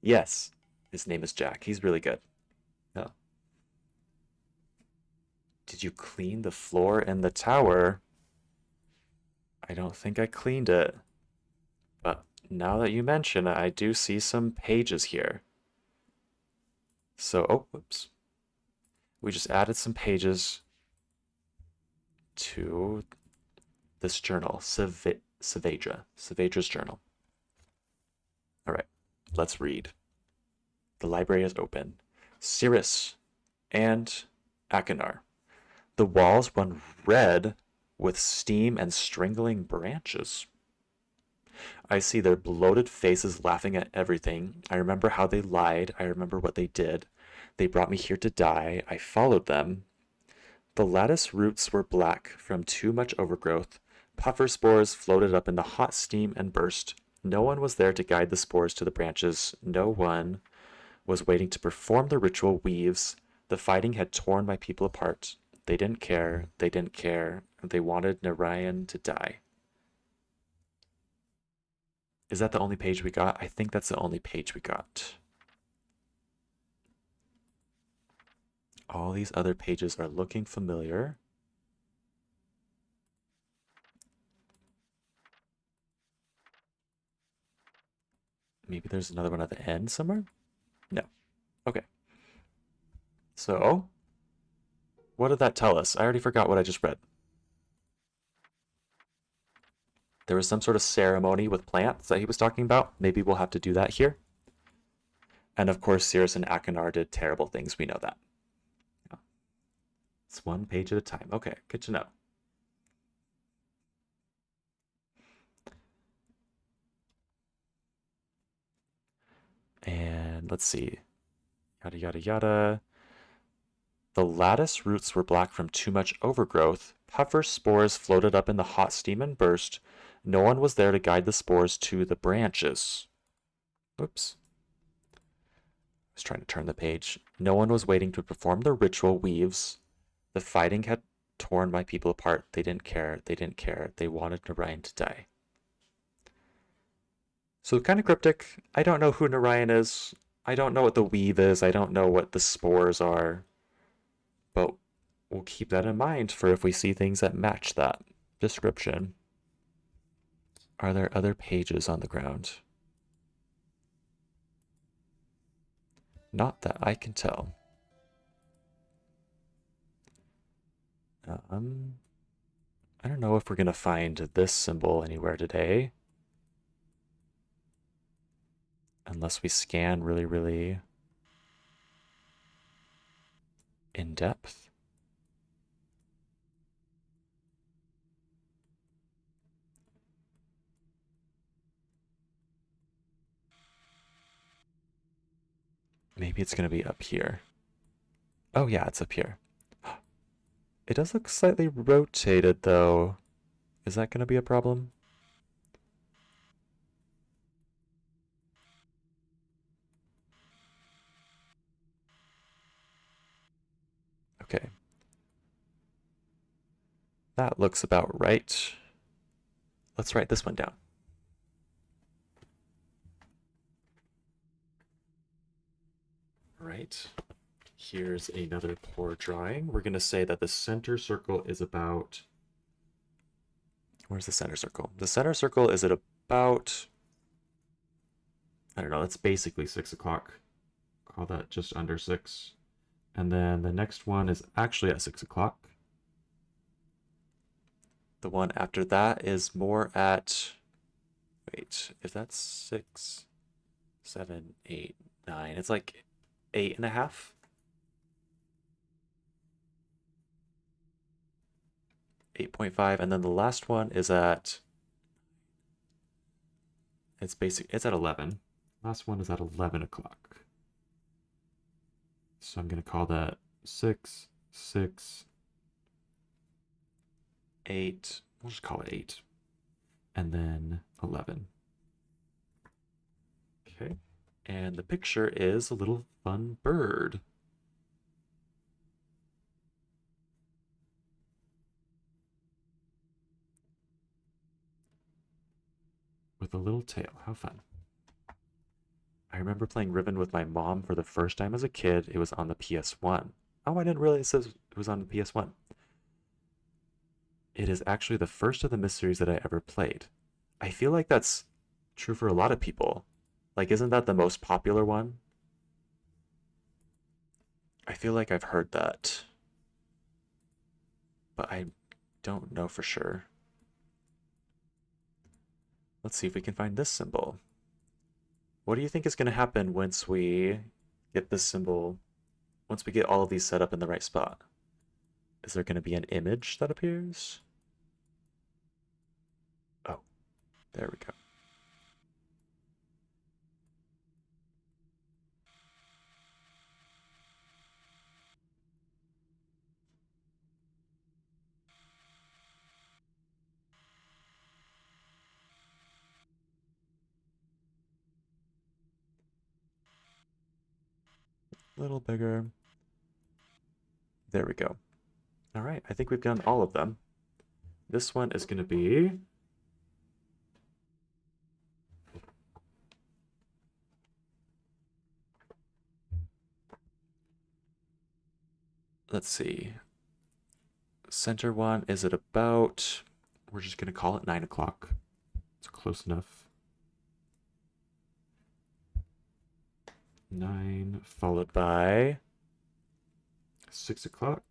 yes. His name is Jack. He's really good. No. Did you clean the floor in the tower? I don't think I cleaned it. But now that you mention it, I do see some pages here. So, oh, whoops. We just added some pages to this journal, Saavedra's journal. All right, let's read. The library is open. Cirrus and Akinar. The walls run red with steam and strangling branches. I see their bloated faces laughing at everything. I remember how they lied. I remember what they did. They brought me here to die. I followed them. The lattice roots were black from too much overgrowth. Puffer spores floated up in the hot steam and burst. No one was there to guide the spores to the branches. No one was waiting to perform the ritual weaves. The fighting had torn my people apart. They didn't care. They didn't care. They wanted Narayan to die. Is that the only page we got? I think that's the only page we got. All these other pages are looking familiar. Maybe there's another one at the end somewhere? No. Okay. So, what did that tell us? I already forgot what I just read. There was some sort of ceremony with plants that he was talking about. Maybe we'll have to do that here. And of course, Cirrus and Akinar did terrible things. We know that. It's one page at a time. Okay, good to know. And let's see. Yada, yada, yada. The lattice roots were black from too much overgrowth. Puffer spores floated up in the hot steam and burst. No one was there to guide the spores to the branches. Oops. I was trying to turn the page. No one was waiting to perform the ritual weaves. The fighting had torn my people apart. They didn't care. They didn't care. They wanted Narayan to die. So kind of cryptic. I don't know who Narayan is. I don't know what the weave is. I don't know what the spores are. But we'll keep that in mind for if we see things that match that description. Are there other pages on the ground? Not that I can tell. I don't know if we're going to find this symbol anywhere today. Unless we scan really, really in depth. Maybe it's going to be up here. Oh yeah, it's up here. It does look slightly rotated though. Is that going to be a problem? Okay. That looks about right. Let's write this one down. Right. Here's another poor drawing. We're going to say that the center circle is about... Where's the center circle? The center circle is at about... I don't know, that's basically 6 o'clock. Call that just under 6. And then the next one is actually at 6 o'clock. The one after that is more at... Wait, if that's 6, 7, 8, 9, it's like 8.5. 8.5, and then the last one is at... It's at 11. Last one is at 11 o'clock. So I'm going to call that 6, 6, 8. We'll just call it 8. And then 11. Okay. And the picture is a little fun bird. With a little tail. How fun. I remember playing Riven with my mom for the first time as a kid. It was on the PS1. Oh, I didn't realize it was on the PS1. It is actually the first of the Myst series that I ever played. I feel like that's true for a lot of people. Like, isn't that the most popular one? I feel like I've heard that. But I don't know for sure. Let's see if we can find this symbol. What do you think is going to happen once we get this symbol, once we get all of these set up in the right spot? Is there going to be an image that appears? Oh, there we go. A little bigger. There we go. All right, I think we've done all of them. This one is going to be... Let's see. Center one is at about... We're just going to call it 9 o'clock. It's close enough. 9 followed by 6 o'clock.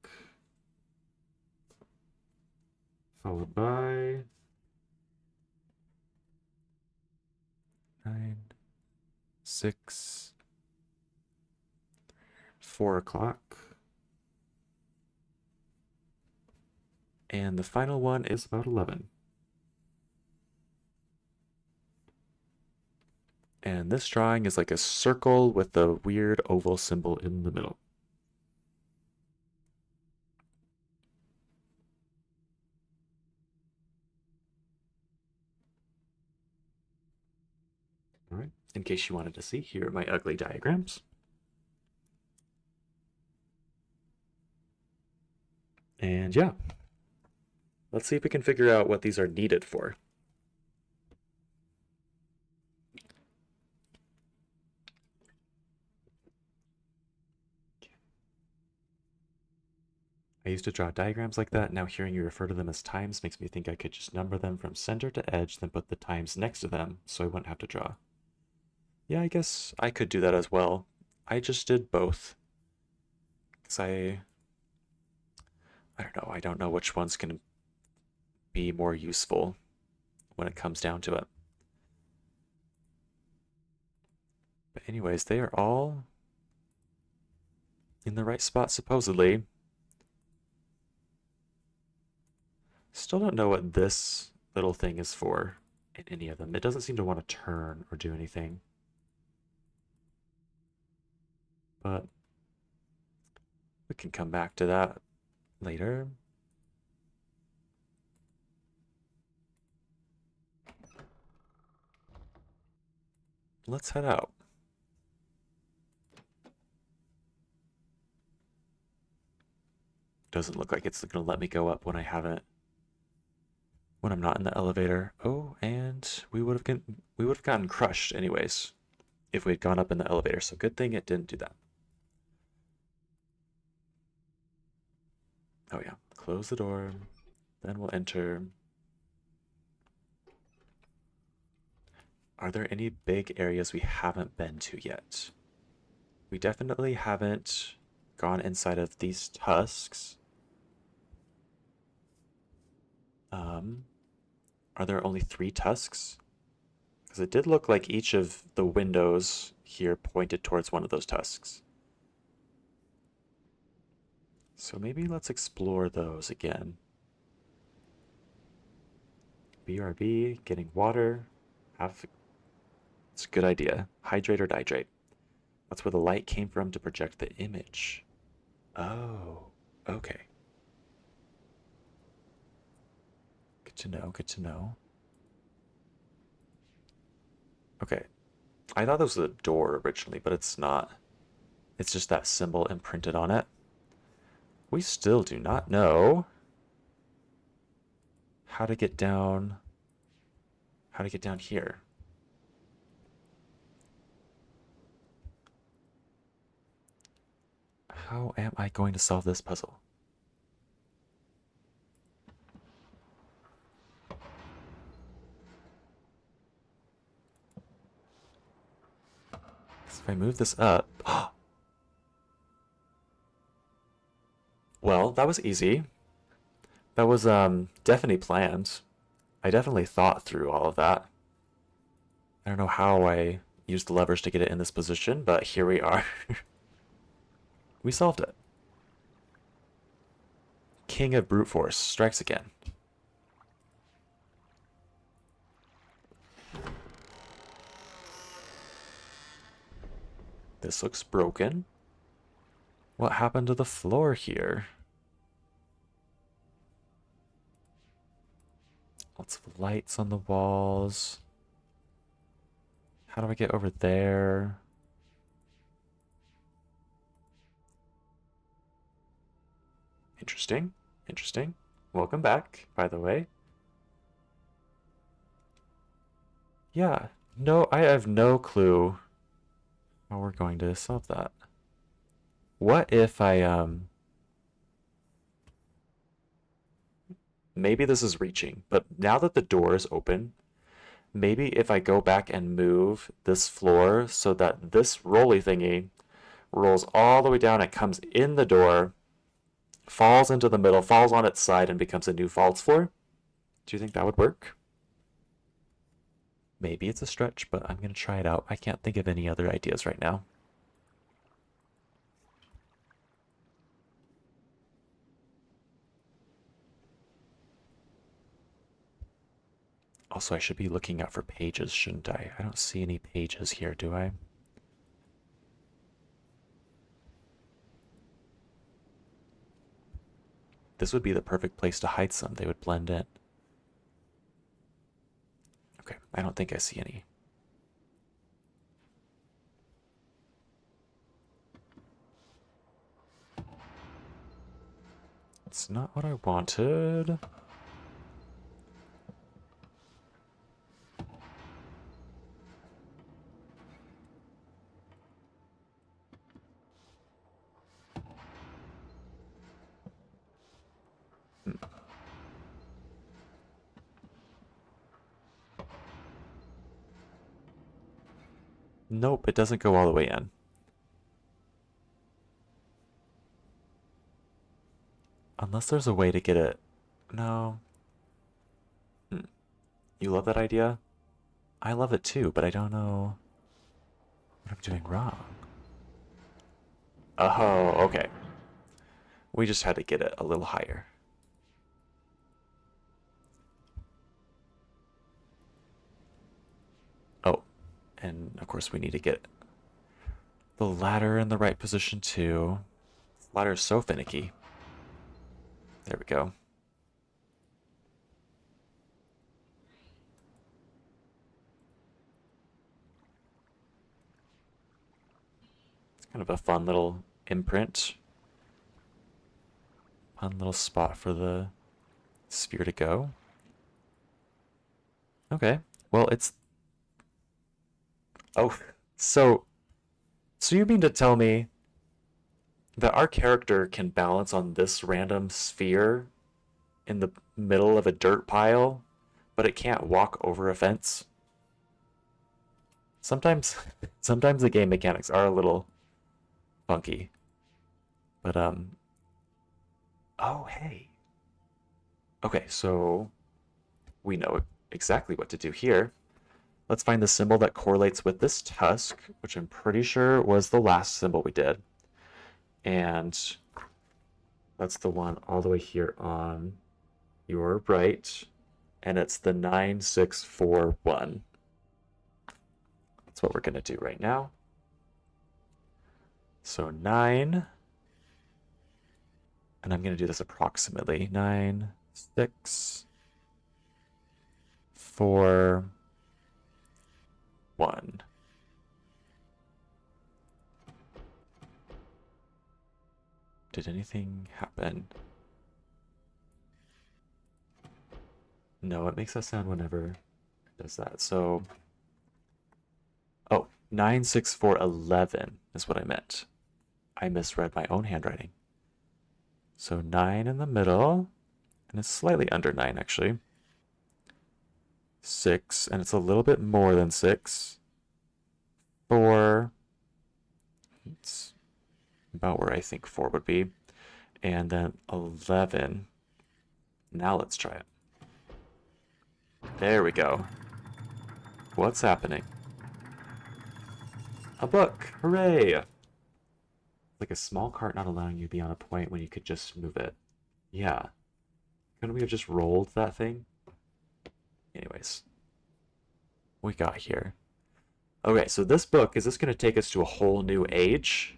Followed by 9, 6, 4 o'clock. And the final one is about 11. And this drawing is like a circle with a weird oval symbol in the middle. All right, in case you wanted to see, here are my ugly diagrams. And yeah, let's see if we can figure out what these are needed for. I used to draw diagrams like that. Now hearing you refer to them as times makes me think I could just number them from center to edge, then put the times next to them so I wouldn't have to draw. Yeah, I guess I could do that as well. I just did both. Because I don't know. I don't know which one's going to be more useful when it comes down to it. But anyways, they are all in the right spot supposedly. Still don't know what this little thing is for in any of them. It doesn't seem to want to turn or do anything. But we can come back to that later. let's head out. Doesn't look like it's gonna let me go up when when I'm not in the elevator. Oh, and we would have gotten crushed anyways if we had gone up in the elevator. So good thing it didn't do that. Oh yeah, close the door. Then we'll enter. Are there any big areas we haven't been to yet? We definitely haven't gone inside of these tusks. Are there only 3 tusks? Because it did look like each of the windows here pointed towards one of those tusks. So maybe let's explore those again. BRB, getting water. It's a good idea. Hydrate or dihydrate. That's where the light came from to project the image. Oh, okay. Good to know, good to know. Okay. I thought this was a door originally, but it's not. It's just that symbol imprinted on it. We still do not know how to get down here. How am I going to solve this puzzle? If I move this up... Well, that was easy. That was definitely planned. I definitely thought through all of that. I don't know how I used the levers to get it in this position, but here we are. We solved it. King of Brute Force strikes again. This looks broken. What happened to the floor here? Lots of lights on the walls. How do I get over there? Interesting. Interesting. Welcome back, by the way. Yeah, no, I have no clue how we're going to solve that. What if maybe this is reaching, but now that the door is open, maybe if I go back and move this floor so that this rolly thingy rolls all the way down and comes in the door, falls into the middle, falls on its side, and becomes a new false floor? Do you think that would work? Maybe it's a stretch, but I'm going to try it out. I can't think of any other ideas right now. Also, I should be looking out for pages, shouldn't I? I don't see any pages here, do I? This would be the perfect place to hide some. They would blend in. Okay, I don't think I see any. It's not what I wanted. Nope, it doesn't go all the way in. Unless there's a way to get it. No. You love that idea? I love it too, but I don't know what I'm doing wrong. Oh, okay. We just had to get it a little higher. Oh, and of course we need to get the ladder in the right position too. This ladder is so finicky. There we go. Kind of a fun little imprint. Fun little spot for the spear to go. Okay. Well, it's... Oh, so you mean to tell me that our character can balance on this random sphere in the middle of a dirt pile, but it can't walk over a fence? Sometimes sometimes the game mechanics are a little funky. But oh hey. Okay, so we know exactly what to do here. Let's find the symbol that correlates with this tusk, which I'm pretty sure was the last symbol we did. And that's the one all the way here on your right. And it's the 9641. That's what we're going to do right now. So 9. And I'm going to do this approximately. 9, 6, 4, 1. Did anything happen? No, it makes that sound whenever it does that. So, oh, 9, 6, 4, 11 is what I meant. I misread my own handwriting. So 9 in the middle, and it's slightly under 9 actually. 6, and it's a little bit more than 6. 4, it's about where I think 4 would be. And then 11. Now let's try it. There we go. What's happening? A book! Hooray! Like a small cart not allowing you to be on a point when you could just move it. Yeah. Couldn't we have just rolled that thing? Anyways. We got here. Okay, so this book, is this going to take us to a whole new age?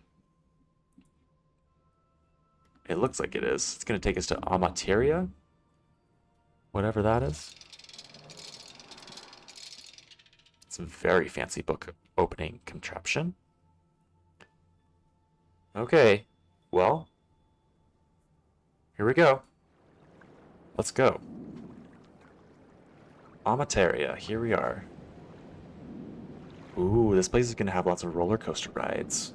It looks like it is. It's going to take us to Amateria? Whatever that is. It's a very fancy book opening contraption. Okay, well, here we go. Let's go. Amateria, here we are. Ooh, this place is going to have lots of roller coaster rides.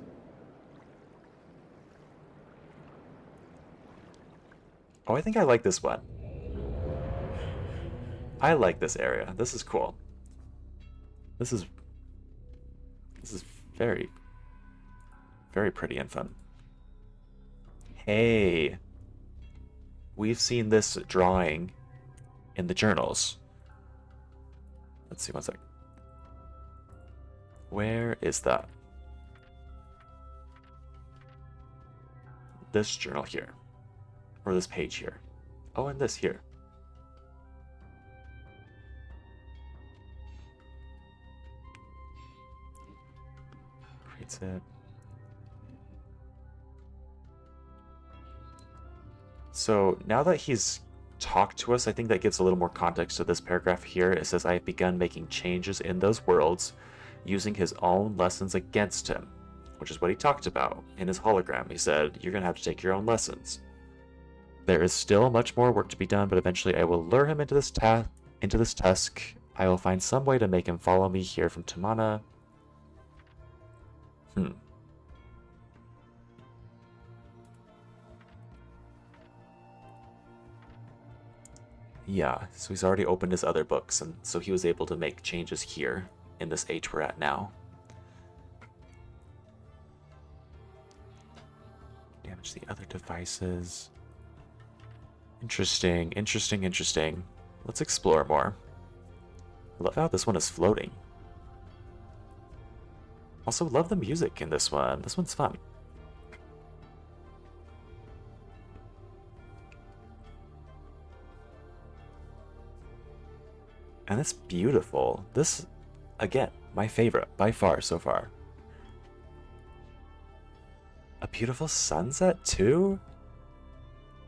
Oh, I think I like this one. I like this area. This is cool. This is very, very pretty and fun. Hey, we've seen this drawing in the journals. Let's see, one sec. Where is that? This journal here. Or this page here. Oh, and this here. Creates it. So now that he's talked to us, I think that gives a little more context to this paragraph here. It says, I have begun making changes in those worlds using his own lessons against him, which is what he talked about in his hologram. He said, you're going to have to take your own lessons. There is still much more work to be done, but eventually I will lure him into this tusk. I will find some way to make him follow me here from Tamana. Yeah, so he's already opened his other books, and so he was able to make changes here in this age we're at now. Damage the other devices. Interesting, interesting, interesting. Let's explore more. I love how this one is floating. Also love the music in this one. This one's fun. And it's beautiful. This, again, my favorite by far so far. A beautiful sunset too?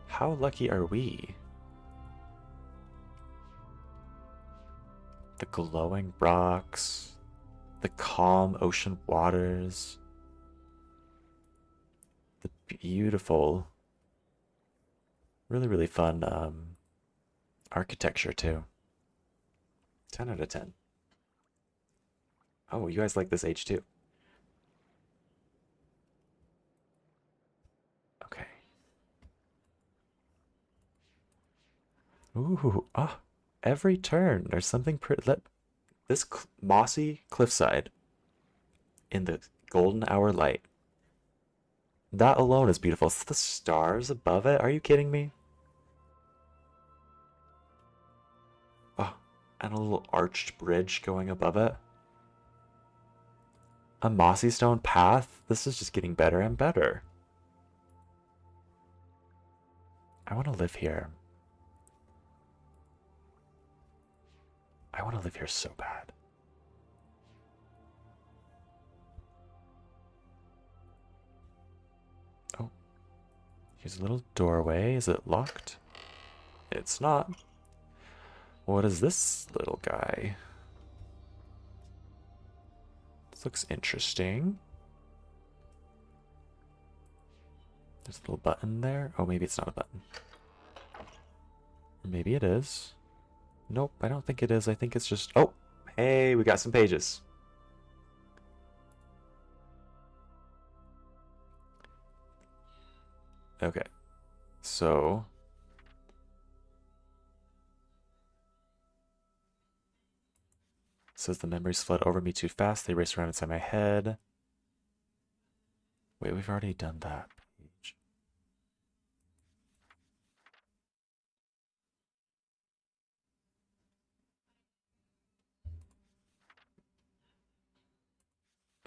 How lucky are we? The glowing rocks, the calm ocean waters. the beautiful, really, really fun architecture too. 10 out of 10. Oh, you guys like this age too. Okay. Ooh, ah, every turn there's something pretty. This mossy cliffside in the golden hour light. That alone is beautiful. It's the stars above it. Are you kidding me? Oh, and a little arched bridge going above it. A mossy stone path. This is just getting better and better. I want to live here. I want to live here so bad. Oh, here's a little doorway. Is it locked? It's not. What is this little guy? This looks interesting. There's a little button there. Oh, maybe it's not a button. Or maybe it is. Nope, I don't think it is. I think it's just... Oh, hey, we got some pages. Okay, so... It says the memories flood over me too fast. They race around inside my head. Wait, we've already done that page.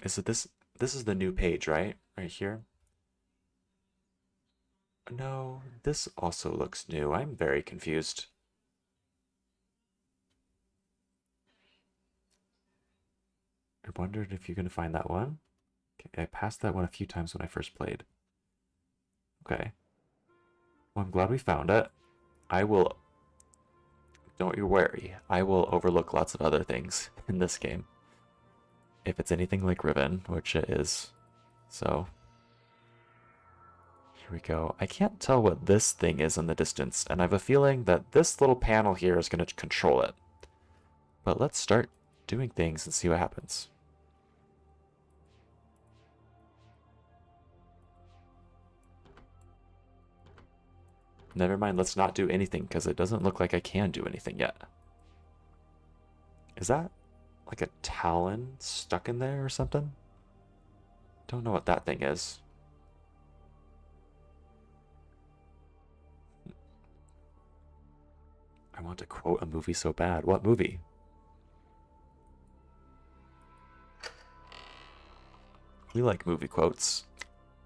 Is it this? This is the new page, right? Right here? No, this also looks new. I'm very confused. I wondered if you're going to find that one. Okay, I passed that one a few times when I first played. Okay. Well, I'm glad we found it. I will... Don't you worry. I will overlook lots of other things in this game. If it's anything like Riven, which it is. So... Here we go. I can't tell what this thing is in the distance, and I have a feeling that this little panel here is going to control it. But let's start doing things and see what happens. Never mind, let's not do anything, because it doesn't look like I can do anything yet. Is that like a talon stuck in there or something? Don't know what that thing is. I want to quote a movie so bad. What movie? We like movie quotes.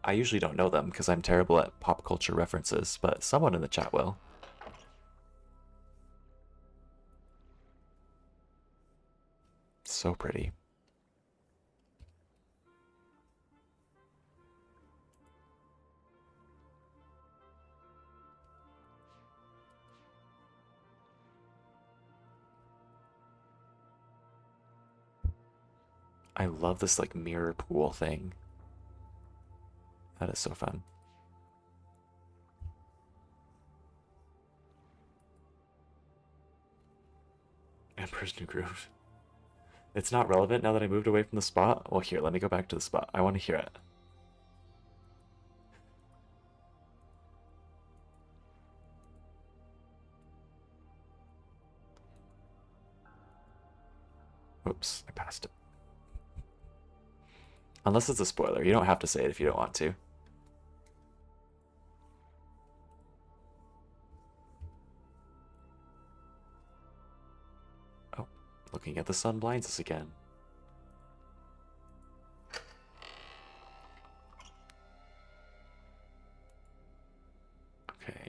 I usually don't know them because I'm terrible at pop culture references, but someone in the chat will. So pretty. I love this like mirror pool thing. That is so fun. Emperor's New Groove. It's not relevant now that I moved away from the spot. Well, here, let me go back to the spot. I want to hear it. Oops, I passed it. Unless it's a spoiler. You don't have to say it if you don't want to. Oh, looking at the sun blinds us again. Okay.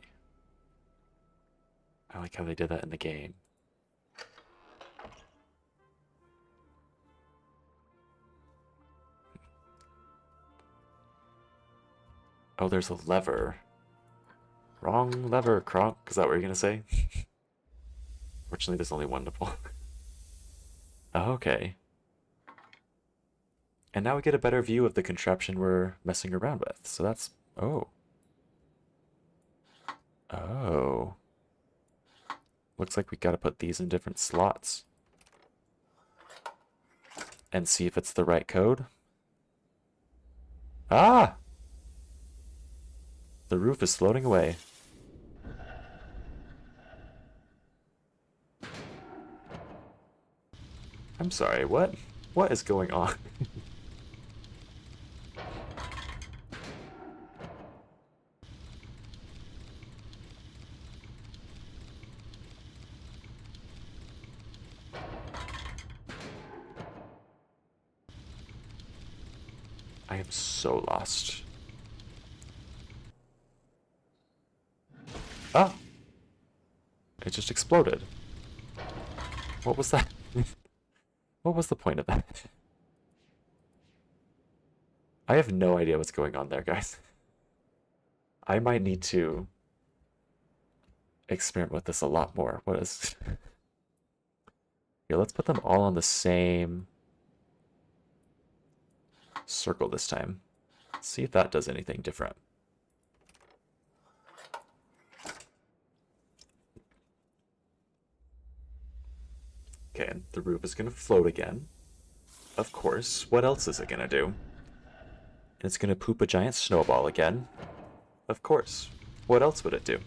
I like how they did that in the game. Oh, there's a lever. Wrong lever, Kronk. Is that what you're gonna say? Fortunately, there's only one to pull. Okay. And now we get a better view of the contraption we're messing around with. So that's Oh. Oh. Looks like we gotta put these in different slots. And see if it's the right code. Ah! The roof is floating away. I'm sorry, what? What is going on? I am so lost. Ah! It just exploded. What was that? What was the point of that? I have no idea what's going on there, guys. I might need to experiment with this a lot more. What is... Here, let's put them all on the same circle this time. See if that does anything different. Okay, the roof is going to float again. Of course. What else is it going to do? And it's going to poop a giant snowball again. Of course. What else would it do?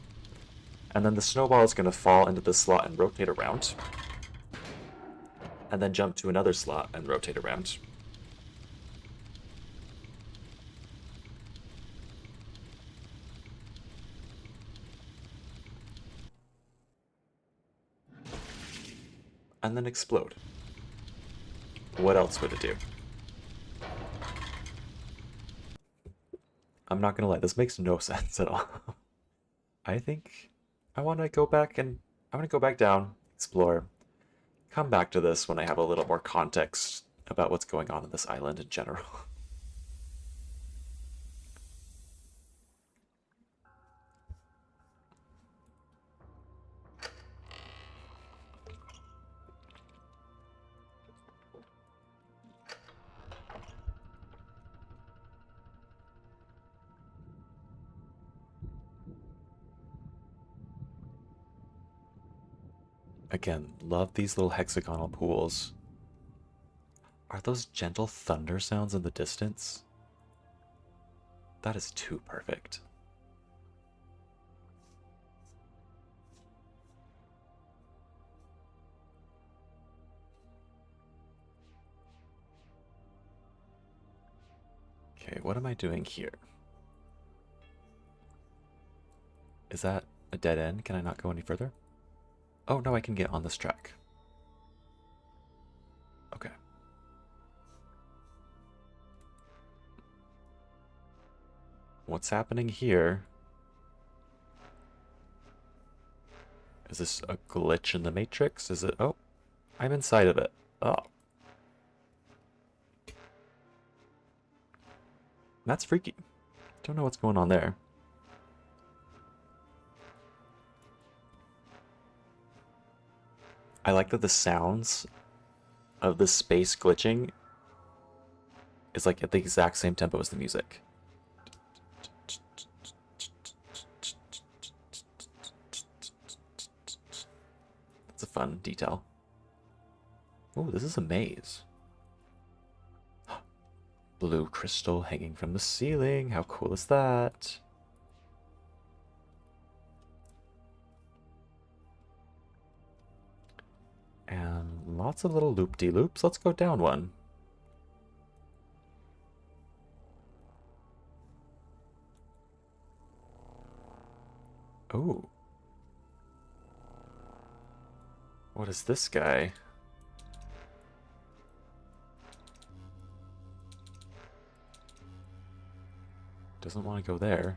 And then the snowball is going to fall into the slot and rotate around. And then jump to another slot and rotate around. And then explode. What else would it do? I'm not gonna lie, this makes no sense at all. I think I want to go back down, explore, come back to this when I have a little more context about what's going on this island in general. Again, love these little hexagonal pools. Are those gentle thunder sounds in the distance? That is too perfect. Okay, what am I doing here? Is that a dead end? Can I not go any further? Oh, no, I can get on this track. Okay. What's happening here? Is this a glitch in the Matrix? Is it? Oh, I'm inside of it. Oh. That's freaky. Don't know what's going on there. I like that the sounds of the space glitching is like at the exact same tempo as the music. That's a fun detail. Oh, this is a maze. Blue crystal hanging from the ceiling. How cool is that? And lots of little loop-de-loops. Let's go down one. Oh. What is this guy? Doesn't want to go there.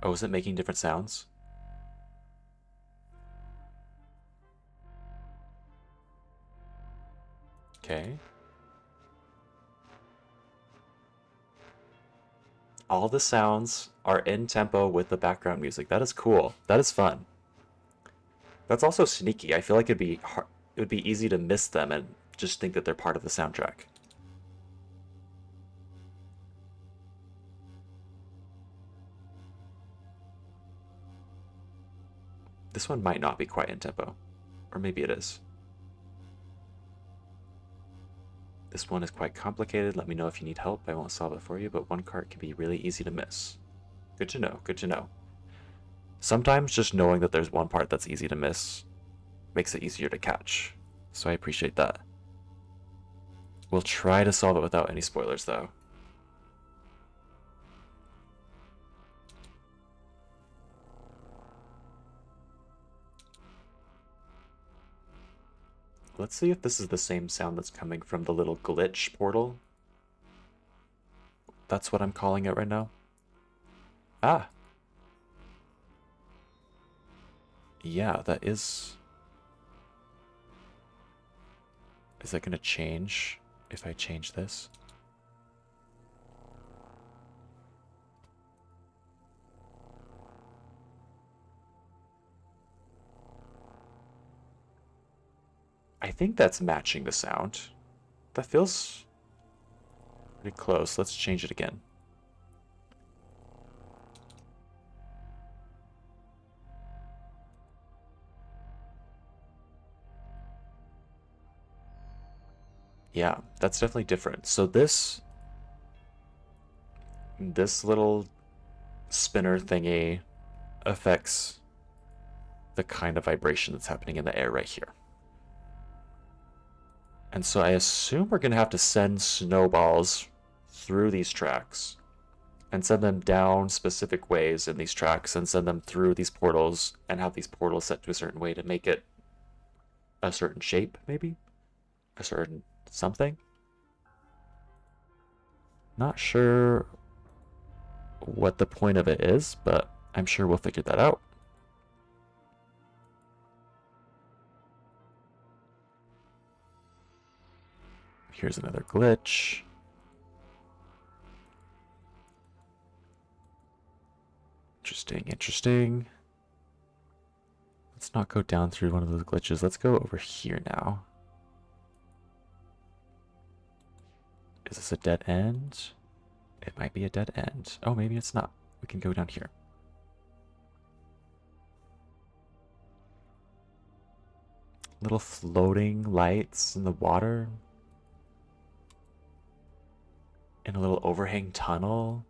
Oh, is it making different sounds? Okay. All the sounds are in tempo with the background music. That is cool. That is fun. That's also sneaky. I feel like it would be easy to miss them and just think that they're part of the soundtrack. This one might not be quite in tempo. Or maybe it is. This one is quite complicated. Let me know if you need help. I won't solve it for you, but one card can be really easy to miss. Good to know, good to know. Sometimes just knowing that there's one part that's easy to miss makes it easier to catch. So I appreciate that. We'll try to solve it without any spoilers, though. Let's see if this is the same sound that's coming from the little glitch portal. That's what I'm calling it right now. Ah! Yeah, that is... Is that going to change if I change this? I think that's matching the sound. That feels pretty close. Let's change it again. Yeah, that's definitely different. So this little spinner thingy affects the kind of vibration that's happening in the air right here. And so I assume we're going to have to send snowballs through these tracks and send them down specific ways in these tracks and send them through these portals and have these portals set to a certain way to make it a certain shape, maybe? A certain something? Not sure what the point of it is, but I'm sure we'll figure that out. Here's another glitch. Interesting, interesting. Let's not go down through one of those glitches. Let's go over here now. Is this a dead end? It might be a dead end. Oh, maybe it's not. We can go down here. Little floating lights in the water. In a little overhang tunnel.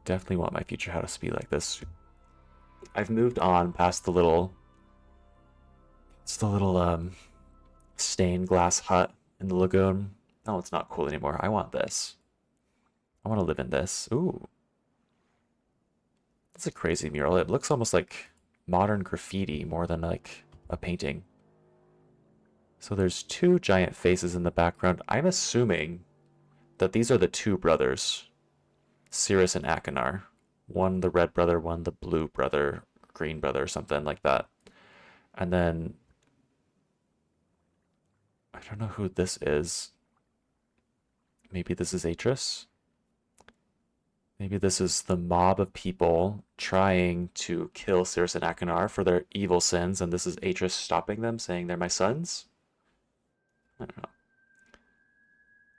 Definitely want my future house to be like this. I've moved on past the little... It's the little stained glass hut in the lagoon. No, it's not cool anymore. I want this. I want to live in this. Ooh. That's a crazy mural. It looks almost like modern graffiti more than like a painting. So there's two giant faces in the background. I'm assuming that these are the two brothers, Cirrus and Achenar. One the red brother, one the blue brother, green brother, something like that. And then I don't know who this is. Maybe this is Atris. Maybe this is the mob of people trying to kill Cirrus and Achenar for their evil sins, and this is Atris stopping them, saying they're my sons? I don't know.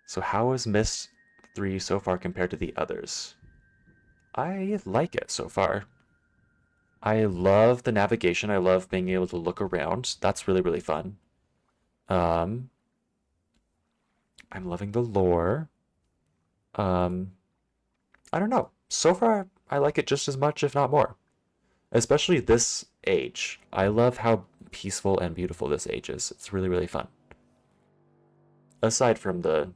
So how is Myst 3 so far compared to the others? I like it so far. I love the navigation. I love being able to look around. That's really, really fun. I'm loving the lore. I don't know. So far, I like it just as much, if not more. Especially this age. I love how peaceful and beautiful this age is. It's really, really fun. Aside from the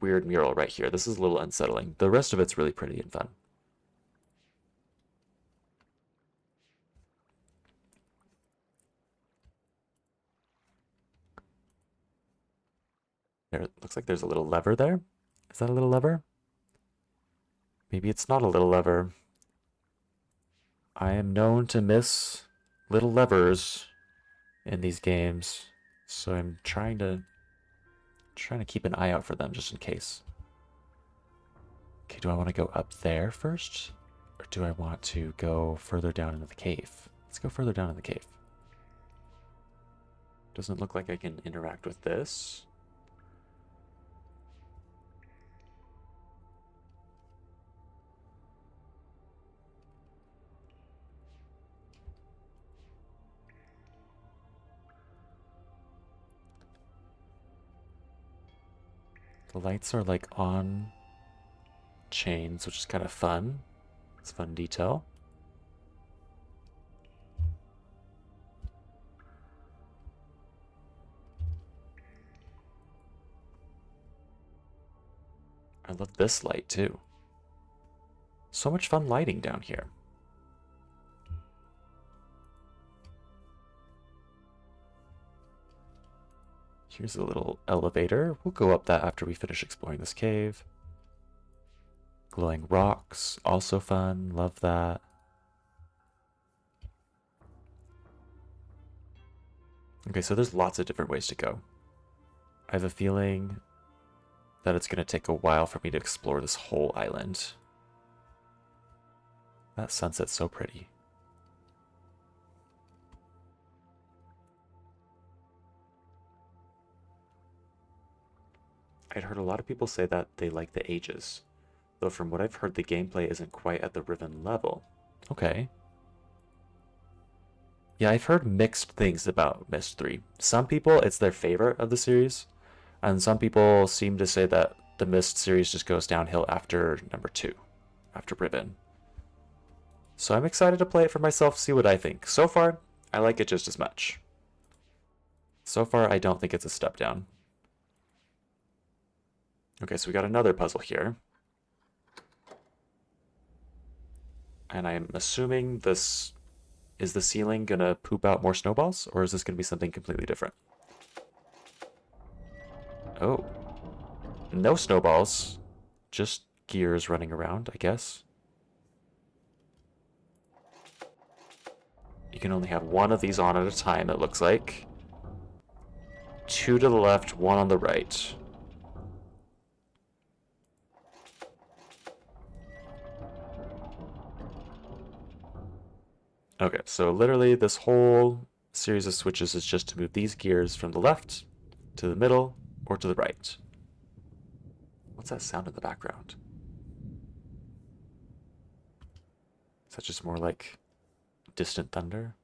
weird mural right here, this is a little unsettling. The rest of it's really pretty and fun. There, it looks like there's a little lever there. Is that a little lever? Maybe it's not a little lever. I am known to miss little levers in these games, so I'm trying to keep an eye out for them just in case. Okay, do I want to go up there first? Or do I want to go further down into the cave? Let's go further down in the cave. Doesn't look like I can interact with this. The lights are like on chains, which is kind of fun. It's a fun detail. I love this light too. So much fun lighting down here. Here's a little elevator. We'll go up that after we finish exploring this cave. Glowing rocks, also fun. Love that. Okay, so there's lots of different ways to go. I have a feeling that it's going to take a while for me to explore this whole island. That sunset's so pretty. I'd heard a lot of people say that they like the ages, though from what I've heard the gameplay isn't quite at the Riven level. Okay. Yeah, I've heard mixed things about Myst 3. Some people, it's their favorite of the series, and some people seem to say that the Myst series just goes downhill after number 2, after Riven. So I'm excited to play it for myself, see what I think. So far, I like it just as much. So far, I don't think it's a step down. Okay, so we got another puzzle here. And I'm assuming this... Is the ceiling gonna poop out more snowballs, or is this gonna be something completely different? Oh. No snowballs. Just gears running around, I guess. You can only have one of these on at a time, it looks like. 2 to the left, 1 on the right. Okay, so literally this whole series of switches is just to move these gears from the left to the middle or to the right. What's that sound in the background? Is that just more like distant thunder?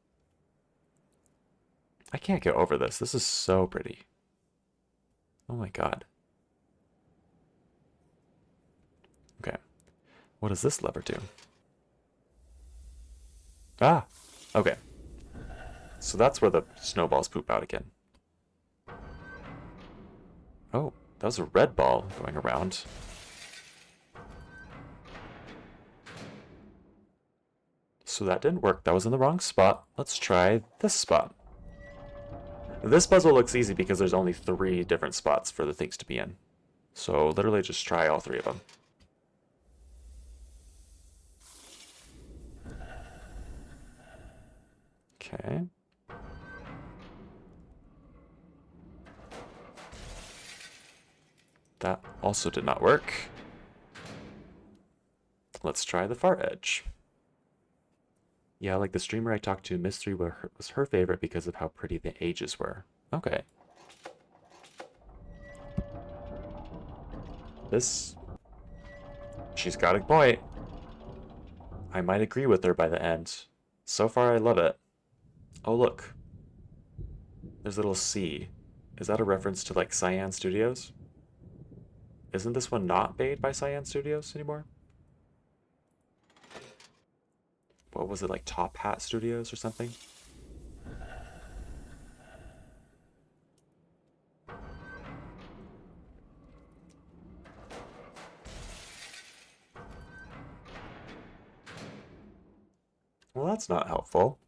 I can't get over this. This is so pretty. Oh my god. Okay. What does this lever do? Ah! Okay. So that's where the snowballs poop out again. Oh, that was a red ball going around. So that didn't work. That was in the wrong spot. Let's try this spot. This puzzle looks easy because there's only 3 different spots for the things to be in. So literally just try all 3 of them. Okay. That also did not work. Let's try the far edge. Yeah, like the streamer I talked to, Mystery was her favorite because of how pretty the ages were. Okay. This... She's got a point. I might agree with her by the end. So far, I love it. Oh, look. There's a little C. Is that a reference to, like, Cyan Studios? Isn't this one not made by Cyan Studios anymore? What was it, like Top Hat Studios or something? Well, that's not helpful.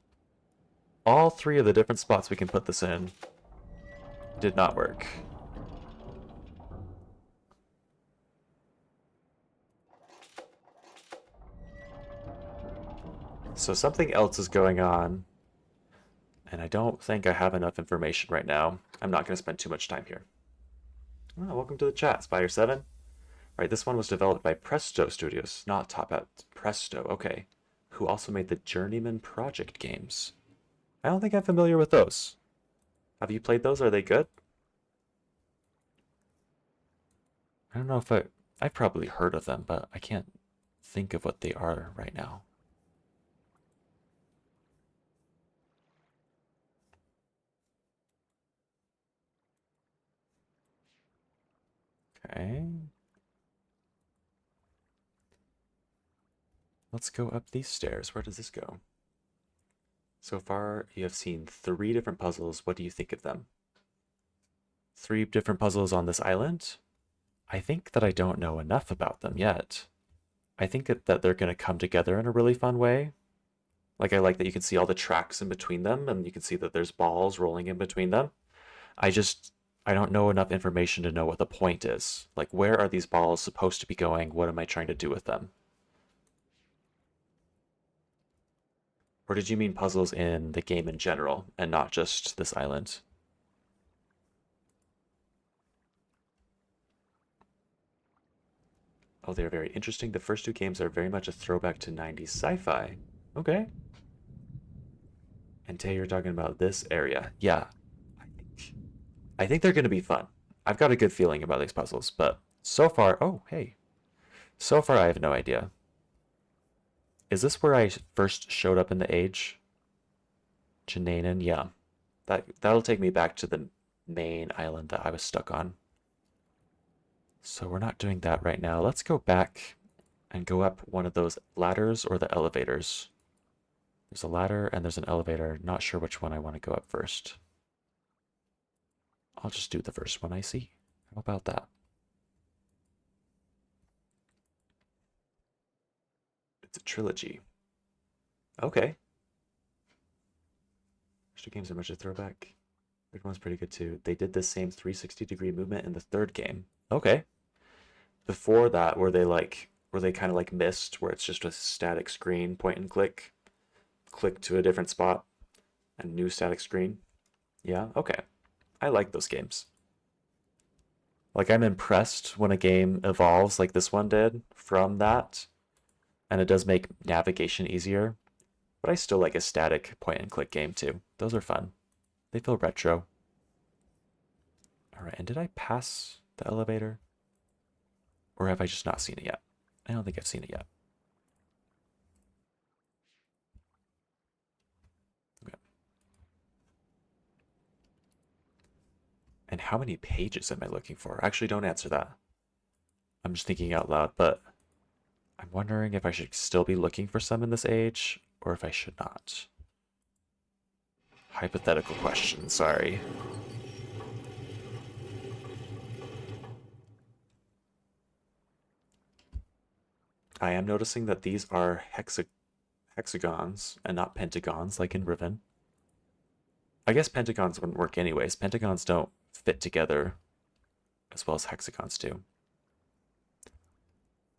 All 3 of the different spots we can put this in did not work. So something else is going on, and I don't think I have enough information right now. I'm not going to spend too much time here. Oh, welcome to the chat, Spire7. Right, this one was developed by Presto Studios, not Top Hat. Presto, okay. Who also made the Journeyman Project games. I don't think I'm familiar with those. Have you played those? Are they good? I don't know if I've probably heard of them, but I can't think of what they are right now. Okay. Let's go up these stairs. Where does this go? So far, you have seen 3 different puzzles. What do you think of them? 3 different puzzles on this island? I think that I don't know enough about them yet. I think that they're going to come together in a really fun way. Like, I like that you can see all the tracks in between them, and you can see that there's balls rolling in between them. I don't know enough information to know what the point is. Like, where are these balls supposed to be going? What am I trying to do with them? Or did you mean puzzles in the game in general, and not just this island? Oh, they're very interesting. The first 2 games are very much a throwback to 90s sci-fi. Okay. And Tay, you're talking about this area. Yeah. I think they're going to be fun. I've got a good feeling about these puzzles, but so far, oh, hey. So far I have no idea. Is this where I first showed up in the age? Jnanin, yeah. That'll take me back to the main island that I was stuck on. So we're not doing that right now. Let's go back and go up one of those ladders or the elevators. There's a ladder and there's an elevator. Not sure which one I want to go up first. I'll just do the first one I see. How about that? It's a trilogy. Okay. First 2 games are much a throwback. Third one's pretty good too. They did the same 360-degree movement in the 3rd game. Okay. Before that, were they kind of like Myst, where it's just a static screen, point and click to a different spot, and new static screen? Yeah, okay. I like those games. Like, I'm impressed when a game evolves like this one did from that, and it does make navigation easier, but I still like a static point and click game too. Those are fun. They feel retro. All right, and did I pass the elevator? Or have I just not seen it yet? I don't think I've seen it yet. Okay. And how many pages am I looking for? Actually, don't answer that. I'm just thinking out loud, but I'm wondering if I should still be looking for some in this age, or if I should not. Hypothetical question, sorry. I am noticing that these are hexagons and not pentagons like in Riven. I guess pentagons wouldn't work anyways. Pentagons don't fit together as well as hexagons do.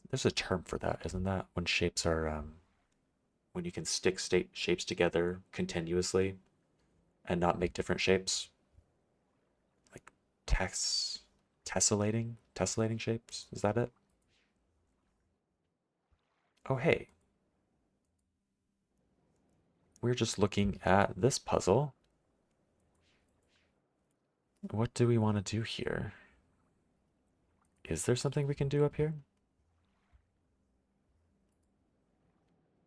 There's a term for that, isn't that? When shapes are, when you can stick shapes together continuously and not make different shapes. Like tessellating shapes, is that it? Oh, hey. We're just looking at this puzzle. What do we want to do here? Is there something we can do up here?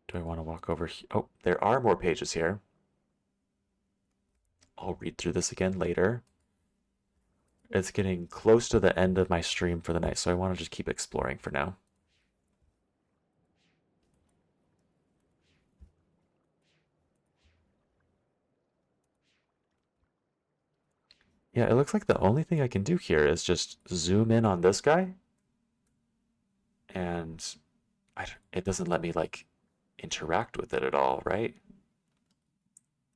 Do I want to walk over here? Oh, there are more pages here. I'll read through this again later. It's getting close to the end of my stream for the night, so I want to just keep exploring for now. Yeah, it looks like the only thing I can do here is just zoom in on this guy. And it doesn't let me, like, interact with it at all, right?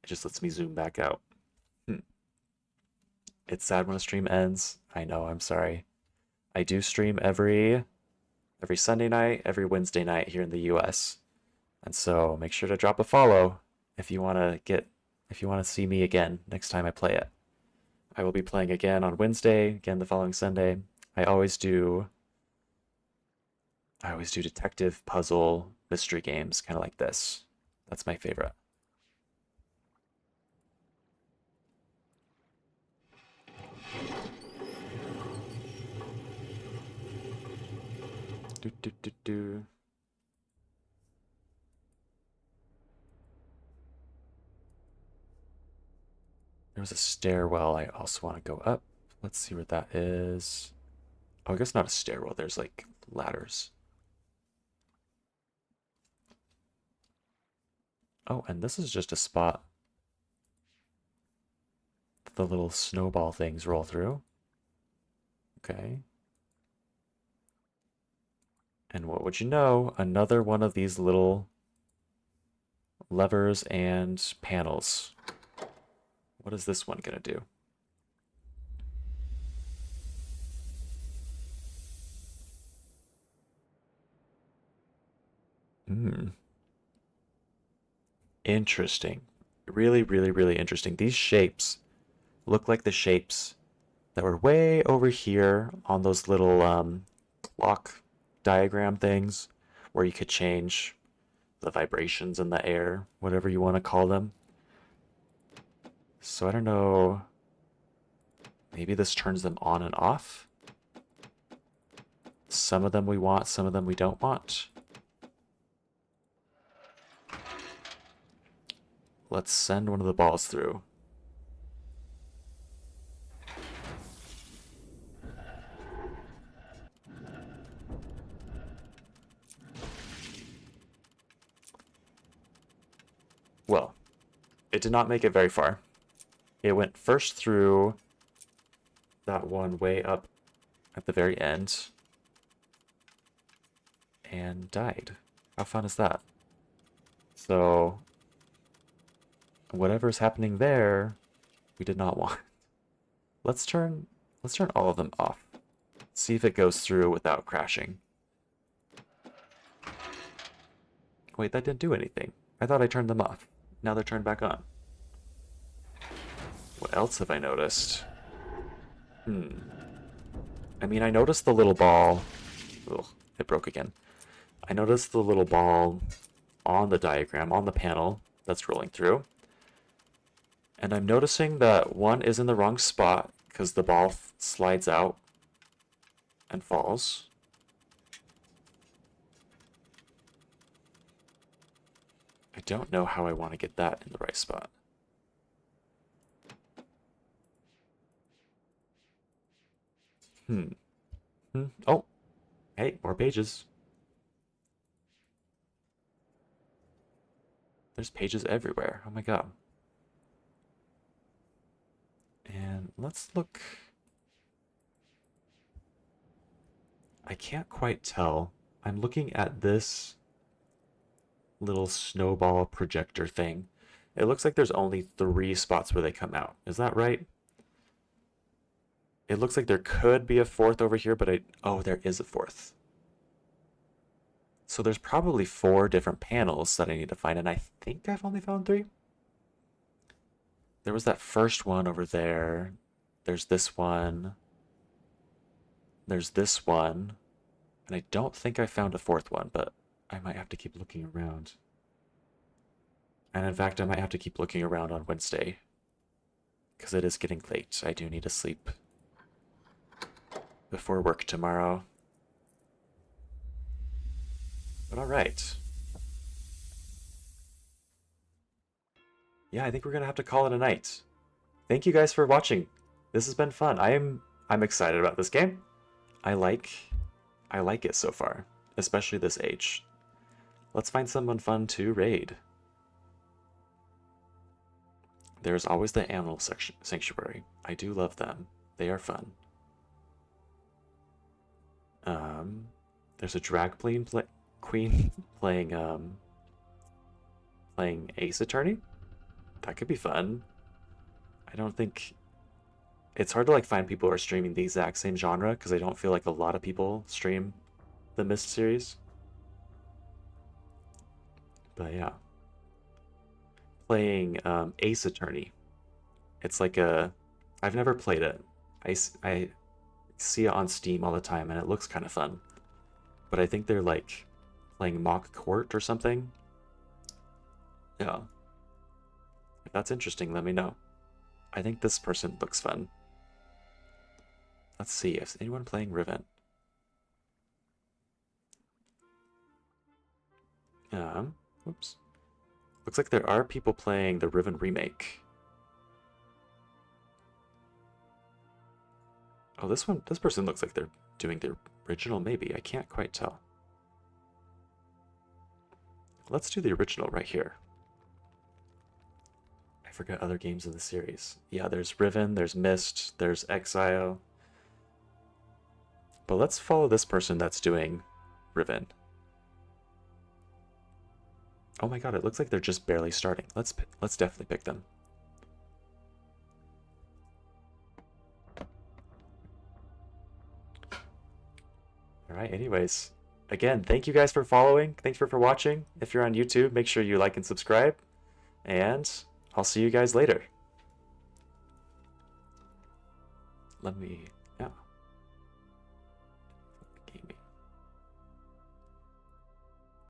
It just lets me zoom back out. It's sad when a stream ends. I know, I'm sorry. I do stream every Sunday night, every Wednesday night here in the US. And so make sure to drop a follow if you want to see me again next time I play it. I will be playing again on Wednesday, again the following Sunday. I always do detective puzzle mystery games kind of like this. That's my favorite. Do. There was a stairwell I also want to go up. Let's see where that is. Oh, I guess not a stairwell. There's like ladders. Oh, and this is just a spot that the little snowball things roll through. Okay. And what would you know? Another one of these little levers and panels. What is this one gonna do? Hmm. Interesting. Really, really, really interesting. These shapes look like the shapes that were way over here on those little clock diagram things where you could change the vibrations in the air, whatever you want to call them. So I don't know. Maybe this turns them on and off. Some of them we want, some of them we don't want. Let's send one of the balls through. Well, it did not make it very far. It went first through that one way up at the very end and died. How fun is that? So whatever's happening there, we did not want. Let's turn all of them off. See if it goes through without crashing. Wait, that didn't do anything. I thought I turned them off. Now they're turned back on. What else have I noticed? I mean, I noticed the little ball. Ugh, it broke again. I noticed the little ball on the diagram, on the panel that's rolling through. And I'm noticing that one is in the wrong spot because the ball slides out and falls. I don't know how I want to get that in the right spot. Oh, hey, more pages. There's pages everywhere. Oh my god. And let's look. I can't quite tell. I'm looking at this little snowball projector thing. It looks like there's only 3 spots where they come out. Is that right? It looks like there could be a 4th over here, but oh, there is a 4th. So there's probably 4 different panels that I need to find, and I think I've only found 3. There was that first one over there. There's this one. There's this one. And I don't think I found a 4th one, but I might have to keep looking around. And in fact, I might have to keep looking around on Wednesday. Because it is getting late. I do need to sleep before work tomorrow. But alright. Yeah, I think we're gonna have to call it a night. Thank you guys for watching. This has been fun. I'm excited about this game. I like it so far, especially this age. Let's find someone fun to raid. There's always the animal sanctuary. I do love them. They are fun. There's a drag queen playing Ace Attorney. That could be fun. I don't think it's hard to like find people who are streaming the exact same genre because I don't feel like a lot of people stream the Myst series. But yeah, playing Ace Attorney. It's like I've never played it. I see it on Steam all the time and it looks kind of fun. But I think they're like playing mock court or something. Yeah. If that's interesting, let me know. I think this person looks fun. Let's see, is anyone playing Riven? Whoops. Looks like there are people playing the Riven remake. Oh, this person looks like they're doing the original, maybe. I can't quite tell. Let's do the original right here. I forgot other games in the series. Yeah, there's Riven, there's Myst, there's Exile. But let's follow this person that's doing Riven. Oh my god, it looks like they're just barely starting. Let's definitely pick them. Alright, anyways. Again, thank you guys for following. Thanks for watching. If you're on YouTube, make sure you like and subscribe. And I'll see you guys later. Yeah.